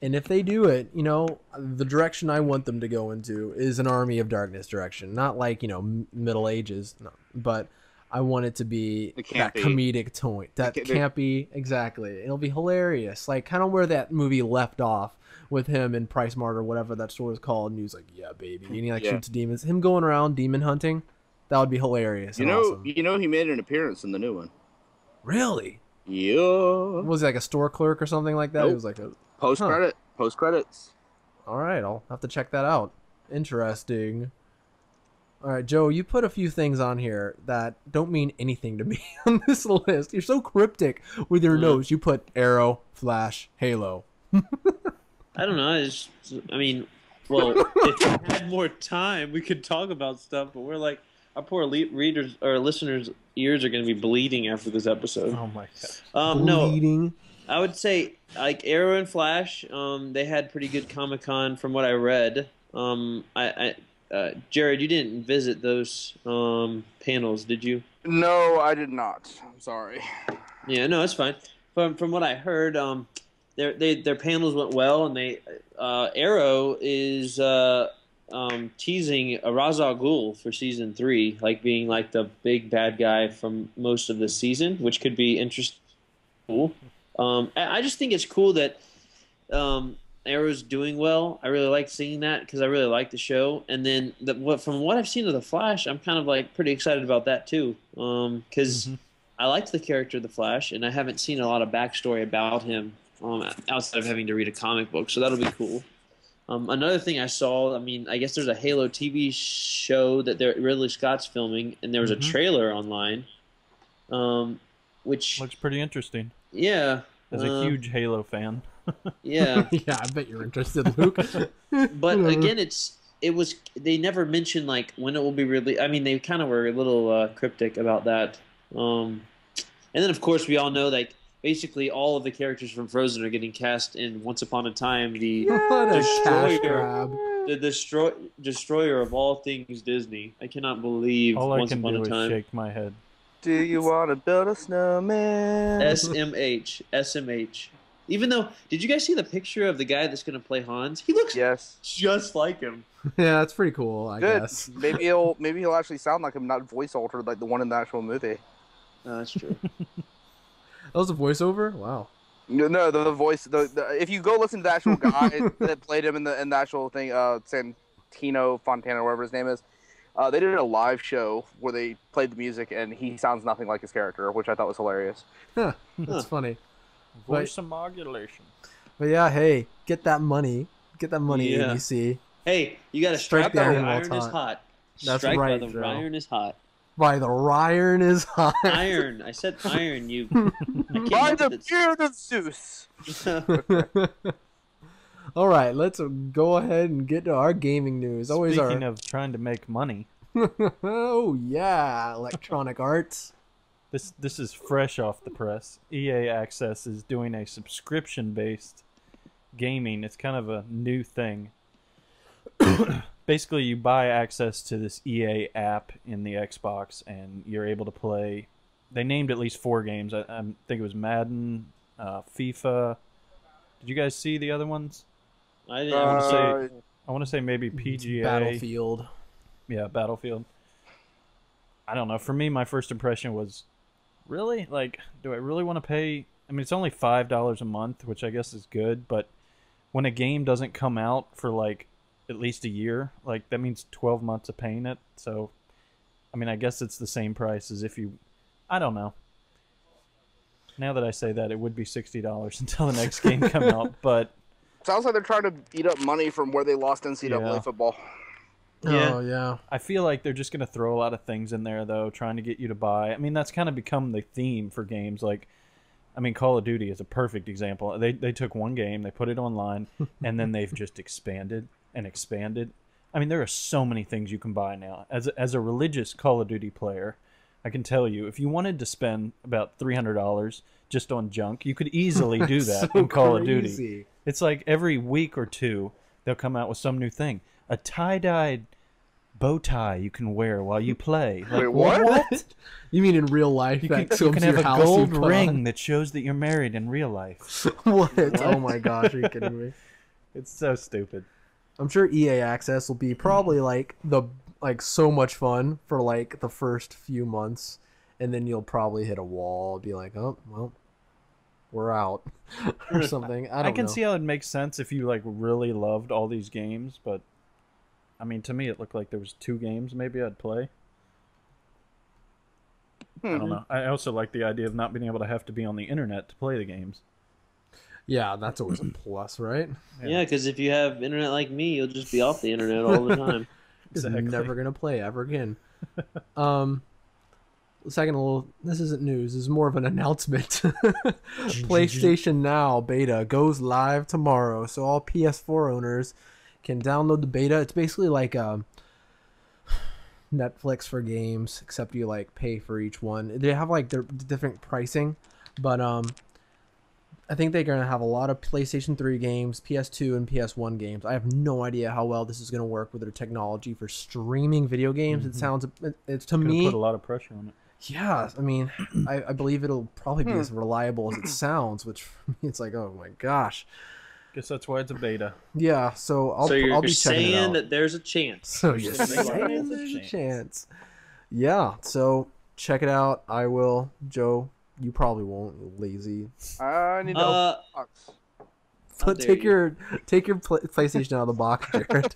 And if they do it, you know, the direction I want them to go into is an Army of Darkness direction. Not like, you know, Middle Ages, no, but I want it to be that comedic tone. That campy, exactly. It'll be hilarious. Like, kind of where that movie left off with him in Price Mart or whatever that store is called. And he was like, yeah, baby. And he, like, shoots demons. Him going around demon hunting, that would be hilarious. You know, awesome. you know he made an appearance in the new one. Really? Yeah. Was he like a store clerk or something like that? Nope. It was like a... Post-credit. Post-credits. All right, I'll have to check that out. Interesting. All right, Joe, you put a few things on here that don't mean anything to me on this list. You're so cryptic with your notes. You put Arrow, Flash, Halo. I don't know. I mean, well, if we had more time, we could talk about stuff. But we're like, our poor readers or listeners' ears are going to be bleeding after this episode. Oh my god. No, I would say like Arrow and Flash. They had pretty good Comic-Con from what I read. Jared, you didn't visit those panels, did you? No, I did not. I'm sorry. Yeah, no, it's fine. From what I heard, their panels went well, and they Arrow is teasing Ra's al Ghul for season 3, like being like the big bad guy from most of the season, which could be interesting. Cool. I just think it's cool that Arrow's doing well. I really like seeing that because I really like the show. And then from what I've seen of the Flash, I'm kind of like pretty excited about that too. Because I liked the character of the Flash, and I haven't seen a lot of backstory about him outside of having to read a comic book. So that'll be cool. Another thing I saw, I mean, I guess there's a Halo TV show that Ridley Scott's filming, and there was a trailer online, which looks pretty interesting. Yeah. As a huge Halo fan. Yeah. Yeah, I bet you're interested, Luke. But again, they never mentioned like when it will be released. I mean, they kind of were a little cryptic about that. And then of course we all know like basically all of the characters from Frozen are getting cast in Once Upon a Time, the destroyer of all things Disney. I cannot believe all I Once can Upon do a Time. is shake my head. Do you want to build a snowman? SMH. Even though, did you guys see the picture of the guy that's going to play Hans? He looks just like him. Yeah, that's pretty cool, I guess. Maybe he'll actually sound like him, not voice altered like the one in the actual movie. No, that's true. That was a voiceover? Wow. No, the voice. If you go listen to the actual guy that played him in the actual thing, Santino Fontana, or whatever his name is, they did a live show where they played the music, and he sounds nothing like his character, which I thought was hilarious. That's funny. Voice modulation. But yeah, hey, get that money. Get that money, Yeah. ABC. Hey, you got to Strike strike while the down while iron is hot. hot. That's Strike right, while the Joe. iron is hot. Why the iron is hot. Iron. I said iron. You. I By can't the help beard of Zeus. All right, let's go ahead and get to our gaming news. Always Speaking our. of trying to make money, Oh yeah, Electronic Arts. this is fresh off the press. EA Access is doing a subscription-based gaming. It's kind of a new thing. Basically, you buy access to this EA app in the Xbox, and you're able to play. They named at least 4 games. I think it was Madden, FIFA. Did you guys see the other ones? I want to say maybe PGA. Battlefield. Yeah, Battlefield. I don't know. For me, my first impression was, really? Like, do I really want to pay? I mean, it's only $5 a month, which I guess is good, but when a game doesn't come out for, like, at least a year, like, that means 12 months of paying it. So, I mean, I guess it's the same price as if you... I don't know. Now that I say that, it would be $60 until the next game come out, but... Sounds like they're trying to eat up money from where they lost NCAA football. Yeah. Oh yeah. I feel like they're just going to throw a lot of things in there, though, trying to get you to buy. I mean, that's kind of become the theme for games. Like, I mean, Call of Duty is a perfect example. They took one game, they put it online, and then they've just expanded and expanded. I mean, there are so many things you can buy now. As a religious Call of Duty player, I can tell you, if you wanted to spend about $300 just on junk, you could easily do that So in Call of crazy. Duty. It's like every week or two, they'll come out with some new thing. A tie-dyed bow tie you can wear while you play. Like, Wait, what? You mean in real life? You that can comes to have your a house gold and put ring on? that shows that you're married in real life. What? Oh my gosh, are you kidding me? It's so stupid. I'm sure EA Access will be probably like so much fun for like the first few months, and then you'll probably hit a wall. Be like, oh well, we're out or something. I don't I can know. see how it makes sense if you like really loved all these games, but I mean, to me, it looked like there was 2 games maybe I'd play. I don't know. I also like the idea of not being able to have to be on the internet to play the games. Yeah, that's always a plus, right? Yeah, because if you have internet like me, you'll just be off the internet all the time. Just Exactly. never gonna play ever again. Second, this isn't news. This is more of an announcement. PlayStation Now beta goes live tomorrow, so all PS4 owners can download the beta. It's basically like Netflix for games, except you like pay for each one. They have like their different pricing, but I think they're gonna have a lot of PlayStation 3 games, PS2 and PS1 games. I have no idea how well this is gonna work with their technology for streaming video games. It sounds, it's to Gonna me, put a lot of pressure on it. yeah. I mean, I believe it'll probably be as reliable as it sounds, which for me, it's like, oh my gosh. Guess that's why it's a beta. Yeah, so I'll So you're be checking it saying out. that there's a chance. So you're saying there's a chance. Yeah, so check it out. I will. Joe, you probably won't. You lazy. I need to box. How dare you. Take your PlayStation out of the box, Jared,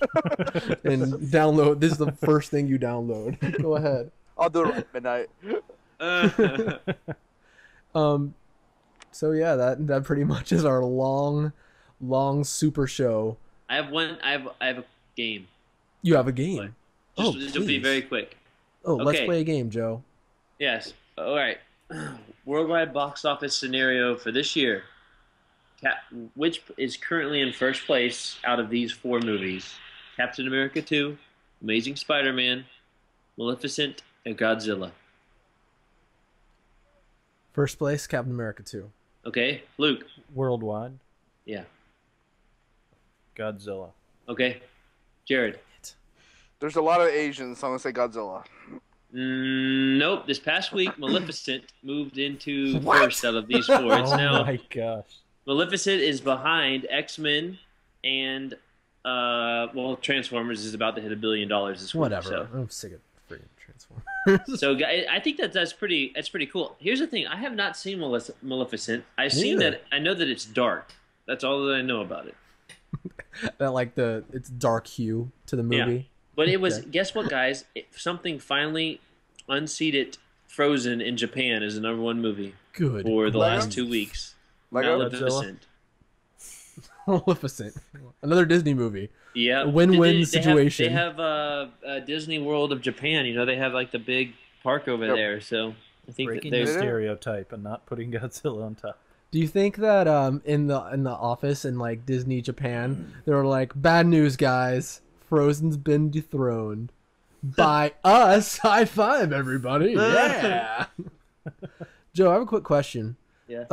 and download. This is the first thing you download. Go ahead. I'll do it at midnight. So yeah, that pretty much is our long super show. I have one. I have a game. You have a game. Just, this will be please. very quick. Oh, let's Okay. play a game, Joe. Yes. All right. Worldwide box office scenario for this year. Which is currently in first place out of these 4 movies? Captain America 2, Amazing Spider-Man, Maleficent, and Godzilla. First place, Captain America 2. Okay, Luke. Worldwide, Yeah. Godzilla. Okay, Jared. There's a lot of Asians, so I'm gonna say Godzilla. Nope. This past week, Maleficent moved into first out of these 4. It's Oh now my gosh. Maleficent is behind X-Men and Transformers is about to hit $1 billion this week. Whatever. So. I'm sick of freaking Transformers. So I think that's pretty cool. Here's the thing: I have not seen Maleficent. I've seen Neither. that. I know that it's dark. That's all that I know about it. That like it's dark hue to the movie. Yeah. But it was. Okay. Guess what, guys? Something finally unseated Frozen in Japan as the #1 movie Good. for the Lego? last 2 weeks. Lego? Maleficent. Maleficent. Another Disney movie. Yeah, A win-win situation. They have Disney World of Japan. You know, they have like the big park over there. So I think Breaking that the there's stereotype and not putting Godzilla on top. Do you think that in the office in like Disney Japan, they were like, bad news, guys, Frozen's been dethroned by us. High five, everybody! Yeah. Joe, I have a quick question. Yeah.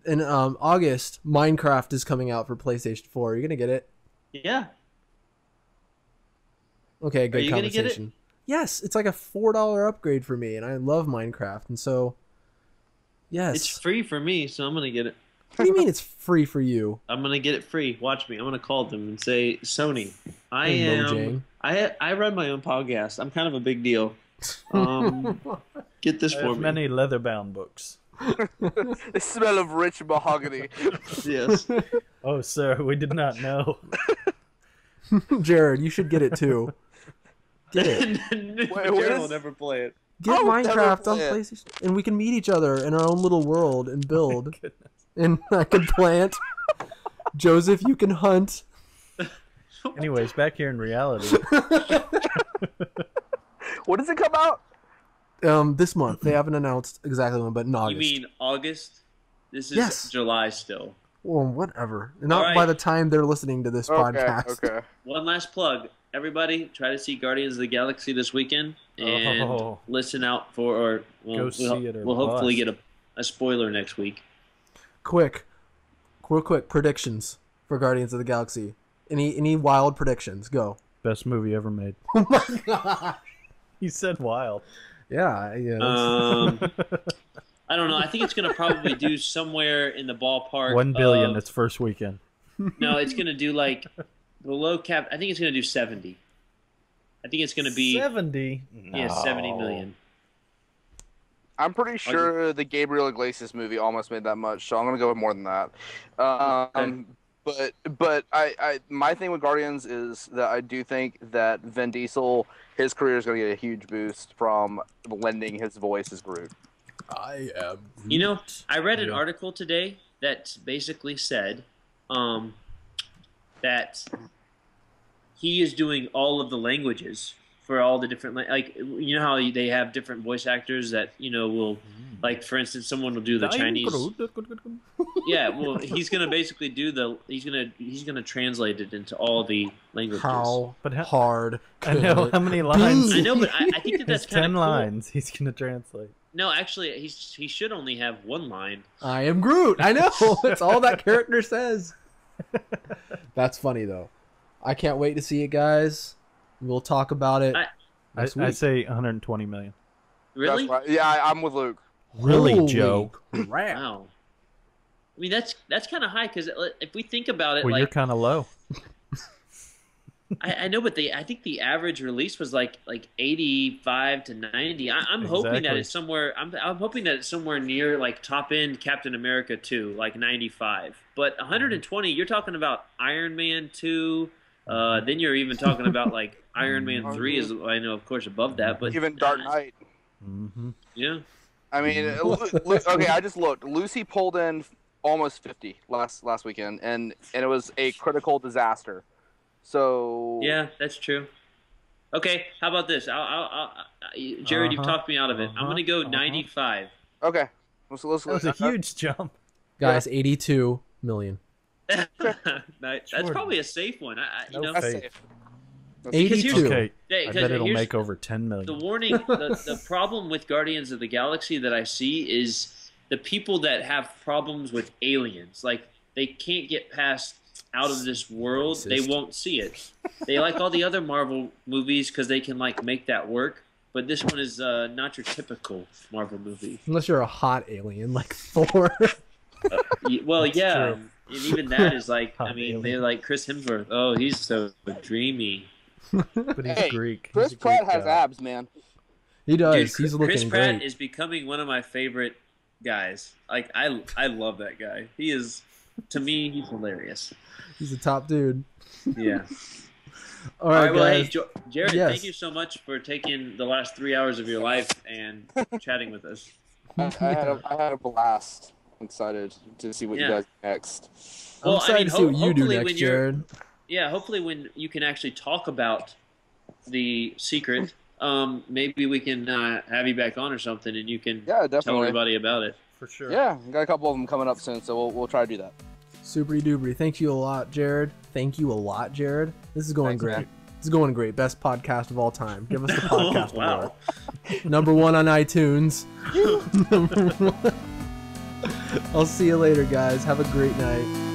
In August, Minecraft is coming out for PlayStation 4. Are you gonna get it? Yeah. Okay, Are good you gonna get it? conversation. Yes, it's like a $4 upgrade for me, and I love Minecraft, and so yes. It's free for me, so I'm gonna get it. What do you mean it's free for you? I'm gonna get it free. Watch me. I'm gonna call them and say, Sony, Hey, I run my own podcast. I'm kind of a big deal. Get this I for have me. many leather-bound books. The smell of rich mahogany. Yes. Oh, sir, we did not know. Jared, you should get it too. Get it. Jared will never play it. Get I would never Minecraft on play it. PlayStation, and we can meet each other in our own little world and build. Goodness. And I can plant. Joseph, you can hunt. Anyways, back here in reality. What does it come out? This month they haven't announced exactly when, but in August. You mean August? This is Yes. July still. Well, whatever. Not All by right. the time they're listening to this podcast. Okay. One last plug. Everybody, try to see Guardians of the Galaxy this weekend and Oh. listen out for, or Go see it or we'll hopefully bust. get a spoiler next week. Quick predictions for Guardians of the Galaxy. Any wild predictions? Go. Best movie ever made. Oh my god. He said wild. Yeah. I don't know. I think it's going to probably do somewhere in the ballpark. 1 billion of- its first weekend. No, it's going to do like below cap. I think it's going to do 70. I think it's going to be 70? 70 million. I'm pretty sure the Gabriel Iglesias movie almost made that much, so I'm gonna go with more than that. But I my thing with Guardians is that I do think that Vin Diesel, his career is gonna get a huge boost from lending his voice as Groot. I am. You know, I read an article today that basically said that he is doing all of the languages for all the different, like, you know how they have different voice actors that, you know, will, like, for instance, someone will do the Chinese. Yeah, well, he's gonna basically do he's gonna translate it into all the languages. How But how- hard? I know how many lines. I know, but I think that's It's kind 10 of cool. lines he's going to translate. No, actually, he should only have one line. I am Groot. I know. That's all that character says. That's funny though. I can't wait to see it, guys. We'll talk about it next week. I say 120 million. Really? That's right. Yeah, I'm with Luke. Really, Holy Joe? crap. Wow. I mean, that's kind of high because if we think about it, Well, you're like kind of low. I know, but I think the average release was like 85 to 90. I'm hoping that Exactly. it's somewhere. I'm hoping that it's somewhere near like top end Captain America 2, like 95. But 120, you're talking about Iron Man 2. Then you're even talking about like Iron Man 3 is, I know, of course, above that. But Even Dark Knight. Mm-hmm. yeah. I mean, okay, I just looked. Lucy pulled in almost 50 last weekend, and it was a critical disaster. So Yeah, that's true. Okay, how about this? Jared, you've talked me out of it. I'm gonna go 95. okay, let's That was a huge jump. Guys, 82 million. That's Jordan. probably a safe one. You know, That's faith. safe. 82. Okay, Yeah, I 'cause bet it'll here's make over 10 the million. warning. The problem with Guardians of the Galaxy that I see is the people that have problems with aliens. Like they can't get past out of this world. Racist. They won't see it. They like all the other Marvel movies because they can like make that work. But this one is not your typical Marvel movie. Unless you're a hot alien like Thor. Well, yeah, true. and even that is like, I Hot mean, alien. they're like Chris Hemsworth. Oh, he's so dreamy. But he's Hey, Greek. Chris He's a Pratt Greek has guy. abs, man. He does. Dude, He's looking Chris Pratt great. is becoming one of my favorite guys. Like I love that guy. He is, to me, he's hilarious. He's a top dude. Yeah. All right, well, hey, guys. Jared, Yes. thank you so much for taking the last 3 hours of your life and chatting with us. I had a blast. excited to see what Yeah. you guys do next. I'm excited to see what you do hopefully next, when you're- Jarod. Yeah, hopefully when you can actually talk about the secret, maybe we can have you back on or something, and you can Yeah, tell definitely. everybody about it. For sure. Yeah, we got a couple of them coming up soon, so we'll try to do that. Supery dupery. Thank you a lot, Jarod. Thank you a lot, Jarod. This is going Thanks, great. man. This is going great. Best podcast of all time. Give us the podcast Wow. award. Number 1 on iTunes. Number 1. I'll see you later, guys. Have a great night.